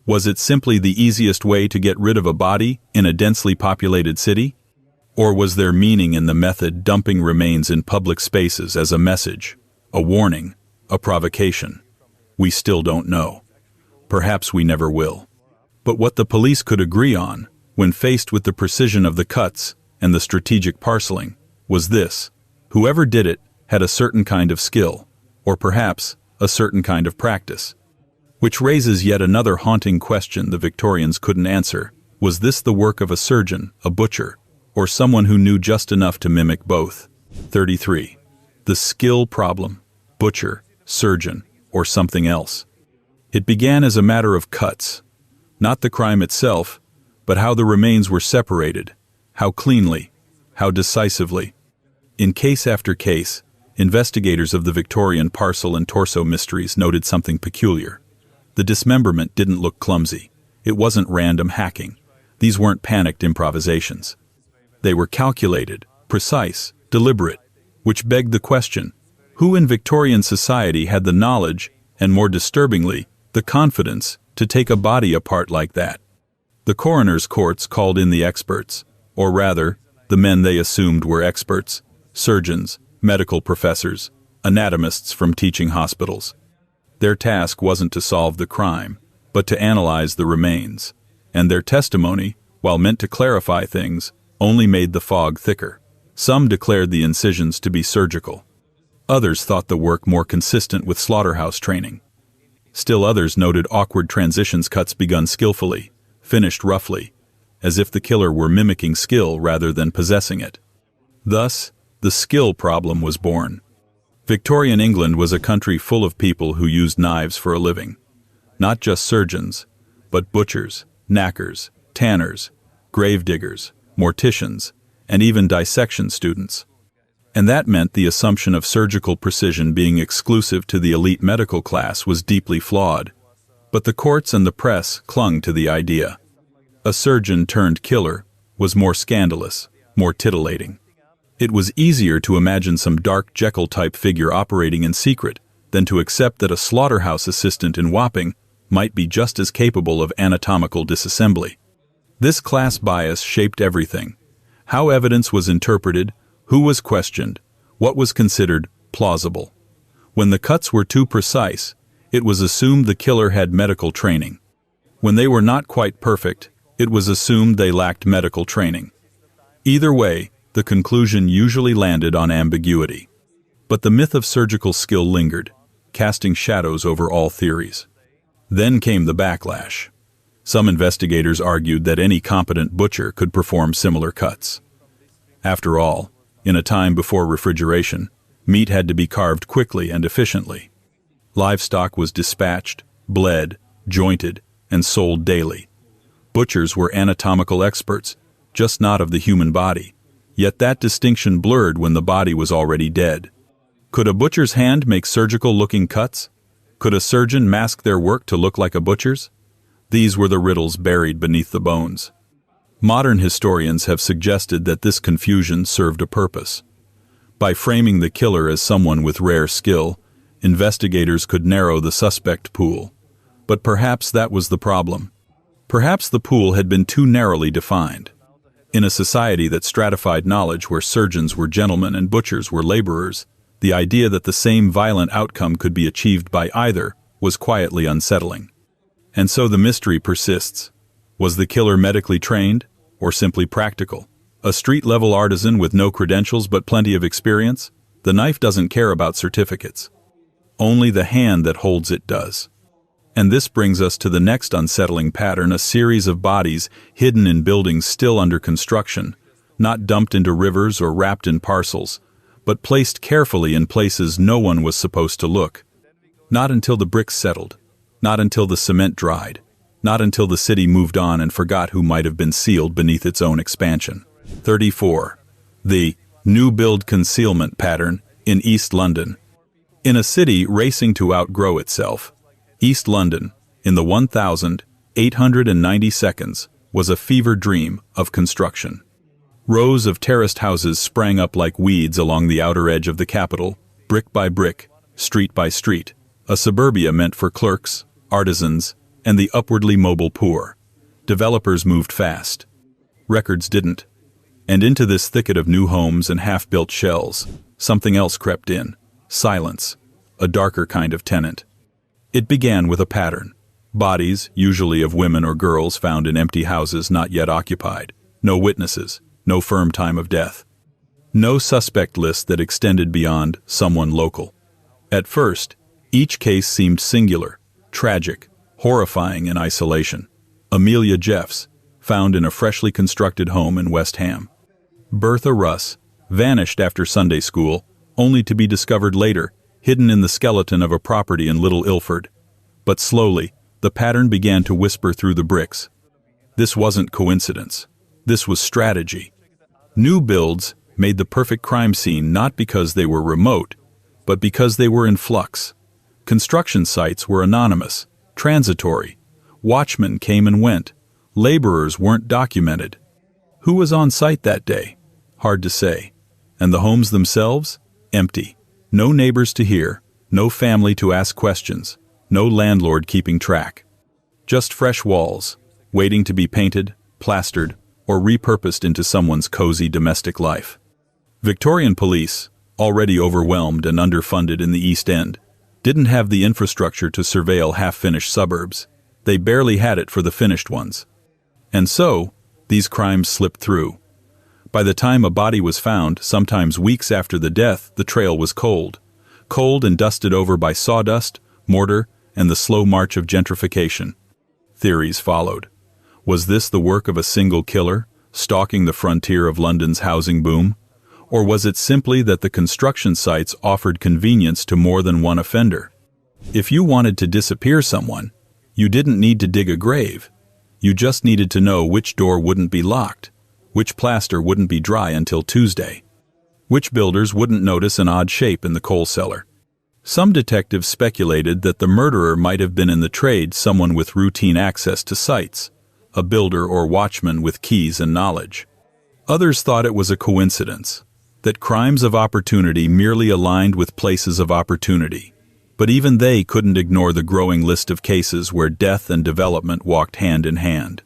Was it simply the easiest way to get rid of a body in a densely populated city? Or was there meaning in the method dumping remains in public spaces as a message, a warning, a provocation? We still don't know. Perhaps we never will. But what the police could agree on, when faced with the precision of the cuts and the strategic parceling, was this: whoever did it had a certain kind of skill, or perhaps a certain kind of practice. Which raises yet another haunting question the Victorians couldn't answer. Was this the work of a surgeon, a butcher, or someone who knew just enough to mimic both? 33. The skill problem. Butcher, surgeon, or something else. It began as a matter of cuts. Not the crime itself, but how the remains were separated, how cleanly, how decisively. In case after case, investigators of the Victorian parcel and torso mysteries noted something peculiar. The dismemberment didn't look clumsy. It wasn't random hacking. These weren't panicked improvisations. They were calculated, precise, deliberate, which begged the question: who in Victorian society had the knowledge, and more disturbingly, the confidence, to take a body apart like that? The coroner's courts called in the experts, or rather, the men they assumed were experts, surgeons, medical professors, anatomists from teaching hospitals. Their task wasn't to solve the crime, but to analyze the remains, and their testimony, while meant to clarify things, only made the fog thicker. Some declared the incisions to be surgical. Others thought the work more consistent with slaughterhouse training. Still others noted awkward transitions, cuts begun skillfully, finished roughly, as if the killer were mimicking skill rather than possessing it. Thus, the skill problem was born. Victorian England was a country full of people who used knives for a living. Not just surgeons, but butchers, knackers, tanners, gravediggers, morticians, and even dissection students. And that meant the assumption of surgical precision being exclusive to the elite medical class was deeply flawed. But the courts and the press clung to the idea. A surgeon turned killer was more scandalous, more titillating. It was easier to imagine some dark Jekyll-type figure operating in secret than to accept that a slaughterhouse assistant in Wapping might be just as capable of anatomical disassembly. This class bias shaped everything: how evidence was interpreted, who was questioned, what was considered plausible. When the cuts were too precise, it was assumed the killer had medical training. When they were not quite perfect, it was assumed they lacked medical training. Either way, the conclusion usually landed on ambiguity. But the myth of surgical skill lingered, casting shadows over all theories. Then came the backlash. Some investigators argued that any competent butcher could perform similar cuts. After all, in a time before refrigeration, meat had to be carved quickly and efficiently. Livestock was dispatched, bled, jointed, and sold daily. Butchers were anatomical experts, just not of the human body. Yet that distinction blurred when the body was already dead. Could a butcher's hand make surgical-looking cuts? Could a surgeon mask their work to look like a butcher's? These were the riddles buried beneath the bones. Modern historians have suggested that this confusion served a purpose. By framing the killer as someone with rare skill, investigators could narrow the suspect pool. But perhaps that was the problem. Perhaps the pool had been too narrowly defined. In a society that stratified knowledge, where surgeons were gentlemen and butchers were laborers, the idea that the same violent outcome could be achieved by either was quietly unsettling. And so the mystery persists. Was the killer medically trained, or simply practical? A street-level artisan with no credentials but plenty of experience? The knife doesn't care about certificates. Only the hand that holds it does. And this brings us to the next unsettling pattern: a series of bodies hidden in buildings still under construction, not dumped into rivers or wrapped in parcels, but placed carefully in places no one was supposed to look. Not until the bricks settled. Not until the cement dried. Not until the city moved on and forgot who might have been sealed beneath its own expansion. 34. The new build concealment pattern in East London. In a city racing to outgrow itself, East London, in the 1,890 seconds, was a fever dream of construction. Rows of terraced houses sprang up like weeds along the outer edge of the capital, brick by brick, street by street, a suburbia meant for clerks, artisans, and the upwardly mobile poor. Developers moved fast. Records didn't. And into this thicket of new homes and half-built shells, something else crept in. Silence. A darker kind of tenant. It began with a pattern. Bodies, usually of women or girls, found in empty houses not yet occupied. No witnesses. No firm time of death. No suspect list that extended beyond someone local. At first, each case seemed singular, tragic, horrifying in isolation. Amelia Jeffs, found in a freshly constructed home in West Ham. Bertha Russ, vanished after Sunday school, only to be discovered later, hidden in the skeleton of a property in Little Ilford. But slowly, the pattern began to whisper through the bricks. This wasn't coincidence. This was strategy. New builds made the perfect crime scene not because they were remote, but because they were in flux. Construction sites were anonymous, transitory. Watchmen came and went. Laborers weren't documented. Who was on site that day? Hard to say. And the homes themselves? Empty. No neighbors to hear, no family to ask questions, no landlord keeping track. Just fresh walls, waiting to be painted, plastered, or repurposed into someone's cozy domestic life. Victorian police, already overwhelmed and underfunded in the East End, didn't have the infrastructure to surveil half-finished suburbs. They barely had it for the finished ones. And so, these crimes slipped through. By the time a body was found, sometimes weeks after the death, the trail was cold. Cold and dusted over by sawdust, mortar, and the slow march of gentrification. Theories followed. Was this the work of a single killer, stalking the frontier of London's housing boom? Or was it simply that the construction sites offered convenience to more than one offender? If you wanted to disappear someone, you didn't need to dig a grave. You just needed to know which door wouldn't be locked, which plaster wouldn't be dry until Tuesday, which builders wouldn't notice an odd shape in the coal cellar. Some detectives speculated that the murderer might have been in the trade someone with routine access to sites, a builder or watchman with keys and knowledge. Others thought it was a coincidence, that crimes of opportunity merely aligned with places of opportunity. But even they couldn't ignore the growing list of cases where death and development walked hand in hand.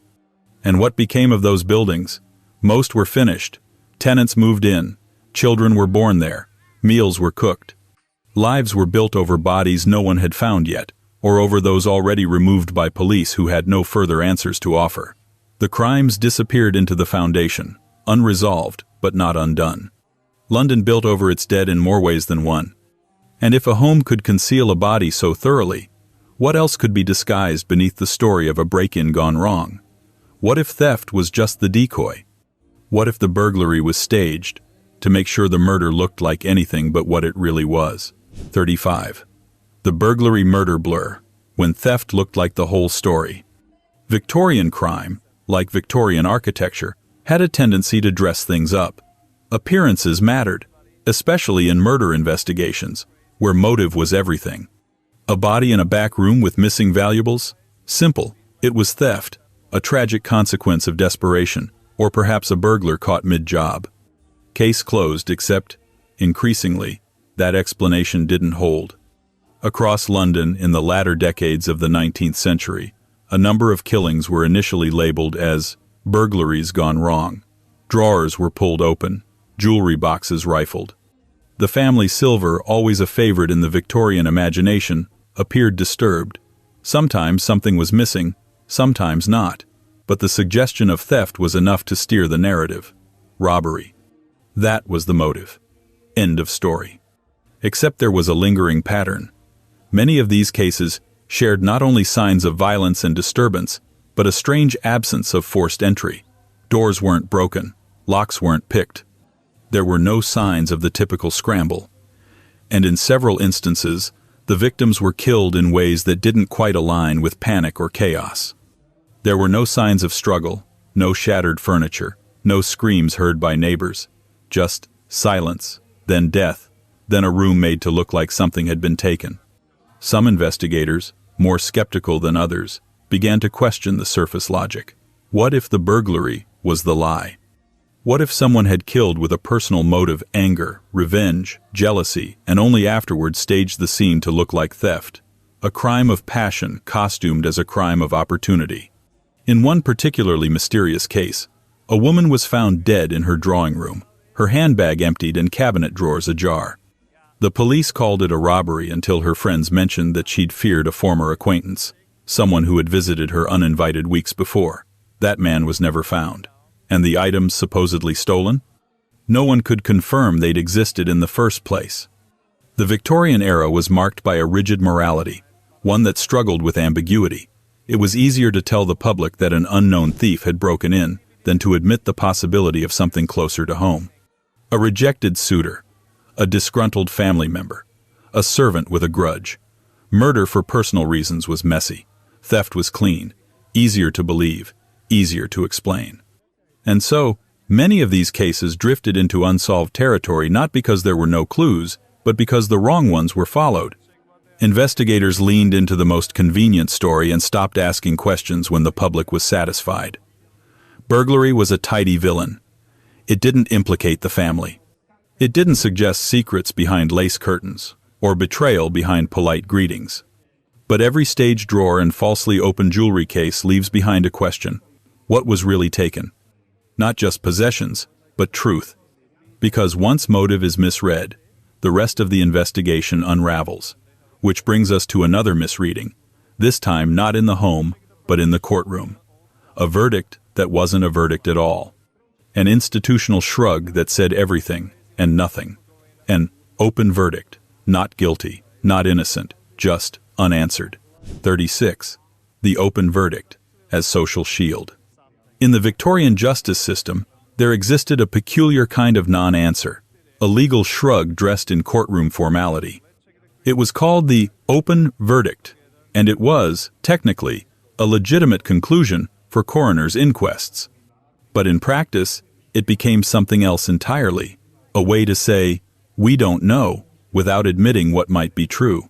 And what became of those buildings? Most were finished. Tenants moved in. Children were born there. Meals were cooked. Lives were built over bodies no one had found yet, or over those already removed by police who had no further answers to offer. The crimes disappeared into the foundation, unresolved but not undone. London built over its dead in more ways than one. And if a home could conceal a body so thoroughly, what else could be disguised beneath the story of a break-in gone wrong? What if theft was just the decoy? What if the burglary was staged, to make sure the murder looked like anything but what it really was? 35. The burglary murder blur, when theft looked like the whole story. Victorian crime, like Victorian architecture, had a tendency to dress things up. Appearances mattered, especially in murder investigations, where motive was everything. A body in a back room with missing valuables? Simple, it was theft, a tragic consequence of desperation, or perhaps a burglar caught mid-job. Case closed, except, increasingly, that explanation didn't hold. Across London in the latter decades of the 19th century, a number of killings were initially labeled as burglaries gone wrong. Drawers were pulled open, jewelry boxes rifled. The family silver, always a favorite in the Victorian imagination, appeared disturbed. Sometimes something was missing, sometimes not, but the suggestion of theft was enough to steer the narrative. Robbery. That was the motive. End of story. Except there was a lingering pattern. Many of these cases shared not only signs of violence and disturbance, but a strange absence of forced entry. Doors weren't broken, locks weren't picked. There were no signs of the typical scramble. And in several instances, The victims were killed in ways that didn't quite align with panic or chaos. There were no signs of struggle, no shattered furniture, no screams heard by neighbors, just silence, then death, then a room made to look like something had been taken. Some investigators, more skeptical than others, began to question the surface logic. What if the burglary was the lie? What if someone had killed with a personal motive, anger, revenge, jealousy, and only afterwards staged the scene to look like theft? A crime of passion costumed as a crime of opportunity. In one particularly mysterious case, a woman was found dead in her drawing room, her handbag emptied and cabinet drawers ajar. The police called it a robbery until her friends mentioned that she'd feared a former acquaintance, someone who had visited her uninvited weeks before. That man was never found. And the items supposedly stolen? No one could confirm they'd existed in the first place. The Victorian era was marked by a rigid morality, one that struggled with ambiguity. It was easier to tell the public that an unknown thief had broken in than to admit the possibility of something closer to home. A rejected suitor, a disgruntled family member, a servant with a grudge. Murder for personal reasons was messy. Theft was clean, easier to believe, easier to explain. And so, many of these cases drifted into unsolved territory not because there were no clues, but because the wrong ones were followed. Investigators leaned into the most convenient story and stopped asking questions when the public was satisfied. Burglary was a tidy villain. It didn't implicate the family. It didn't suggest secrets behind lace curtains, or betrayal behind polite greetings. But every staged drawer and falsely opened jewelry case leaves behind a question. What was really taken? Not just possessions, but truth. Because once motive is misread, the rest of the investigation unravels. Which brings us to another misreading, this time not in the home, but in the courtroom. A verdict that wasn't a verdict at all. An institutional shrug that said everything and nothing. An open verdict, not guilty, not innocent, just unanswered. 36. The open verdict as social shield. In the Victorian justice system, there existed a peculiar kind of non-answer, a legal shrug dressed in courtroom formality. It was called the open verdict, and it was, technically, a legitimate conclusion for coroners' inquests. But in practice, it became something else entirely, a way to say, "We don't know," without admitting what might be true.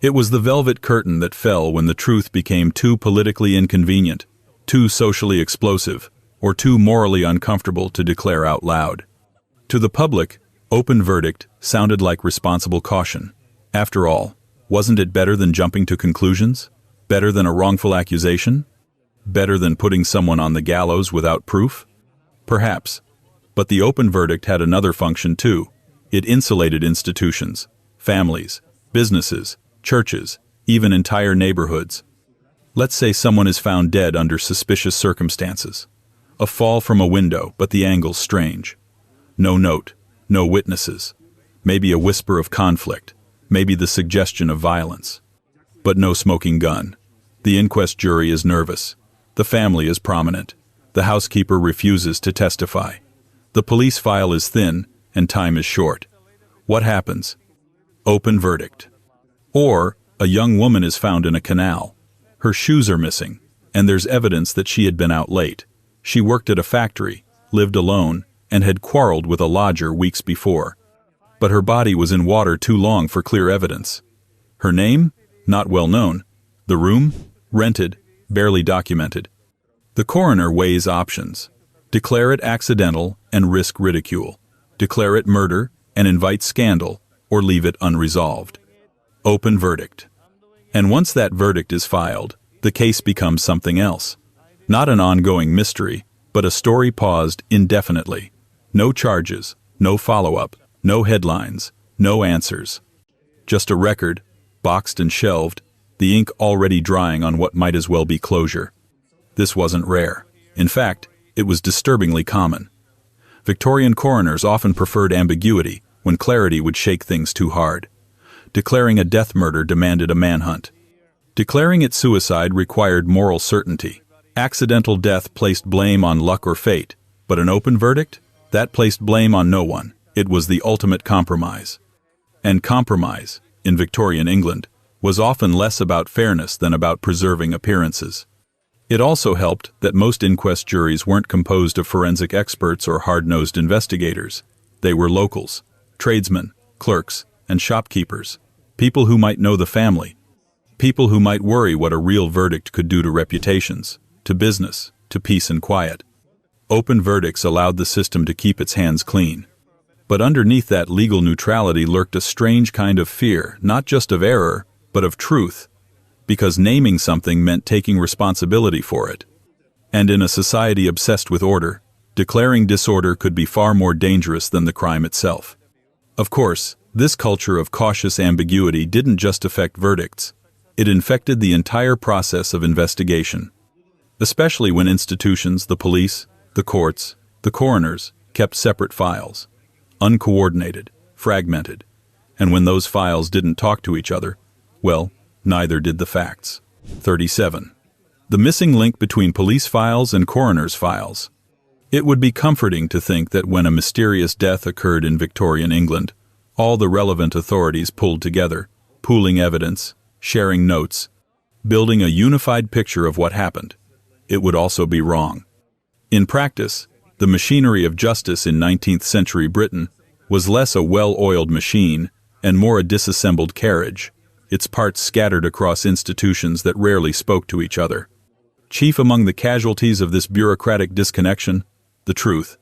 It was the velvet curtain that fell when the truth became too politically inconvenient, too socially explosive, or too morally uncomfortable to declare out loud. To the public, open verdict sounded like responsible caution. After all, wasn't it better than jumping to conclusions? Better than a wrongful accusation? Better than putting someone on the gallows without proof? Perhaps. But the open verdict had another function too. It insulated institutions, families, businesses, churches, even entire neighborhoods. Let's say someone is found dead under suspicious circumstances. A fall from a window, but the angle's strange. No note, no witnesses. Maybe a whisper of conflict, maybe the suggestion of violence. But no smoking gun. The inquest jury is nervous. The family is prominent. The housekeeper refuses to testify. The police file is thin, and time is short. What happens? Open verdict. Or, a young woman is found in a canal. Her shoes are missing, and there's evidence that she had been out late. She worked at a factory, lived alone, and had quarreled with a lodger weeks before. But her body was in water too long for clear evidence. Her name? Not well known. The room? Rented, barely documented. The coroner weighs options. Declare it accidental and risk ridicule. Declare it murder and invite scandal, or leave it unresolved. Open verdict. And once that verdict is filed, the case becomes something else. Not an ongoing mystery, but a story paused indefinitely. No charges, no follow-up, no headlines, no answers. Just a record, boxed and shelved, the ink already drying on what might as well be closure. This wasn't rare. In fact, it was disturbingly common. Victorian coroners often preferred ambiguity when clarity would shake things too hard. Declaring a death murder demanded a manhunt. Declaring it suicide required moral certainty. Accidental death placed blame on luck or fate, but an open verdict? That placed blame on no one. It was the ultimate compromise. And compromise, in Victorian England, was often less about fairness than about preserving appearances. It also helped that most inquest juries weren't composed of forensic experts or hard-nosed investigators. They were locals, tradesmen, clerks, and shopkeepers, people who might know the family, people who might worry what a real verdict could do to reputations, to business, to peace and quiet. Open verdicts allowed the system to keep its hands clean. But underneath that legal neutrality lurked a strange kind of fear, not just of error, but of truth, because naming something meant taking responsibility for it. And in a society obsessed with order, declaring disorder could be far more dangerous than the crime itself. Of course, this culture of cautious ambiguity didn't just affect verdicts. It infected the entire process of investigation, especially when institutions, the police, the courts, the coroners, kept separate files, uncoordinated, fragmented, and when those files didn't talk to each other, well, neither did the facts. 37. The missing link between police files and coroners' files. It would be comforting to think that when a mysterious death occurred in Victorian England, all the relevant authorities pulled together, pooling evidence, sharing notes, building a unified picture of what happened. It would also be wrong. In practice, the machinery of justice in 19th century Britain was less a well-oiled machine and more a disassembled carriage, its parts scattered across institutions that rarely spoke to each other. Chief among the casualties of this bureaucratic disconnection, the truth,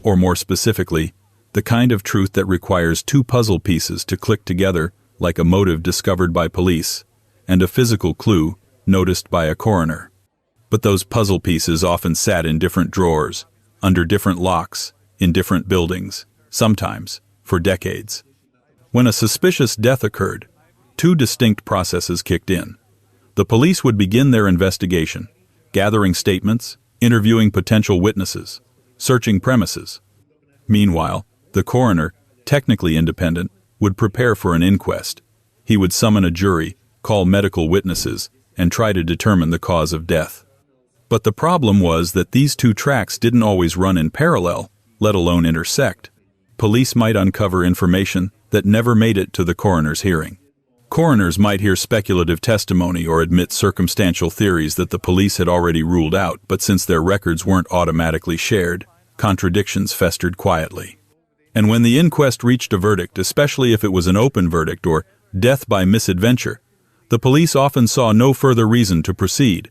or more specifically, the kind of truth that requires two puzzle pieces to click together like a motive discovered by police and a physical clue noticed by a coroner. But those puzzle pieces often sat in different drawers, under different locks, in different buildings, sometimes for decades. When a suspicious death occurred, two distinct processes kicked in. The police would begin their investigation, gathering statements, interviewing potential witnesses, searching premises. Meanwhile, the coroner, technically independent, would prepare for an inquest. He would summon a jury, call medical witnesses, and try to determine the cause of death. But the problem was that these two tracks didn't always run in parallel, let alone intersect. Police might uncover information that never made it to the coroner's hearing. Coroners might hear speculative testimony or admit circumstantial theories that the police had already ruled out, but since their records weren't automatically shared, contradictions festered quietly. And when the inquest reached a verdict, especially if it was an open verdict or death by misadventure, the police often saw no further reason to proceed.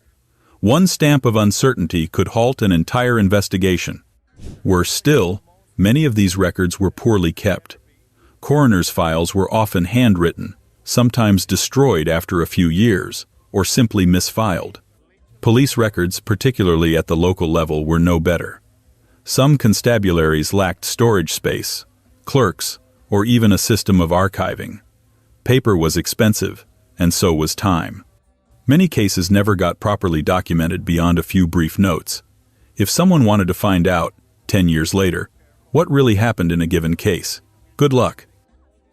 One stamp of uncertainty could halt an entire investigation. Worse still, many of these records were poorly kept. Coroners' files were often handwritten, sometimes destroyed after a few years, or simply misfiled. Police records, particularly at the local level, were no better. Some constabularies lacked storage space, clerks, or even a system of archiving. Paper was expensive, and so was time. Many cases never got properly documented beyond a few brief notes. If someone wanted to find out, 10 years later, what really happened in a given case, good luck.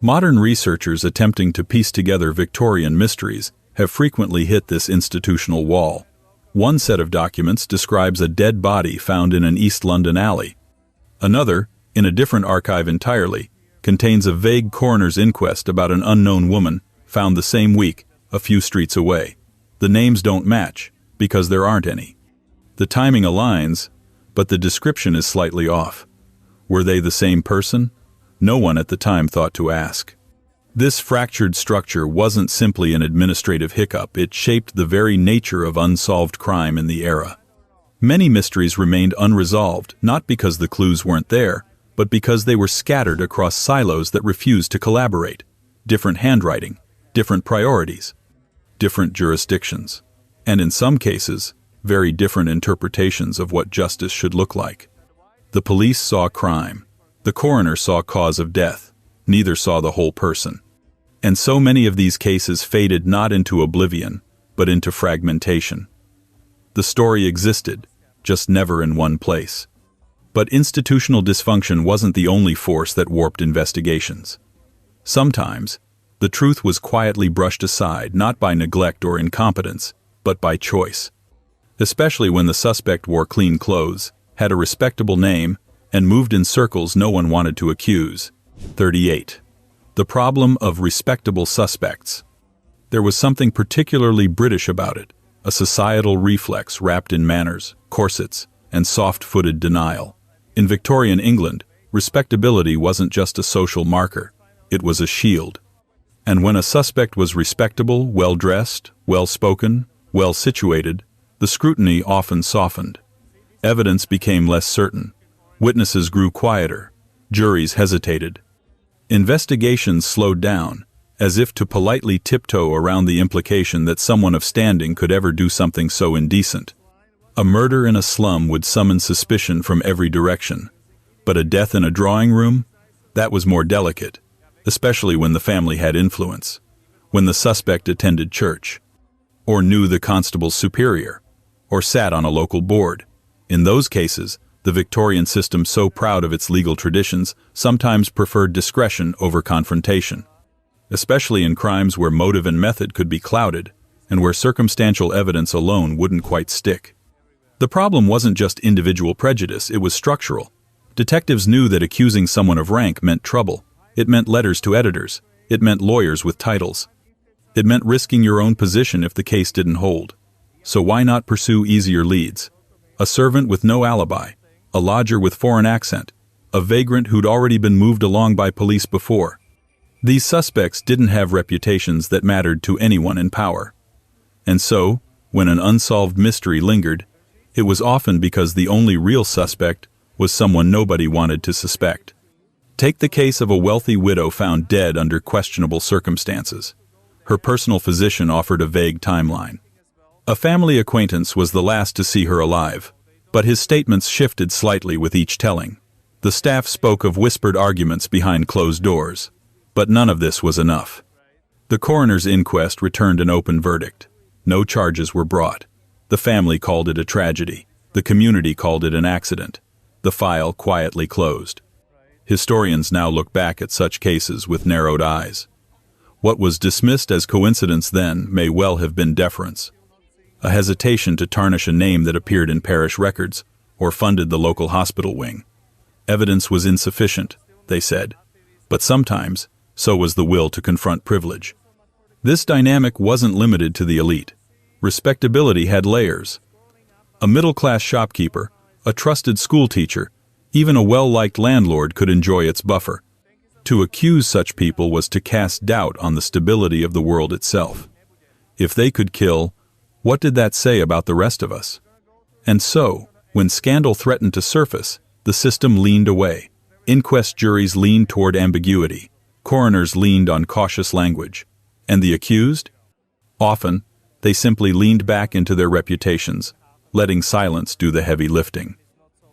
Modern researchers attempting to piece together Victorian mysteries have frequently hit this institutional wall. One set of documents describes a dead body found in an East London alley. Another, in a different archive entirely, contains a vague coroner's inquest about an unknown woman found the same week, a few streets away. The names don't match, because there aren't any. The timing aligns, but the description is slightly off. Were they the same person? No one at the time thought to ask. This fractured structure wasn't simply an administrative hiccup, it shaped the very nature of unsolved crime in the era. Many mysteries remained unresolved, not because the clues weren't there, but because they were scattered across silos that refused to collaborate. Different handwriting, different priorities, different jurisdictions, and in some cases, very different interpretations of what justice should look like. The police saw crime. The coroner saw cause of death. Neither saw the whole person. And so many of these cases faded not into oblivion, but into fragmentation. The story existed, just never in one place. But institutional dysfunction wasn't the only force that warped investigations. Sometimes, the truth was quietly brushed aside, not by neglect or incompetence, but by choice. Especially when the suspect wore clean clothes, had a respectable name, and moved in circles no one wanted to accuse. 38. The problem of respectable suspects. There was something particularly British about it, a societal reflex wrapped in manners, corsets, and soft-footed denial. In Victorian England, respectability wasn't just a social marker, it was a shield. And when a suspect was respectable, well-dressed, well-spoken, well-situated, the scrutiny often softened. Evidence became less certain. Witnesses grew quieter. Juries hesitated. Investigations slowed down, as if to politely tiptoe around the implication that someone of standing could ever do something so indecent. A murder in a slum would summon suspicion from every direction. But a death in a drawing room? That was more delicate, especially when the family had influence, when the suspect attended church, or knew the constable's superior, or sat on a local board. In those cases, the Victorian system, so proud of its legal traditions, sometimes preferred discretion over confrontation, especially in crimes where motive and method could be clouded, and where circumstantial evidence alone wouldn't quite stick. The problem wasn't just individual prejudice, it was structural. Detectives knew that accusing someone of rank meant trouble. It meant letters to editors. It meant lawyers with titles. It meant risking your own position if the case didn't hold. So why not pursue easier leads? A servant with no alibi, a lodger with foreign accent, a vagrant who'd already been moved along by police before. These suspects didn't have reputations that mattered to anyone in power. And so, when an unsolved mystery lingered, it was often because the only real suspect was someone nobody wanted to suspect. Take the case of a wealthy widow found dead under questionable circumstances. Her personal physician offered a vague timeline. A family acquaintance was the last to see her alive, but his statements shifted slightly with each telling. The staff spoke of whispered arguments behind closed doors, but none of this was enough. The coroner's inquest returned an open verdict. No charges were brought. The family called it a tragedy. The community called it an accident. The file quietly closed. Historians now look back at such cases with narrowed eyes. What was dismissed as coincidence then may well have been deference. A hesitation to tarnish a name that appeared in parish records or funded the local hospital wing. Evidence was insufficient, they said, but sometimes so was the will to confront privilege. This dynamic wasn't limited to the elite. Respectability had layers. A middle-class shopkeeper, a trusted schoolteacher, even a well-liked landlord could enjoy its buffer. To accuse such people was to cast doubt on the stability of the world itself. If they could kill, what did that say about the rest of us? And so, when scandal threatened to surface, the system leaned away. Inquest juries leaned toward ambiguity. Coroners leaned on cautious language. And the accused? Often, they simply leaned back into their reputations, letting silence do the heavy lifting.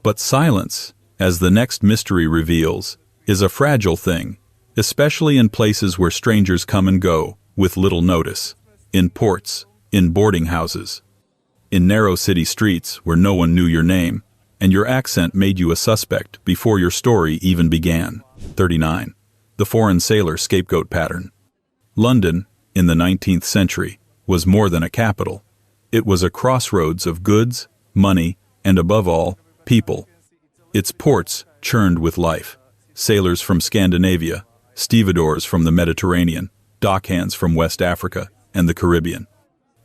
But silence, as the next mystery reveals, is a fragile thing, especially in places where strangers come and go with little notice. In ports, in boarding houses, in narrow city streets where no one knew your name, and your accent made you a suspect before your story even began. 39. The foreign sailor scapegoat pattern. London, in the 19th century, was more than a capital. It was a crossroads of goods, money, and above all, people. Its ports churned with life. Sailors from Scandinavia, stevedores from the Mediterranean, dockhands from West Africa and the Caribbean.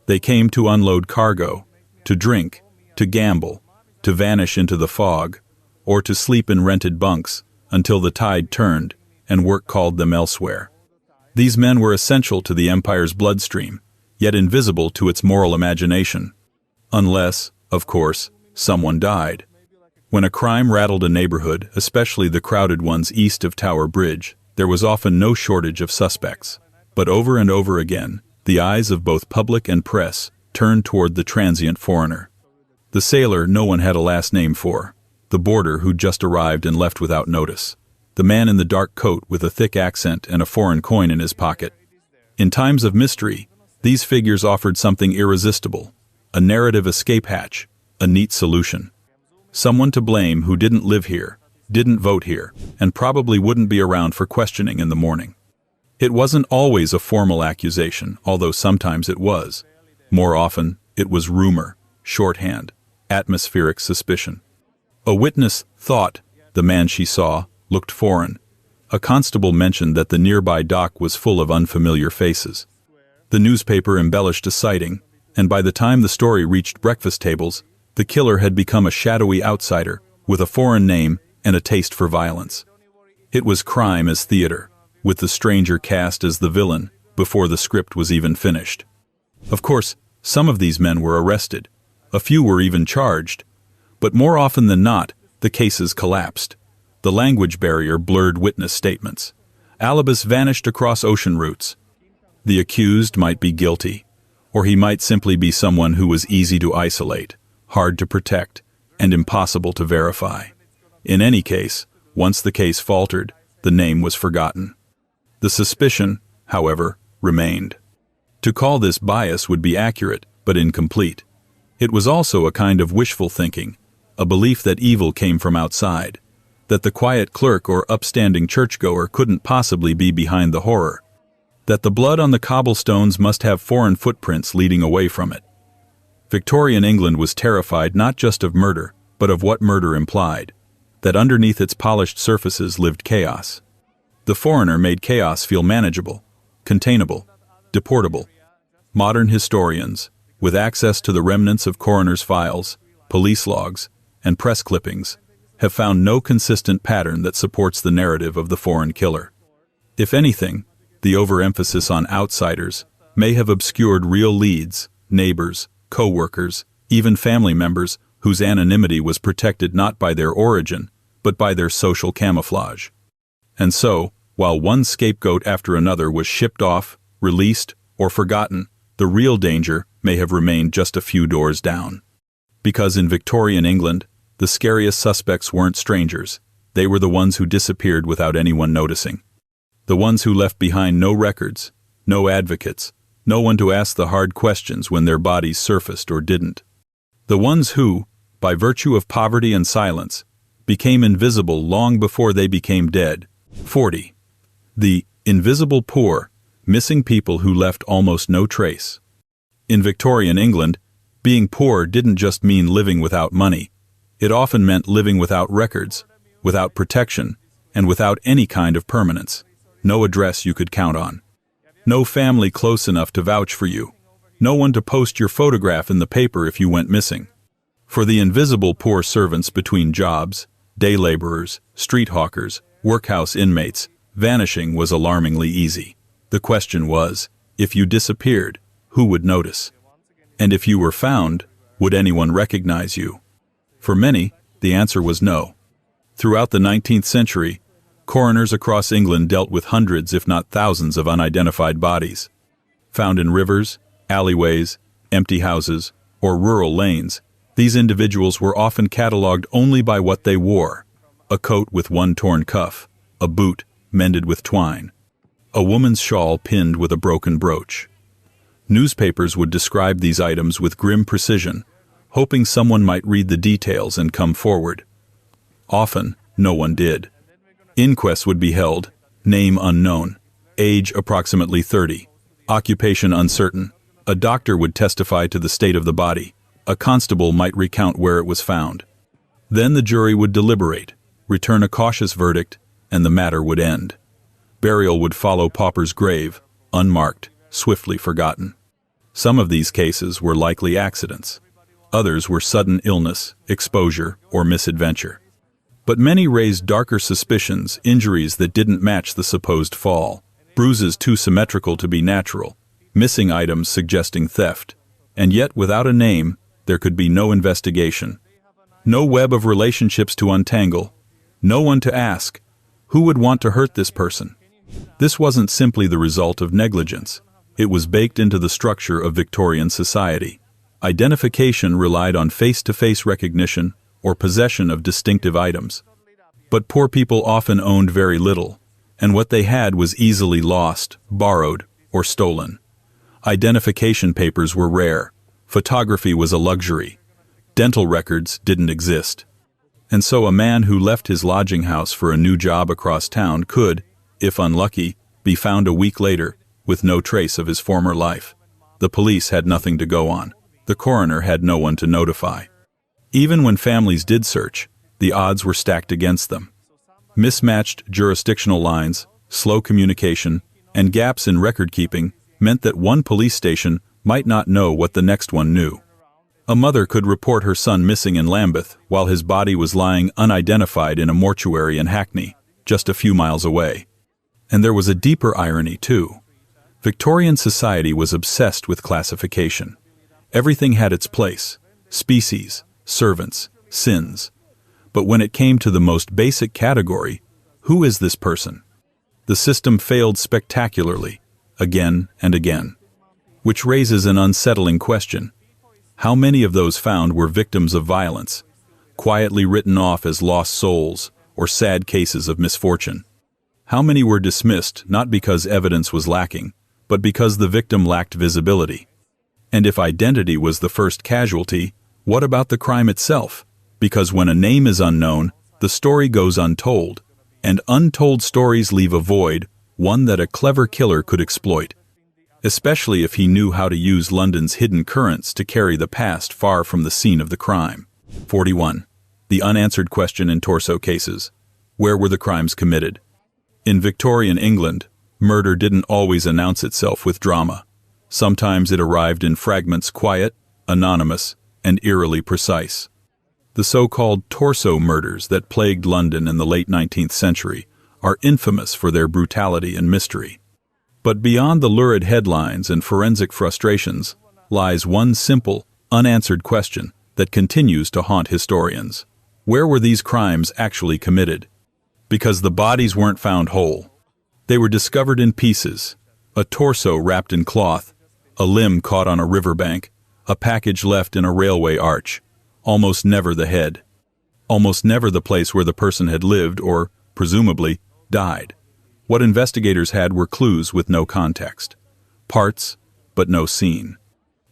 They came to unload cargo, to drink, to gamble, to vanish into the fog, or to sleep in rented bunks until the tide turned and work called them elsewhere. These men were essential to the empire's bloodstream, yet invisible to its moral imagination. Unless, of course, someone died. When a crime rattled a neighborhood, especially the crowded ones east of Tower Bridge, there was often no shortage of suspects. But over and over again, the eyes of both public and press turned toward the transient foreigner. The sailor no one had a last name for, the boarder who'd just arrived and left without notice, the man in the dark coat with a thick accent and a foreign coin in his pocket. In times of mystery, these figures offered something irresistible, a narrative escape hatch, a neat solution. Someone to blame who didn't live here, didn't vote here, and probably wouldn't be around for questioning in the morning. It wasn't always a formal accusation, although sometimes it was. More often, it was rumor, shorthand, atmospheric suspicion. A witness thought the man she saw looked foreign. a constable mentioned that the nearby dock was full of unfamiliar faces. The newspaper embellished a sighting, and by the time the story reached breakfast tables, the killer had become a shadowy outsider with a foreign name and a taste for violence. It was crime as theater, with the stranger cast as the villain before the script was even finished. Of course, some of these men were arrested. A few were even charged. But more often than not, the cases collapsed. The language barrier blurred witness statements. Alibis vanished across ocean routes. The accused might be guilty, or he might simply be someone who was easy to isolate, hard to protect, and impossible to verify. In any case, once the case faltered, the name was forgotten. The suspicion, however, remained. To call this bias would be accurate, but incomplete. It was also a kind of wishful thinking, a belief that evil came from outside, that the quiet clerk or upstanding churchgoer couldn't possibly be behind the horror, that the blood on the cobblestones must have foreign footprints leading away from it. Victorian England was terrified not just of murder, but of what murder implied, that underneath its polished surfaces lived chaos. The foreigner made chaos feel manageable, containable, deportable. Modern historians, with access to the remnants of coroners' files, police logs, and press clippings, have found no consistent pattern that supports the narrative of the foreign killer. If anything, the overemphasis on outsiders may have obscured real leads, neighbors, co-workers, even family members whose anonymity was protected not by their origin, but by their social camouflage. And so, while one scapegoat after another was shipped off, released, or forgotten, the real danger may have remained just a few doors down. Because in Victorian England, the scariest suspects weren't strangers. They were the ones who disappeared without anyone noticing. The ones who left behind no records, no advocates, no one to ask the hard questions when their bodies surfaced or didn't. The ones who, by virtue of poverty and silence, became invisible long before they became dead. 40. The invisible poor, missing people who left almost no trace. In Victorian England, being poor didn't just mean living without money. It often meant living without records, without protection, and without any kind of permanence. No address you could count on. No family close enough to vouch for you. No one to post your photograph in the paper if you went missing. For the invisible poor servants between jobs, day laborers, street hawkers, workhouse inmates, vanishing was alarmingly easy. The question was, if you disappeared, who would notice? And if you were found, would anyone recognize you? For many, the answer was no. Throughout the 19th century, coroners across England dealt with hundreds if not thousands of unidentified bodies. Found in rivers, alleyways, empty houses, or rural lanes, these individuals were often catalogued only by what they wore: a coat with one torn cuff, a boot mended with twine, a woman's shawl pinned with a broken brooch. Newspapers would describe these items with grim precision, hoping someone might read the details and come forward. Often, no one did. Inquests would be held, name unknown, age approximately 30, occupation uncertain. A doctor would testify to the state of the body. A constable might recount where it was found. Then the jury would deliberate, return a cautious verdict, and the matter would end. Burial would follow pauper's grave, unmarked, swiftly forgotten. Some of these cases were likely accidents. Others were sudden illness, exposure, or misadventure. But many raised darker suspicions, injuries that didn't match the supposed fall, bruises too symmetrical to be natural, missing items suggesting theft. And yet, without a name, there could be no investigation. No web of relationships to untangle. No one to ask, who would want to hurt this person? This wasn't simply the result of negligence. It was baked into the structure of Victorian society. Identification relied on face-to-face recognition or possession of distinctive items. But poor people often owned very little, and what they had was easily lost, borrowed, or stolen. Identification papers were rare. Photography was a luxury. Dental records didn't exist. And so a man who left his lodging house for a new job across town could, if unlucky, be found a week later with no trace of his former life. The police had nothing to go on. The coroner had no one to notify. Even when families did search, the odds were stacked against them. Mismatched jurisdictional lines, slow communication, and gaps in record-keeping meant that one police station might not know what the next one knew. A mother could report her son missing in Lambeth while his body was lying unidentified in a mortuary in Hackney, just a few miles away. And there was a deeper irony, too. Victorian society was obsessed with classification. Everything had its place: species, servants, sins. But when it came to the most basic category, who is this person? The system failed spectacularly, again and again. Which raises an unsettling question. How many of those found were victims of violence, quietly written off as lost souls or sad cases of misfortune? How many were dismissed not because evidence was lacking, but because the victim lacked visibility? And if identity was the first casualty, what about the crime itself? Because when a name is unknown, the story goes untold, and untold stories leave a void, one that a clever killer could exploit. Especially if he knew how to use London's hidden currents to carry the past far from the scene of the crime. 41. The unanswered question in torso cases. Where were the crimes committed? In Victorian England, murder didn't always announce itself with drama. Sometimes it arrived in fragments, quiet, anonymous, and eerily precise. The so-called torso murders that plagued London in the late 19th century are infamous for their brutality and mystery. But beyond the lurid headlines and forensic frustrations lies one simple, unanswered question that continues to haunt historians. Where were these crimes actually committed? Because the bodies weren't found whole. They were discovered in pieces: a torso wrapped in cloth, a limb caught on a riverbank, a package left in a railway arch. Almost never the head. Almost never the place where the person had lived or, presumably, died. What investigators had were clues with no context. Parts, but no scene.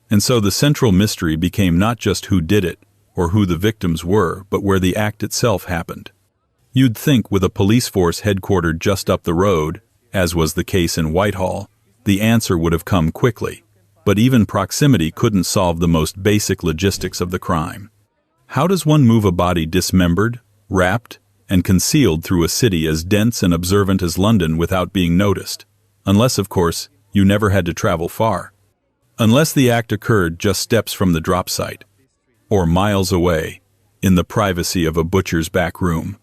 And so the central mystery became not just who did it, or who the victims were, but where the act itself happened. You'd think with a police force headquartered just up the road, as was the case in Whitehall, the answer would have come quickly. But even proximity couldn't solve the most basic logistics of the crime. How does one move a body dismembered, wrapped, and concealed through a city as dense and observant as London without being noticed? Unless, of course, you never had to travel far. Unless the act occurred just steps from the drop site, or miles away, in the privacy of a butcher's back room,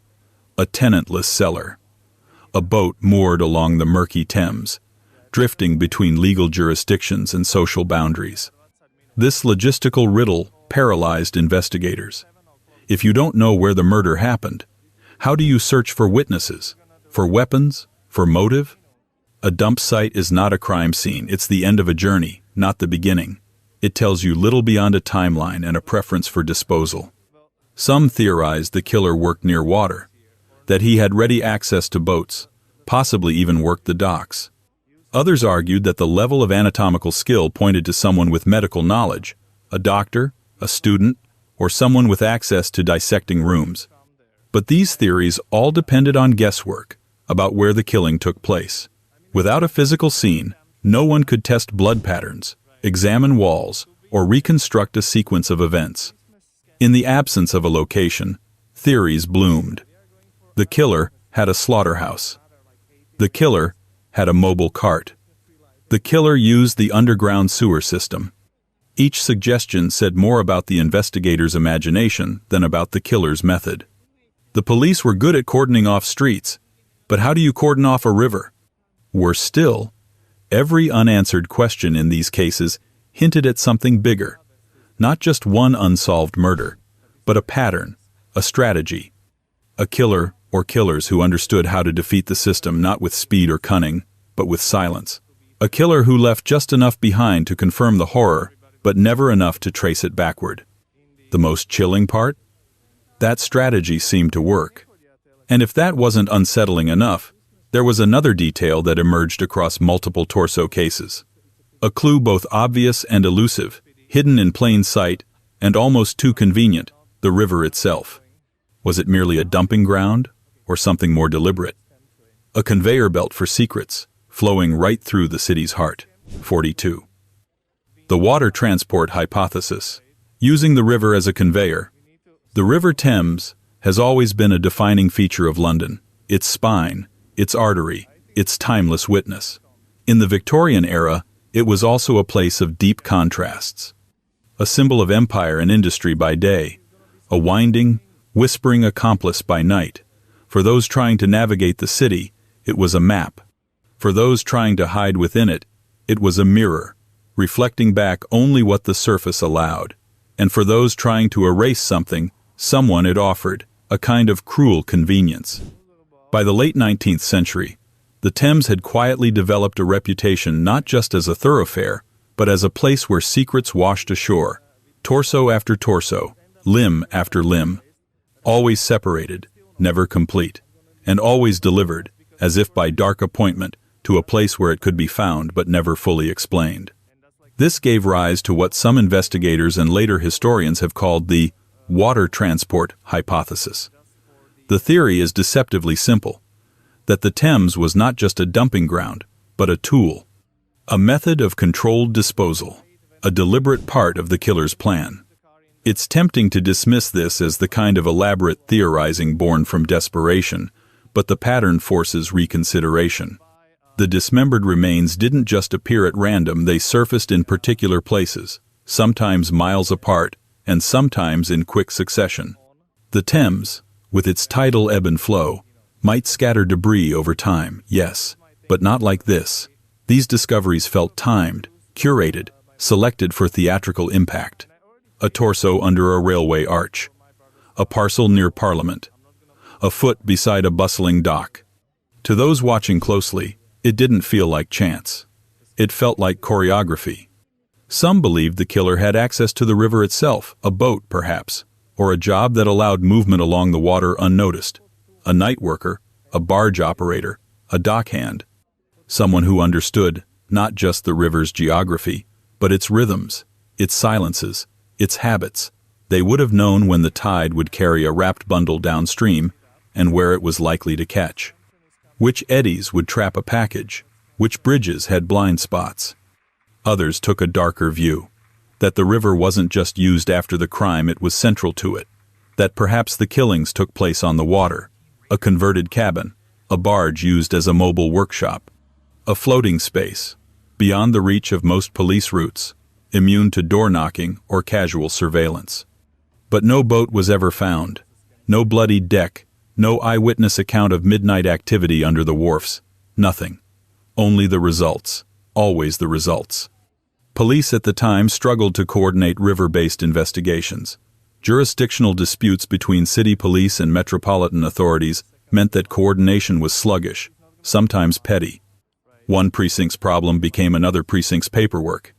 a tenantless cellar, a boat moored along the murky Thames, drifting between legal jurisdictions and social boundaries. This logistical riddle paralyzed investigators. If you don't know where the murder happened, how do you search for witnesses, for weapons, for motive? A dump site is not a crime scene. It's the end of a journey, not the beginning. It tells you little beyond a timeline and a preference for disposal. Some theorized the killer worked near water, that he had ready access to boats, possibly even worked the docks. Others argued that the level of anatomical skill pointed to someone with medical knowledge, a doctor, a student, or someone with access to dissecting rooms. But these theories all depended on guesswork about where the killing took place. Without a physical scene, no one could test blood patterns, examine walls, or reconstruct a sequence of events. In the absence of a location, theories bloomed. The killer had a slaughterhouse. The killer had a mobile cart. The killer used the underground sewer system. Each suggestion said more about the investigator's imagination than about the killer's method. The police were good at cordoning off streets, but how do you cordon off a river? Worse still, every unanswered question in these cases hinted at something bigger. Not just one unsolved murder, but a pattern, a strategy. A killer or killers who understood how to defeat the system not with speed or cunning, but with silence. A killer who left just enough behind to confirm the horror, but never enough to trace it backward. The most chilling part? That strategy seemed to work. And if that wasn't unsettling enough, there was another detail that emerged across multiple torso cases. A clue both obvious and elusive, hidden in plain sight, and almost too convenient, the river itself. Was it merely a dumping ground, or something more deliberate? A conveyor belt for secrets, flowing right through the city's heart. 42. The water transport hypothesis. Using the river as a conveyor. The River Thames has always been a defining feature of London, its spine, its artery, its timeless witness. In the Victorian era, it was also a place of deep contrasts. A symbol of empire and industry by day, a winding, whispering accomplice by night. For those trying to navigate the city, it was a map. For those trying to hide within it, it was a mirror, reflecting back only what the surface allowed. And for those trying to erase something, someone it offered, a kind of cruel convenience. By the late 19th century, the Thames had quietly developed a reputation not just as a thoroughfare, but as a place where secrets washed ashore, torso after torso, limb after limb, always separated, never complete, and always delivered, as if by dark appointment, to a place where it could be found but never fully explained. This gave rise to what some investigators and later historians have called the water transport hypothesis. The theory is deceptively simple, that the Thames was not just a dumping ground, but a tool, a method of controlled disposal, a deliberate part of the killer's plan. It's tempting to dismiss this as the kind of elaborate theorizing born from desperation, but the pattern forces reconsideration. The dismembered remains didn't just appear at random, they surfaced in particular places, sometimes miles apart, and sometimes in quick succession. The Thames, with its tidal ebb and flow, might scatter debris over time, yes, but not like this. These discoveries felt timed, curated, selected for theatrical impact. A torso under a railway arch, a parcel near Parliament, a foot beside a bustling dock. To those watching closely, it didn't feel like chance. It felt like choreography. Some believed the killer had access to the river itself, a boat perhaps, or a job that allowed movement along the water unnoticed. A night worker, a barge operator, a dockhand. Someone who understood not just the river's geography, but its rhythms, its silences, its habits. They would have known when the tide would carry a wrapped bundle downstream and where it was likely to catch. Which eddies would trap a package, which bridges had blind spots. Others took a darker view, that the river wasn't just used after the crime, it was central to it, that perhaps the killings took place on the water, a converted cabin, a barge used as a mobile workshop, a floating space, beyond the reach of most police routes, immune to door-knocking or casual surveillance. But no boat was ever found, no bloodied deck, no eyewitness account of midnight activity under the wharfs, nothing. Only the results, always the results. Police at the time struggled to coordinate river-based investigations. Jurisdictional disputes between city police and metropolitan authorities meant that coordination was sluggish, sometimes petty. One precinct's problem became another precinct's paperwork,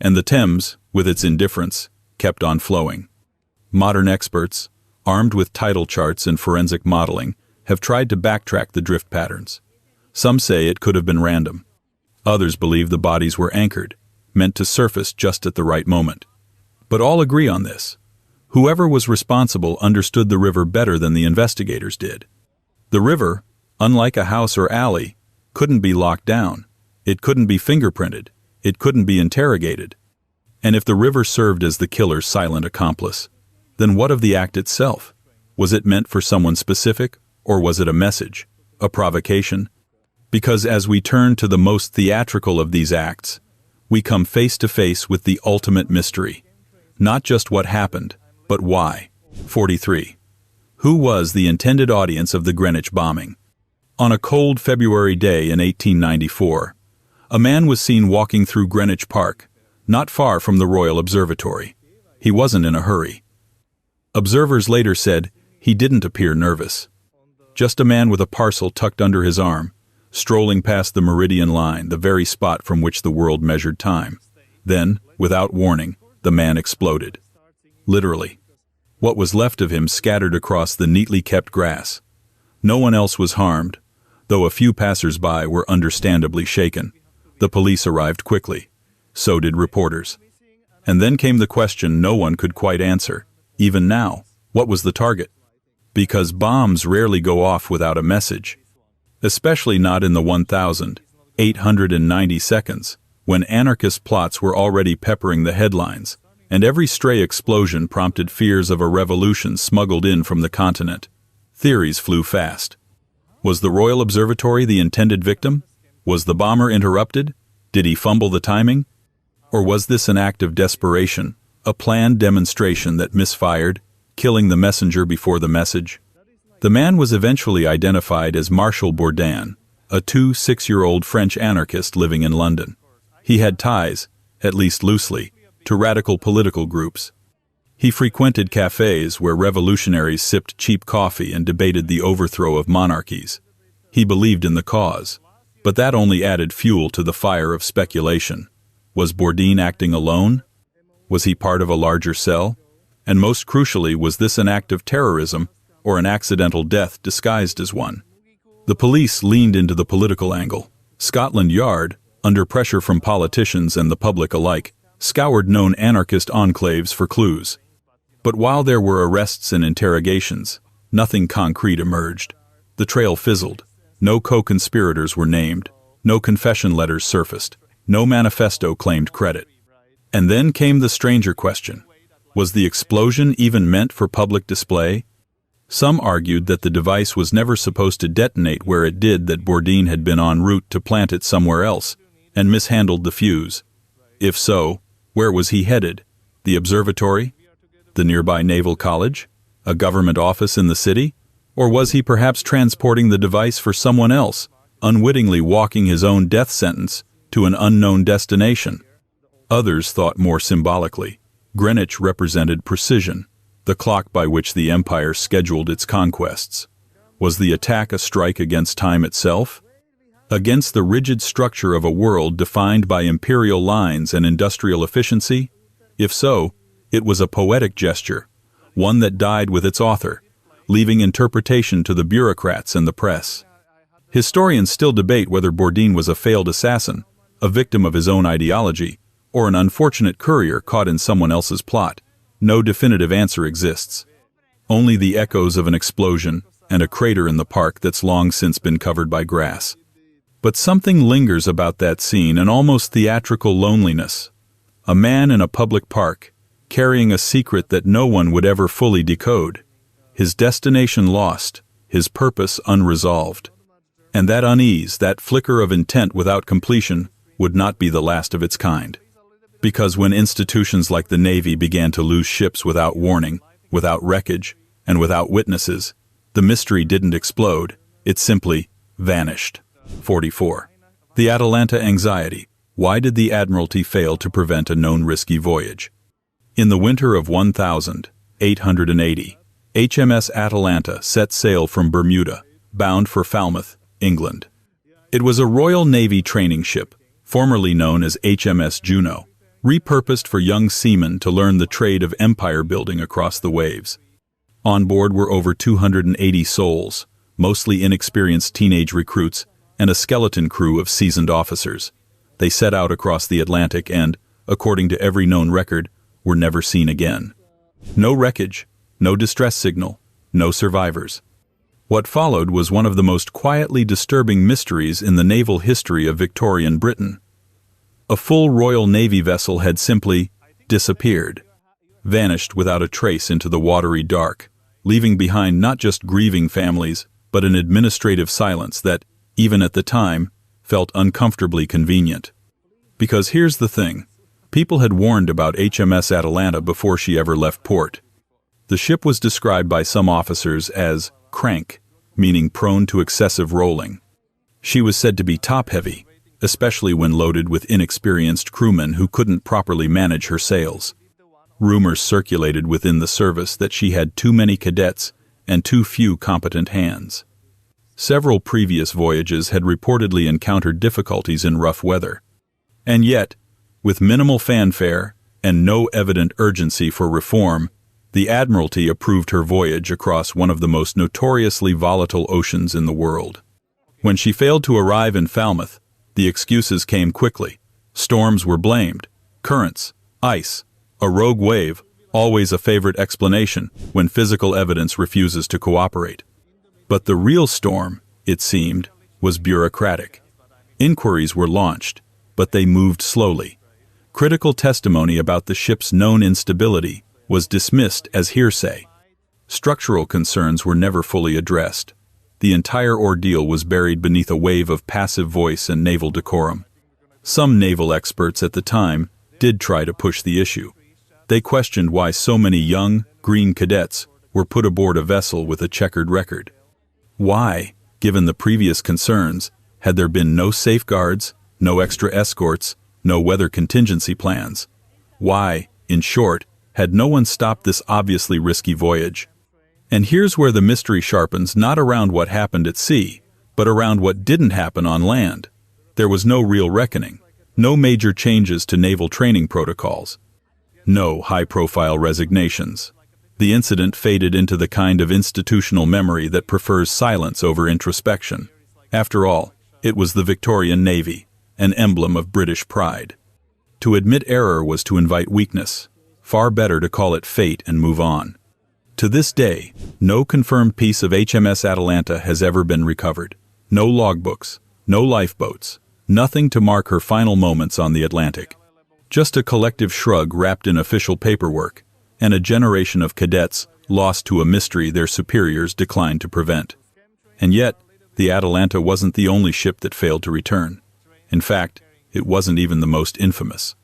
and the Thames, with its indifference, kept on flowing. Modern experts, armed with title charts and forensic modeling, have tried to backtrack the drift patterns. Some say it could have been random. Others believe the bodies were anchored, meant to surface just at the right moment. But all agree on this. Whoever was responsible understood the river better than the investigators did. The river, unlike a house or alley, couldn't be locked down. It couldn't be fingerprinted. It couldn't be interrogated. And if the river served as the killer's silent accomplice, then what of the act itself? Was it meant for someone specific, or was it a message, a provocation? Because as we turn to the most theatrical of these acts, we come face to face with the ultimate mystery. Not just what happened, but why. 43. Who was the intended audience of the Greenwich bombing? On a cold February day in 1894, a man was seen walking through Greenwich Park, not far from the Royal Observatory. He wasn't in a hurry. Observers later said he didn't appear nervous. Just a man with a parcel tucked under his arm, strolling past the meridian line, the very spot from which the world measured time. Then, without warning, the man exploded. Literally. What was left of him scattered across the neatly kept grass. No one else was harmed, though a few passers-by were understandably shaken. The police arrived quickly. So did reporters. And then came the question no one could quite answer. Even now, what was the target? Because bombs rarely go off without a message. Especially not in the 1,890 seconds, when anarchist plots were already peppering the headlines, and every stray explosion prompted fears of a revolution smuggled in from the continent. Theories flew fast. Was the Royal Observatory the intended victim? Was the bomber interrupted? Did he fumble the timing? Or was this an act of desperation, a planned demonstration that misfired, killing the messenger before the message? The man was eventually identified as Marshal Bourdin, a 26-year-old French anarchist living in London. He had ties, at least loosely, to radical political groups. He frequented cafes where revolutionaries sipped cheap coffee and debated the overthrow of monarchies. He believed in the cause, but that only added fuel to the fire of speculation. Was Bourdin acting alone? Was he part of a larger cell? And most crucially, was this an act of terrorism or an accidental death disguised as one? The police leaned into the political angle. Scotland Yard, under pressure from politicians and the public alike, scoured known anarchist enclaves for clues. But while there were arrests and interrogations, nothing concrete emerged. The trail fizzled. No co-conspirators were named. No confession letters surfaced. No manifesto claimed credit. And then came the stranger question. Was the explosion even meant for public display? Some argued that the device was never supposed to detonate where it did, that Bourdin had been en route to plant it somewhere else and mishandled the fuse. If so, where was he headed? The observatory? The nearby Naval College? A government office in the city? Or was he perhaps transporting the device for someone else, unwittingly walking his own death sentence to an unknown destination? Others thought more symbolically. Greenwich represented precision, the clock by which the empire scheduled its conquests. Was the attack a strike against time itself? Against the rigid structure of a world defined by imperial lines and industrial efficiency? If so, it was a poetic gesture, one that died with its author, leaving interpretation to the bureaucrats and the press. Historians still debate whether Bourdin was a failed assassin, a victim of his own ideology, or an unfortunate courier caught in someone else's plot. No definitive answer exists. Only the echoes of an explosion and a crater in the park that's long since been covered by grass. But something lingers about that scene, an almost theatrical loneliness. A man in a public park, carrying a secret that no one would ever fully decode. His destination lost, his purpose unresolved. And that unease, that flicker of intent without completion, would not be the last of its kind. Because when institutions like the Navy began to lose ships without warning, without wreckage, and without witnesses, the mystery didn't explode, it simply vanished. 44. The Atalanta anxiety. Why did the Admiralty fail to prevent a known risky voyage? In the winter of 1880, HMS Atalanta set sail from Bermuda, bound for Falmouth, England. It was a Royal Navy training ship, formerly known as HMS Juno, repurposed for young seamen to learn the trade of empire building across the waves. On board were over 280 souls, mostly inexperienced teenage recruits, and a skeleton crew of seasoned officers. They set out across the Atlantic and, according to every known record, were never seen again. No wreckage, no distress signal, no survivors. What followed was one of the most quietly disturbing mysteries in the naval history of Victorian Britain. A full Royal Navy vessel had simply disappeared, vanished without a trace into the watery dark, leaving behind not just grieving families, but an administrative silence that, even at the time, felt uncomfortably convenient. Because here's the thing. People had warned about HMS Atalanta before she ever left port. The ship was described by some officers as crank, meaning prone to excessive rolling. She was said to be top-heavy, especially when loaded with inexperienced crewmen who couldn't properly manage her sails. Rumors circulated within the service that she had too many cadets and too few competent hands. Several previous voyages had reportedly encountered difficulties in rough weather. And yet, with minimal fanfare and no evident urgency for reform, the Admiralty approved her voyage across one of the most notoriously volatile oceans in the world. When she failed to arrive in Falmouth, the excuses came quickly. Storms were blamed, currents, ice, a rogue wave, always a favorite explanation when physical evidence refuses to cooperate. But the real storm, it seemed, was bureaucratic. Inquiries were launched, but they moved slowly. Critical testimony about the ship's known instability was dismissed as hearsay. Structural concerns were never fully addressed. the entire ordeal was buried beneath a wave of passive voice and naval decorum. Some naval experts at the time did try to push the issue. They questioned why so many young, green cadets were put aboard a vessel with a checkered record. Why, given the previous concerns, had there been no safeguards, no extra escorts, no weather contingency plans? Why, in short, had no one stopped this obviously risky voyage? And here's where the mystery sharpens, not around what happened at sea, but around what didn't happen on land. There was no real reckoning, no major changes to naval training protocols, no high-profile resignations. The incident faded into the kind of institutional memory that prefers silence over introspection. After all, it was the Victorian Navy, an emblem of British pride. To admit error was to invite weakness. Far better to call it fate and move on. To this day, no confirmed piece of HMS Atalanta has ever been recovered. No logbooks, no lifeboats, nothing to mark her final moments on the Atlantic. Just a collective shrug wrapped in official paperwork, and a generation of cadets lost to a mystery their superiors declined to prevent. And yet, the Atalanta wasn't the only ship that failed to return. In fact, it wasn't even the most infamous.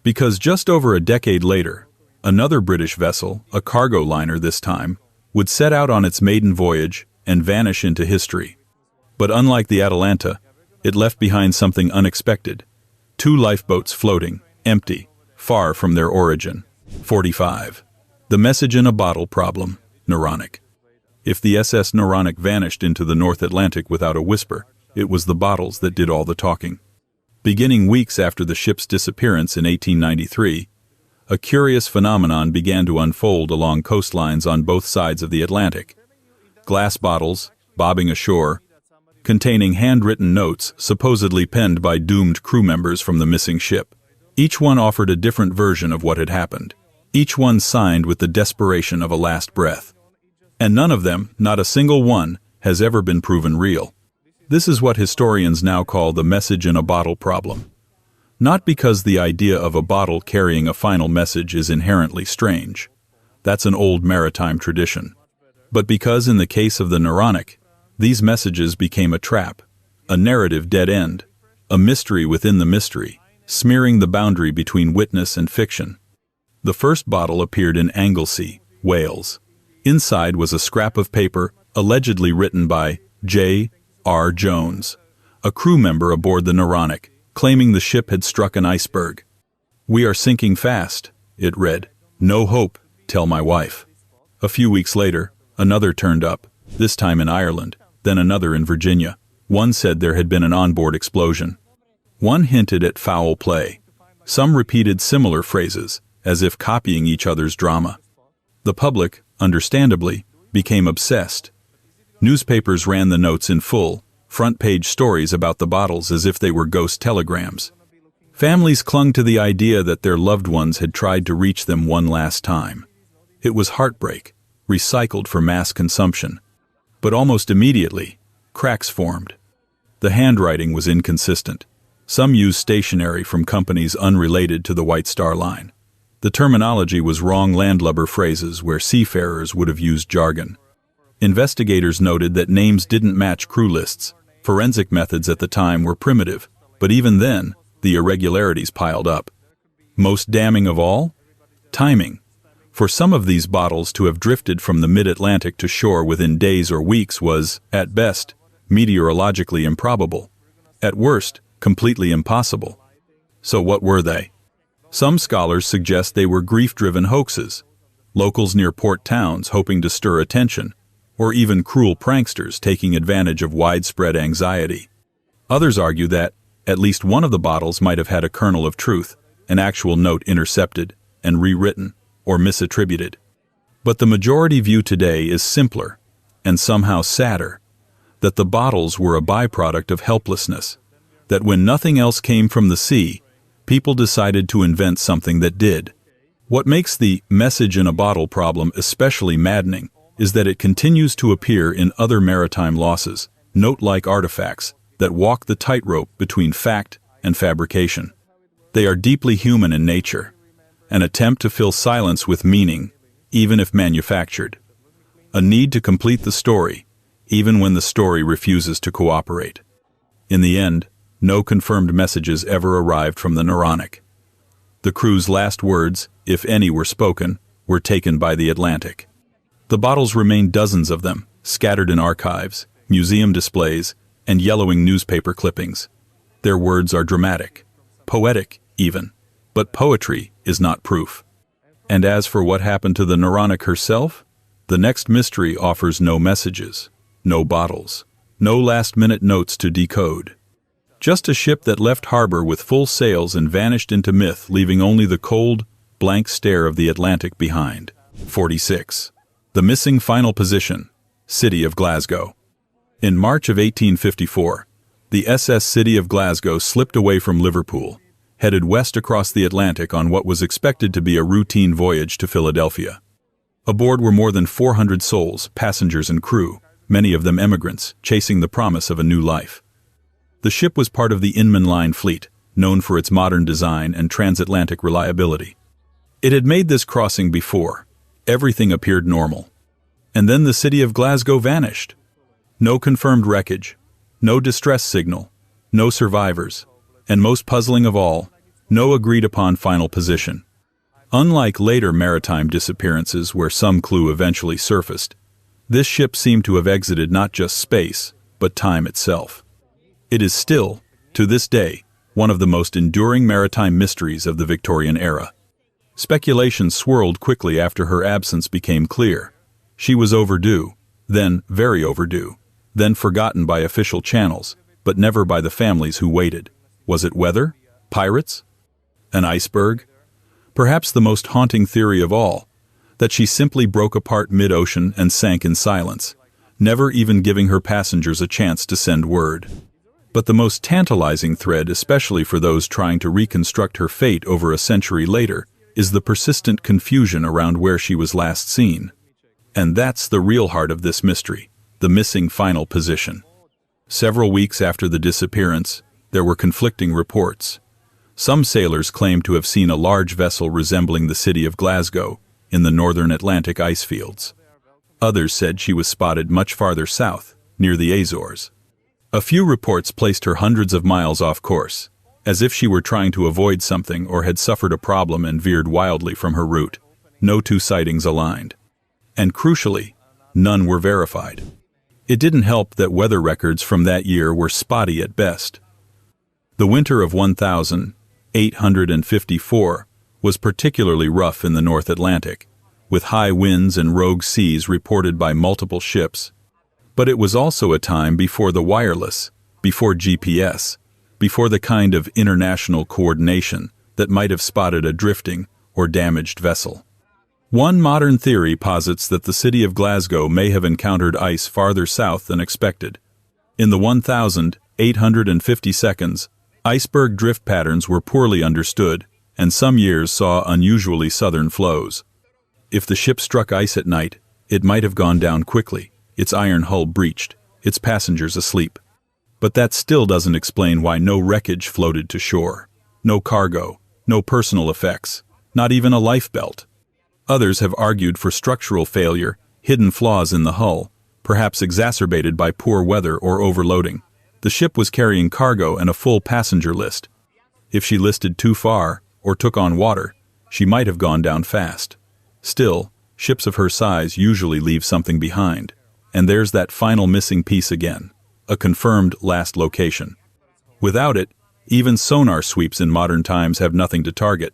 Because just over a decade later, another British vessel, a cargo liner this time, would set out on its maiden voyage and vanish into history. But unlike the Atalanta, it left behind something unexpected. 2 lifeboats floating, empty, far from their origin. 45. The message in a bottle problem, Noronic. If the SS Noronic vanished into the North Atlantic without a whisper, it was the bottles that did all the talking. Beginning weeks after the ship's disappearance in 1893, a curious phenomenon began to unfold along coastlines on both sides of the Atlantic. Glass bottles, bobbing ashore, containing handwritten notes supposedly penned by doomed crew members from the missing ship. Each one offered a different version of what had happened. Each one signed with the desperation of a last breath. And none of them, not a single one, has ever been proven real. This is what historians now call the message in a bottle problem. Not because the idea of a bottle carrying a final message is inherently strange. That's an old maritime tradition. But because in the case of the Noronic, these messages became a trap, a narrative dead end, a mystery within the mystery, smearing the boundary between witness and fiction. The first bottle appeared in Anglesey, Wales. Inside was a scrap of paper allegedly written by J. R. Jones, a crew member aboard the Noronic, claiming the ship had struck an iceberg. "We are sinking fast," it read. "No hope, tell my wife." A few weeks later, another turned up, this time in Ireland, then another in Virginia. One said there had been an onboard explosion. One hinted at foul play. Some repeated similar phrases, as if copying each other's drama. The public, understandably, became obsessed. Newspapers ran the notes in full, front-page stories about the bottles as if they were ghost telegrams. Families clung to the idea that their loved ones had tried to reach them one last time. It was heartbreak, recycled for mass consumption. But almost immediately, cracks formed. The handwriting was inconsistent. Some used stationery from companies unrelated to the White Star Line. The terminology was wrong landlubber phrases where seafarers would have used jargon. Investigators noted that names didn't match crew lists. Forensic methods at the time were primitive, but even then, the irregularities piled up. Most damning of all? Timing. For some of these bottles to have drifted from the mid-Atlantic to shore within days or weeks was, at best, meteorologically improbable. At worst, completely impossible. So what were they? Some scholars suggest they were grief-driven hoaxes, locals near port towns hoping to stir attention, or even cruel pranksters taking advantage of widespread anxiety. Others argue that at least one of the bottles might have had a kernel of truth, an actual note intercepted and rewritten or misattributed. But the majority view today is simpler, and somehow sadder, that the bottles were a byproduct of helplessness, that when nothing else came from the sea, people decided to invent something that did. What makes the message in a bottle problem especially maddening is that it continues to appear in other maritime losses, note-like artifacts that walk the tightrope between fact and fabrication. They are deeply human in nature, an attempt to fill silence with meaning, even if manufactured. A need to complete the story, even when the story refuses to cooperate. In the end, no confirmed messages ever arrived from the Noronic. The crew's last words, if any were spoken, were taken by the Atlantic. The bottles remain, dozens of them, scattered in archives, museum displays, and yellowing newspaper clippings. Their words are dramatic, poetic even, but poetry is not proof. And as for what happened to the Noronic herself, the next mystery offers no messages, no bottles, no last-minute notes to decode. Just a ship that left harbor with full sails and vanished into myth, leaving only the cold, blank stare of the Atlantic behind. 46. The missing final position, City of Glasgow. In March of 1854, the SS City of Glasgow slipped away from Liverpool, headed west across the Atlantic on what was expected to be a routine voyage to Philadelphia. Aboard were more than 400 souls, passengers and crew, many of them emigrants, chasing the promise of a new life. The ship was part of the Inman Line fleet, known for its modern design and transatlantic reliability. It had made this crossing before. Everything appeared normal. And then the city of Glasgow vanished. No confirmed wreckage, no distress signal, no survivors, and most puzzling of all, no agreed-upon final position. Unlike later maritime disappearances where some clue eventually surfaced, this ship seemed to have exited not just space, but time itself. It is still, to this day, one of the most enduring maritime mysteries of the Victorian era. Speculation swirled quickly after her absence became clear. She was overdue, then very overdue, then forgotten by official channels, but never by the families who waited. Was it weather? Pirates? An iceberg? Perhaps the most haunting theory of all, that she simply broke apart mid-ocean and sank in silence, never even giving her passengers a chance to send word. But the most tantalizing thread, especially for those trying to reconstruct her fate over a century later, is the persistent confusion around where she was last seen. And that's the real heart of this mystery, the missing final position. Several weeks after the disappearance, there were conflicting reports. Some sailors claimed to have seen a large vessel resembling the city of Glasgow in the northern Atlantic ice fields. Others said she was spotted much farther south, near the Azores. A few reports placed her hundreds of miles off course, as if she were trying to avoid something or had suffered a problem and veered wildly from her route. No two sightings aligned. And crucially, none were verified. It didn't help that weather records from that year were spotty at best. The winter of 1854 was particularly rough in the North Atlantic, with high winds and rogue seas reported by multiple ships. But it was also a time before the wireless, before GPS, before the kind of international coordination that might have spotted a drifting or damaged vessel. One modern theory posits that the city of Glasgow may have encountered ice farther south than expected. In the 1850 seconds, iceberg drift patterns were poorly understood, and some years saw unusually southern flows. If the ship struck ice at night, it might have gone down quickly, its iron hull breached, its passengers asleep. But that still doesn't explain why no wreckage floated to shore. No cargo, no personal effects, not even a lifebelt. Others have argued for structural failure, hidden flaws in the hull, perhaps exacerbated by poor weather or overloading. The ship was carrying cargo and a full passenger list. If she listed too far, or took on water, she might have gone down fast. Still, ships of her size usually leave something behind. And there's that final missing piece again, a confirmed last location. Without it, even sonar sweeps in modern times have nothing to target.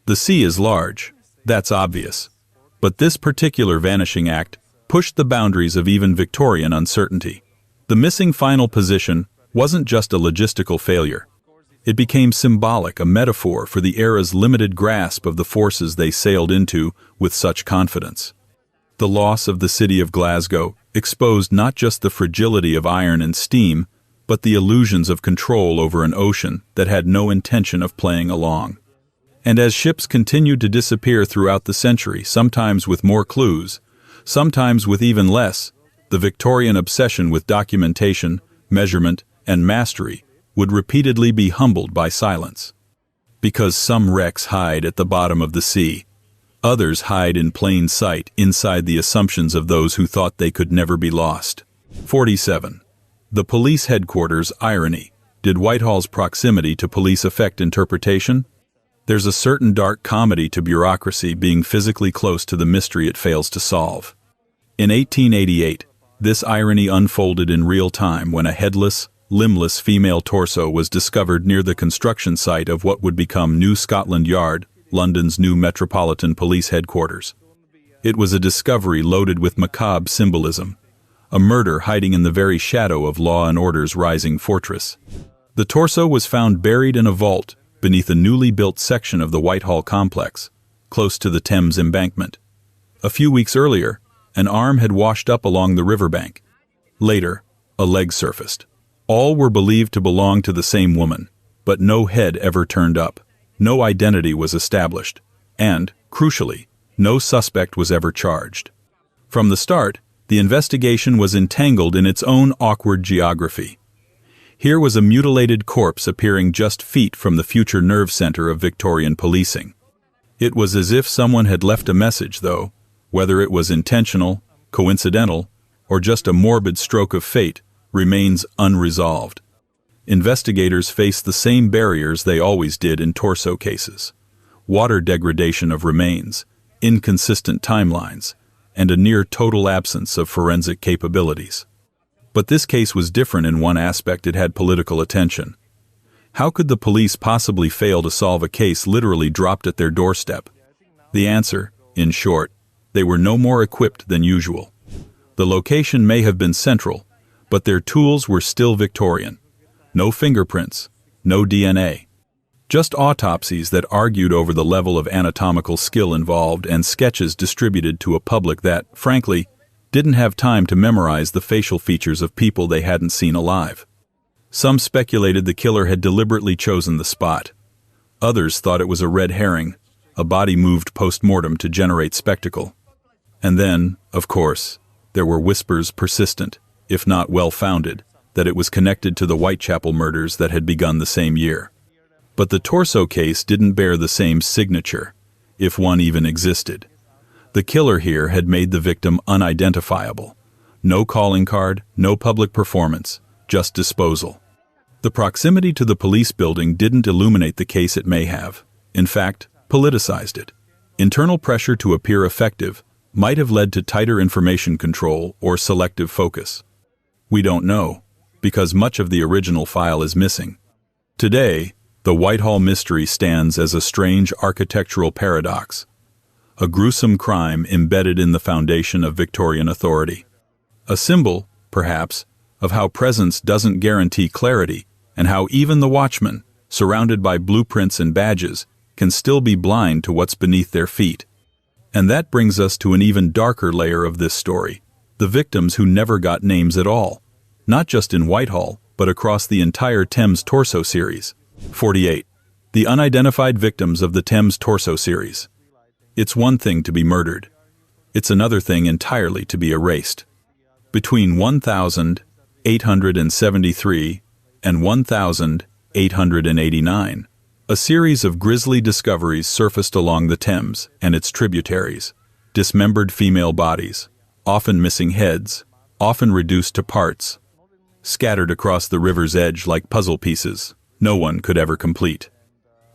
The sea is large, that's obvious. But this particular vanishing act pushed the boundaries of even Victorian uncertainty. The missing final position wasn't just a logistical failure. It became symbolic, a metaphor for the era's limited grasp of the forces they sailed into with such confidence. The loss of the city of Glasgow exposed not just the fragility of iron and steam, but the illusions of control over an ocean that had no intention of playing along. And as ships continued to disappear throughout the century, sometimes with more clues, sometimes with even less, the Victorian obsession with documentation, measurement, and mastery would repeatedly be humbled by silence. Because some wrecks hide at the bottom of the sea, others hide in plain sight inside the assumptions of those who thought they could never be lost. 47. The police headquarters irony. Did Whitehall's proximity to police affect interpretation? There's a certain dark comedy to bureaucracy being physically close to the mystery it fails to solve. In 1888, this irony unfolded in real time when a headless, limbless female torso was discovered near the construction site of what would become New Scotland Yard, London's new Metropolitan Police headquarters. It was a discovery loaded with macabre symbolism, a murder hiding in the very shadow of law and order's rising fortress. The torso was found buried in a vault beneath a newly built section of the Whitehall complex, close to the Thames embankment. A few weeks earlier, an arm had washed up along the riverbank. Later, a leg surfaced. All were believed to belong to the same woman, but no head ever turned up. No identity was established, and, crucially, no suspect was ever charged. From the start, the investigation was entangled in its own awkward geography. Here was a mutilated corpse appearing just feet from the future nerve center of Victorian policing. It was as if someone had left a message, though, whether it was intentional, coincidental, or just a morbid stroke of fate, remains unresolved. Investigators face the same barriers they always did in torso cases: water degradation of remains, inconsistent timelines, and a near-total absence of forensic capabilities. But this case was different in one aspect: it had political attention. How could the police possibly fail to solve a case literally dropped at their doorstep? The answer, in short, they were no more equipped than usual. The location may have been central, but their tools were still Victorian. No fingerprints, no DNA. Just autopsies that argued over the level of anatomical skill involved and sketches distributed to a public that, frankly, didn't have time to memorize the facial features of people they hadn't seen alive. Some speculated the killer had deliberately chosen the spot. Others thought it was a red herring, a body moved post-mortem to generate spectacle. And then, of course, there were whispers persistent, if not well-founded, that it was connected to the Whitechapel murders that had begun the same year. But the torso case didn't bear the same signature, if one even existed. The killer here had made the victim unidentifiable. No calling card, no public performance, just disposal. The proximity to the police building didn't illuminate the case it may have. In fact, politicized it. Internal pressure to appear effective might have led to tighter information control or selective focus. We don't know, because much of the original file is missing. Today, the Whitehall mystery stands as a strange architectural paradox, a gruesome crime embedded in the foundation of Victorian authority. A symbol, perhaps, of how presence doesn't guarantee clarity and how even the watchman, surrounded by blueprints and badges, can still be blind to what's beneath their feet. And that brings us to an even darker layer of this story: the victims who never got names at all, not just in Whitehall, but across the entire Thames Torso series. 48. The unidentified victims of the Thames Torso series. It's one thing to be murdered. It's another thing entirely to be erased. Between 1,873 and 1,889, a series of grisly discoveries surfaced along the Thames and its tributaries: dismembered female bodies, often missing heads, often reduced to parts, scattered across the river's edge like puzzle pieces no one could ever complete.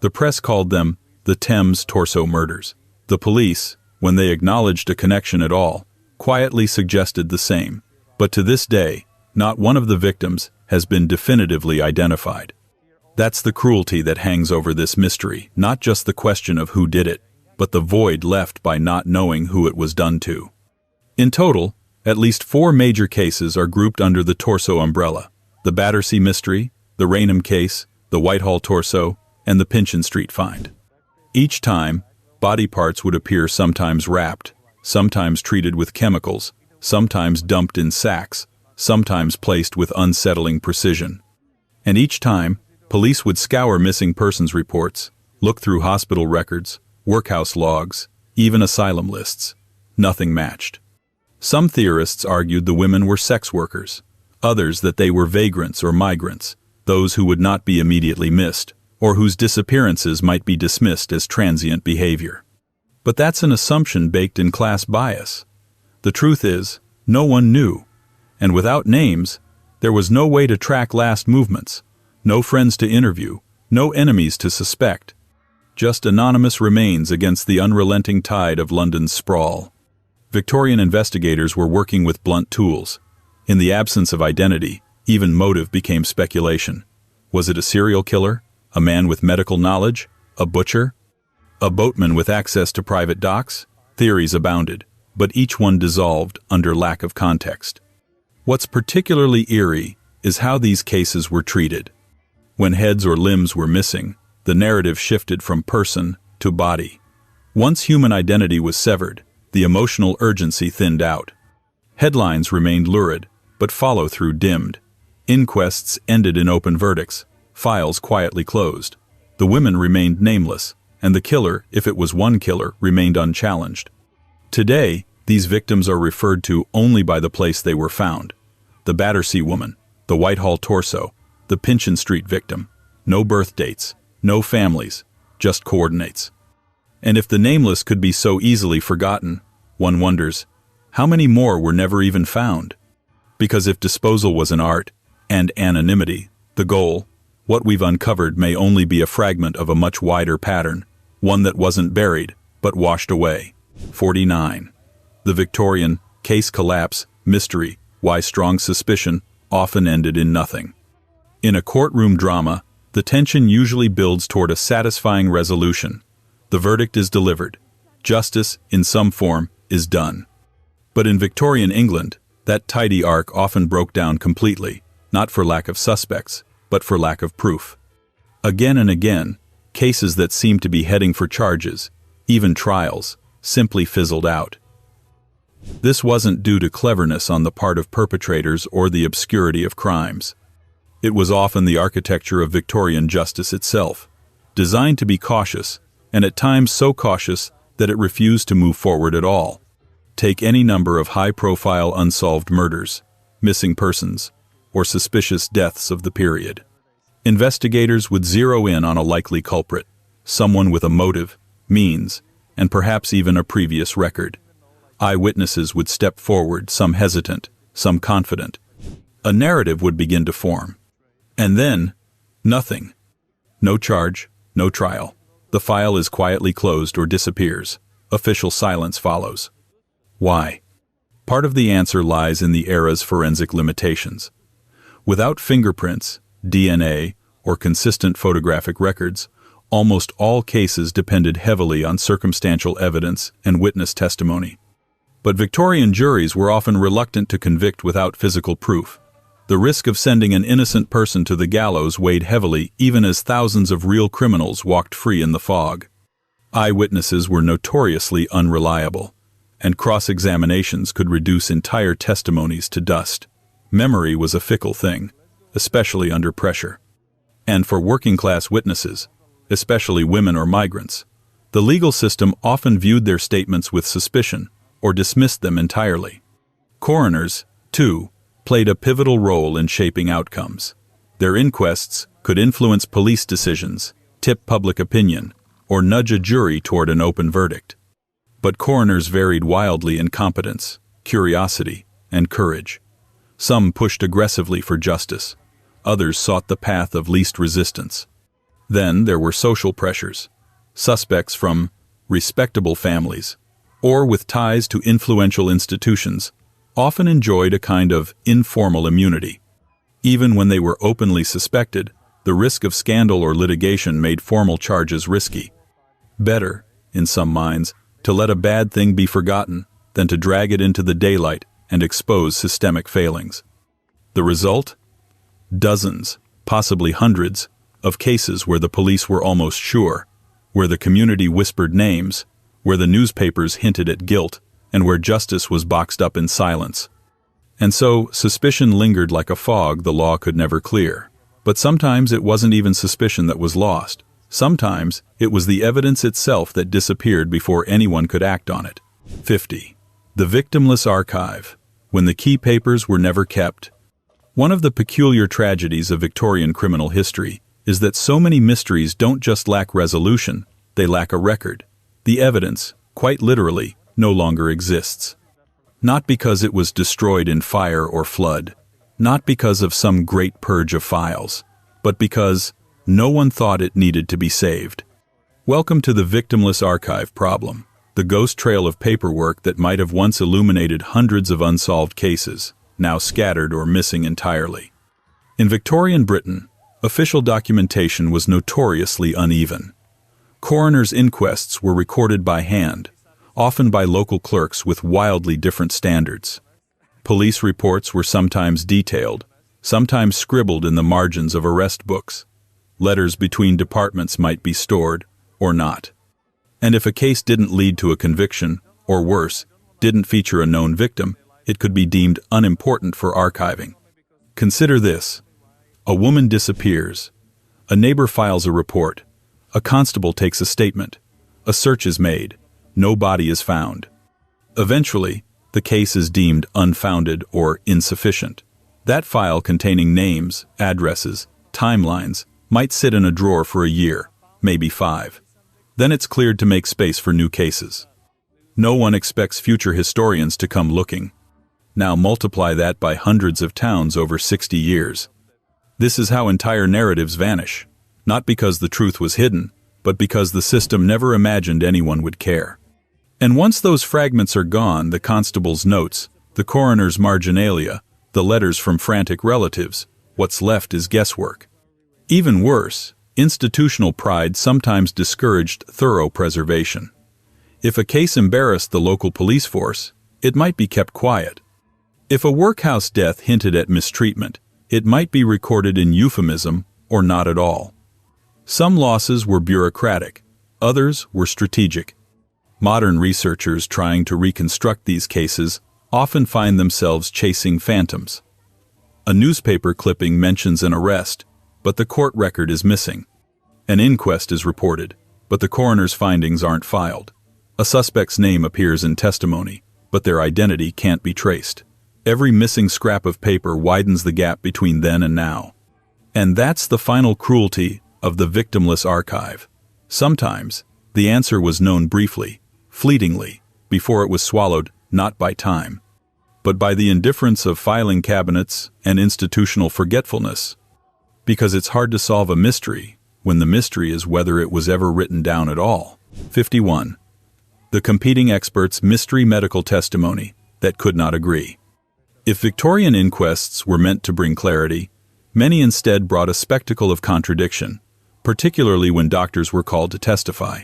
The press called them the Thames Torso murders. The police, when they acknowledged a connection at all, quietly suggested the same. But to this day, not one of the victims has been definitively identified. That's the cruelty that hangs over this mystery, not just the question of who did it, but the void left by not knowing who it was done to. In total, at least 4 major cases are grouped under the torso umbrella: the Battersea mystery, the Raynham case, the Whitehall torso, and the Pinchin Street find. Each time, body parts would appear sometimes wrapped, sometimes treated with chemicals, sometimes dumped in sacks, sometimes placed with unsettling precision. And each time, police would scour missing persons reports, look through hospital records, workhouse logs, even asylum lists. Nothing matched. Some theorists argued the women were sex workers, others that they were vagrants or migrants, those who would not be immediately missed, or whose disappearances might be dismissed as transient behavior. But that's an assumption baked in class bias. The truth is, no one knew, And without names, there was no way to track last movements, no friends to interview, no enemies to suspect. Just anonymous remains against the unrelenting tide of London's sprawl. Victorian investigators were working with blunt tools. In the absence of identity, even motive became speculation. Was it a serial killer? A man with medical knowledge? A butcher? A boatman with access to private docks? Theories abounded, but each one dissolved under lack of context. What's particularly eerie is how these cases were treated. When heads or limbs were missing, the narrative shifted from person to body. Once human identity was severed, the emotional urgency thinned out. Headlines remained lurid, but follow-through dimmed. Inquests ended in open verdicts, files quietly closed. The women remained nameless, and the killer, if it was one killer, remained unchallenged. Today, these victims are referred to only by the place they were found. The Battersea woman, the Whitehall torso, the Pinchin Street victim. No birth dates, no families, just coordinates. And if the nameless could be so easily forgotten, one wonders, how many more were never even found? Because if disposal was an art, and anonymity, the goal, what we've uncovered may only be a fragment of a much wider pattern, one that wasn't buried, but washed away. 49. The Victorian case collapse, mystery, why strong suspicion, often ended in nothing. In a courtroom drama, the tension usually builds toward a satisfying resolution. The verdict is delivered. Justice, in some form, is done. But in Victorian England, that tidy arc often broke down completely, not for lack of suspects, but for lack of proof. Again and again, cases that seemed to be heading for charges, even trials, simply fizzled out. This wasn't due to cleverness on the part of perpetrators or the obscurity of crimes. It was often the architecture of Victorian justice itself, designed to be cautious, and at times so cautious that it refused to move forward at all. Take any number of high-profile unsolved murders, missing persons, or suspicious deaths of the period. Investigators would zero in on a likely culprit, someone with a motive, means, and perhaps even a previous record. Eyewitnesses would step forward, some hesitant, some confident. A narrative would begin to form. And then, nothing. No charge, no trial. The file is quietly closed or disappears. Official silence follows. Why? Part of the answer lies in the era's forensic limitations. Without fingerprints, DNA, or consistent photographic records, almost all cases depended heavily on circumstantial evidence and witness testimony. But Victorian juries were often reluctant to convict without physical proof. The risk of sending an innocent person to the gallows weighed heavily even as thousands of real criminals walked free in the fog. Eyewitnesses were notoriously unreliable, and cross-examinations could reduce entire testimonies to dust. Memory was a fickle thing, especially under pressure. And for working-class witnesses, especially women or migrants, the legal system often viewed their statements with suspicion or dismissed them entirely. Coroners, too, played a pivotal role in shaping outcomes. Their inquests could influence police decisions, tip public opinion, or nudge a jury toward an open verdict. But coroners varied wildly in competence, curiosity, and courage. Some pushed aggressively for justice. Others sought the path of least resistance. Then there were social pressures. Suspects from respectable families, or with ties to influential institutions, often enjoyed a kind of informal immunity. Even when they were openly suspected, the risk of scandal or litigation made formal charges risky. Better, in some minds, to let a bad thing be forgotten than to drag it into the daylight and expose systemic failings. The result? Dozens, possibly hundreds, of cases where the police were almost sure, where the community whispered names, where the newspapers hinted at guilt, and where justice was boxed up in silence. And so, suspicion lingered like a fog the law could never clear. But sometimes it wasn't even suspicion that was lost. Sometimes it was the evidence itself that disappeared before anyone could act on it. 50. The victimless archive, when the key papers were never kept. One of the peculiar tragedies of Victorian criminal history is that so many mysteries don't just lack resolution, they lack a record. The evidence, quite literally, no longer exists. Not because it was destroyed in fire or flood, not because of some great purge of files, but because no one thought it needed to be saved. Welcome to the victimless archive problem, the ghost trail of paperwork that might have once illuminated hundreds of unsolved cases, now scattered or missing entirely. In Victorian Britain, official documentation was notoriously uneven. Coroners' inquests were recorded by hand, often by local clerks with wildly different standards. Police reports were sometimes detailed, sometimes scribbled in the margins of arrest books. Letters between departments might be stored, or not. And if a case didn't lead to a conviction, or worse, didn't feature a known victim, it could be deemed unimportant for archiving. Consider this. A woman disappears. A neighbor files a report. A constable takes a statement. A search is made. No body is found. Eventually, the case is deemed unfounded or insufficient. That file containing names, addresses, timelines might sit in a drawer for a year, maybe 5. Then it's cleared to make space for new cases. No one expects future historians to come looking. Now multiply that by hundreds of towns over 60 years. This is how entire narratives vanish, not because the truth was hidden, but because the system never imagined anyone would care. And once those fragments are gone, the constable's notes, the coroner's marginalia, the letters from frantic relatives, what's left is guesswork. Even worse, institutional pride sometimes discouraged thorough preservation. If a case embarrassed the local police force, it might be kept quiet. If a workhouse death hinted at mistreatment, it might be recorded in euphemism or not at all. Some losses were bureaucratic, others were strategic. Modern researchers trying to reconstruct these cases often find themselves chasing phantoms. A newspaper clipping mentions an arrest, but the court record is missing. An inquest is reported, but the coroner's findings aren't filed. A suspect's name appears in testimony, but their identity can't be traced. Every missing scrap of paper widens the gap between then and now. And that's the final cruelty of the victimless archive. Sometimes, the answer was known briefly, fleetingly, before it was swallowed not by time, but by the indifference of filing cabinets and institutional forgetfulness. Because it's hard to solve a mystery when the mystery is whether it was ever written down at all. 51. The competing experts' mystery medical testimony that could not agree. If Victorian inquests were meant to bring clarity, many instead brought a spectacle of contradiction, particularly when doctors were called to testify.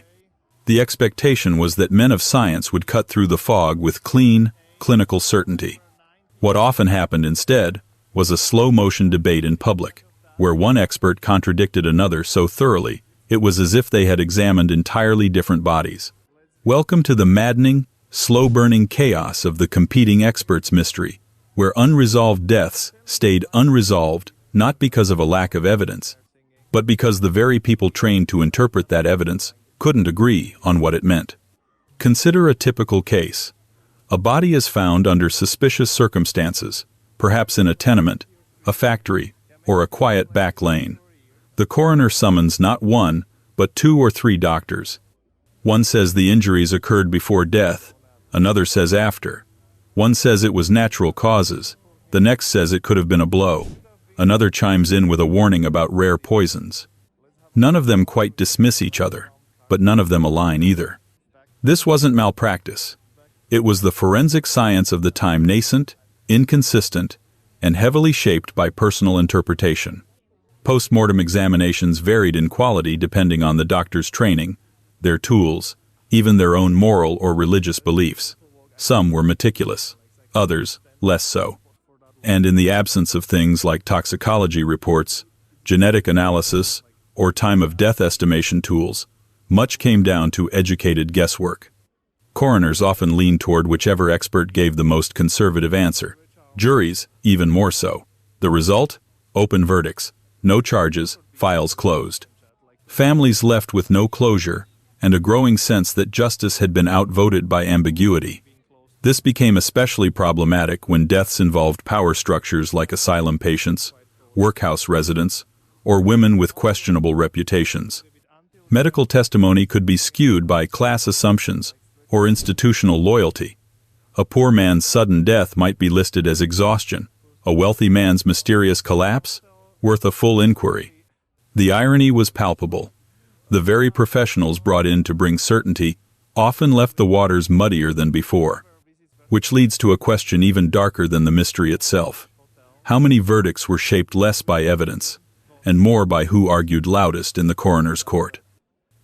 The expectation was that men of science would cut through the fog with clean, clinical certainty. What often happened instead was a slow-motion debate in public, where one expert contradicted another so thoroughly it was as if they had examined entirely different bodies. Welcome to the maddening, slow-burning chaos of the competing experts' mystery, where unresolved deaths stayed unresolved not because of a lack of evidence, but because the very people trained to interpret that evidence couldn't agree on what it meant. Consider a typical case. A body is found under suspicious circumstances, perhaps in a tenement, a factory, or a quiet back lane. The coroner summons not one, but 2 or 3 doctors. One says the injuries occurred before death, another says after. One says it was natural causes, the next says it could have been a blow. Another chimes in with a warning about rare poisons. None of them quite dismiss each other, but none of them align either. This wasn't malpractice. It was the forensic science of the time, nascent, inconsistent, and heavily shaped by personal interpretation. Post-mortem examinations varied in quality depending on the doctor's training, their tools, even their own moral or religious beliefs. Some were meticulous, others less so. And in the absence of things like toxicology reports, genetic analysis, or time-of-death estimation tools, much came down to educated guesswork. Coroners often leaned toward whichever expert gave the most conservative answer. Juries, even more so. The result? Open verdicts, no charges, files closed. Families left with no closure and a growing sense that justice had been outvoted by ambiguity. This became especially problematic when deaths involved power structures like asylum patients, workhouse residents, or women with questionable reputations. Medical testimony could be skewed by class assumptions or institutional loyalty. A poor man's sudden death might be listed as exhaustion. A wealthy man's mysterious collapse? Worth a full inquiry. The irony was palpable. The very professionals brought in to bring certainty often left the waters muddier than before. Which leads to a question even darker than the mystery itself. How many verdicts were shaped less by evidence, and more by who argued loudest in the coroner's court?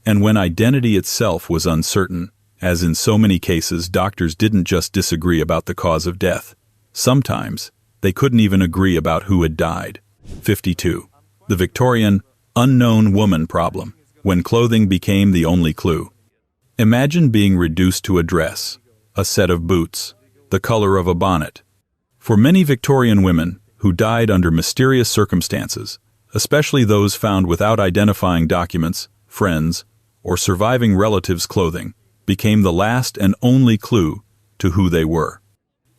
And when identity itself was uncertain, as in so many cases, doctors didn't just disagree about the cause of death. Sometimes, they couldn't even agree about who had died. 52. The Victorian, unknown woman problem, when clothing became the only clue. Imagine being reduced to a dress, a set of boots, the color of a bonnet. For many Victorian women who died under mysterious circumstances, especially those found without identifying documents, friends, or surviving relatives' clothing, became the last and only clue to who they were.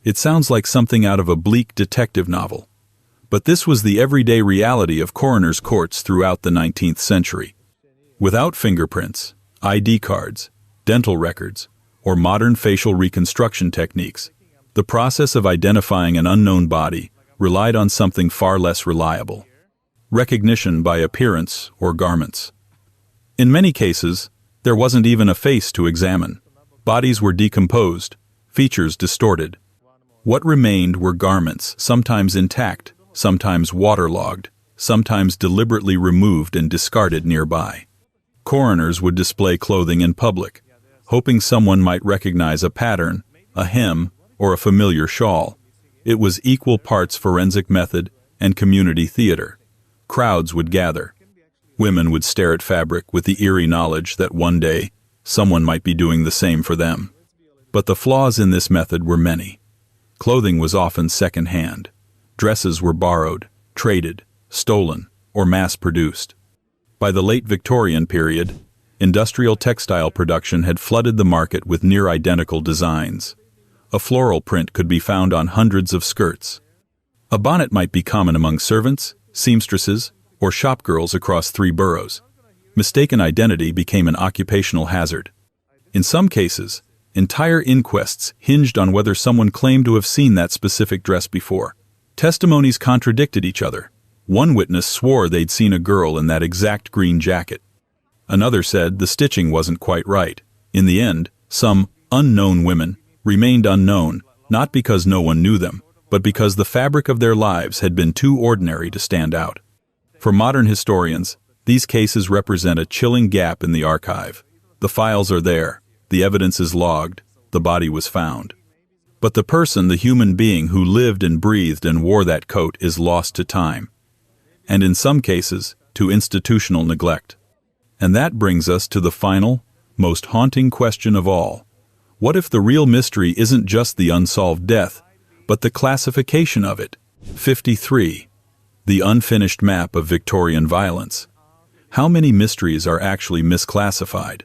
It sounds like something out of a bleak detective novel, but this was the everyday reality of coroners' courts throughout the 19th century. Without fingerprints, ID cards, dental records, or modern facial reconstruction techniques, the process of identifying an unknown body relied on something far less reliable: recognition by appearance or garments. In many cases, there wasn't even a face to examine. Bodies were decomposed, features distorted. What remained were garments, sometimes intact, sometimes waterlogged, sometimes deliberately removed and discarded nearby. Coroners would display clothing in public, hoping someone might recognize a pattern, a hem, or a familiar shawl. It was equal parts forensic method and community theater. Crowds would gather. Women would stare at fabric with the eerie knowledge that one day someone might be doing the same for them. But the flaws in this method were many. Clothing was often second-hand. Dresses were borrowed, traded, stolen, or mass-produced. By the late Victorian period, industrial textile production had flooded the market with near-identical designs. A floral print could be found on hundreds of skirts. A bonnet might be common among servants, seamstresses, or shopgirls across 3 boroughs. Mistaken identity became an occupational hazard. In some cases, entire inquests hinged on whether someone claimed to have seen that specific dress before. Testimonies contradicted each other. One witness swore they'd seen a girl in that exact green jacket. Another said the stitching wasn't quite right. In the end, some unknown women remained unknown, not because no one knew them, but because the fabric of their lives had been too ordinary to stand out. For modern historians, these cases represent a chilling gap in the archive. The files are there, the evidence is logged, the body was found. But the person, the human being who lived and breathed and wore that coat, is lost to time. And in some cases, to institutional neglect. And that brings us to the final, most haunting question of all. What if the real mystery isn't just the unsolved death, but the classification of it? 53. The unfinished map of Victorian violence. How many mysteries are actually misclassified?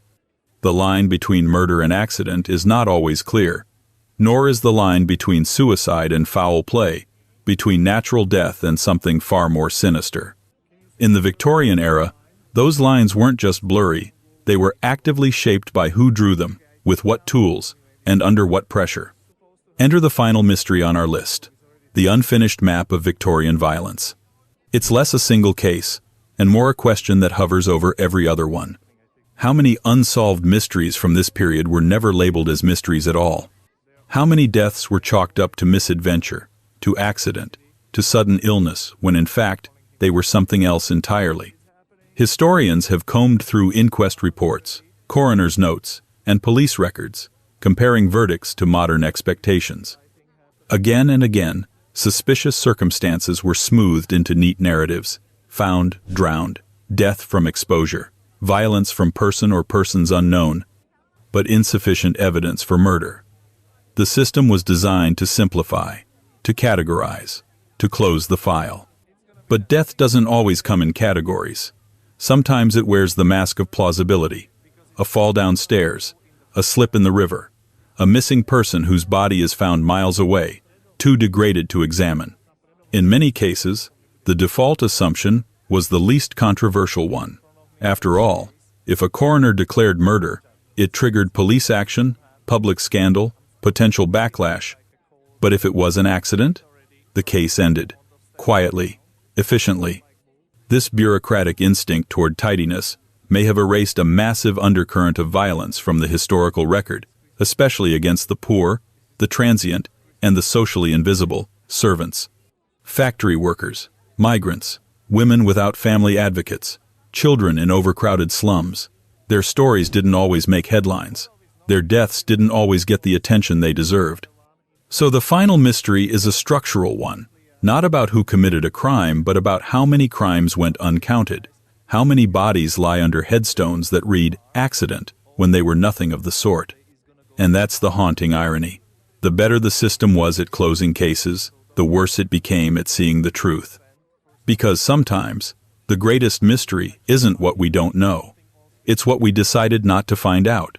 The line between murder and accident is not always clear, nor is the line between suicide and foul play, between natural death and something far more sinister. In the Victorian era, those lines weren't just blurry, they were actively shaped by who drew them, with what tools, and under what pressure. Enter the final mystery on our list: the unfinished map of Victorian violence. It's less a single case, and more a question that hovers over every other one. How many unsolved mysteries from this period were never labeled as mysteries at all? How many deaths were chalked up to misadventure, to accident, to sudden illness, when in fact, they were something else entirely? Historians have combed through inquest reports, coroner's notes, and police records, comparing verdicts to modern expectations. Again and again, suspicious circumstances were smoothed into neat narratives: found, drowned, death from exposure, violence from person or persons unknown, but insufficient evidence for murder. The system was designed to simplify, to categorize, to close the file. But death doesn't always come in categories. Sometimes it wears the mask of plausibility: a fall downstairs, a slip in the river, a missing person whose body is found miles away, too degraded to examine. In many cases, the default assumption was the least controversial one. After all, if a coroner declared murder, it triggered police action, public scandal, potential backlash. But if it was an accident, the case ended. Quietly, efficiently. This bureaucratic instinct toward tidiness may have erased a massive undercurrent of violence from the historical record, especially against the poor, the transient, and the socially invisible, servants. Factory workers, migrants, women without family advocates, children in overcrowded slums. Their stories didn't always make headlines. Their deaths didn't always get the attention they deserved. So the final mystery is a structural one, not about who committed a crime, but about how many crimes went uncounted, how many bodies lie under headstones that read accident when they were nothing of the sort. And that's the haunting irony. The better the system was at closing cases, the worse it became at seeing the truth. Because sometimes, the greatest mystery isn't what we don't know. It's what we decided not to find out.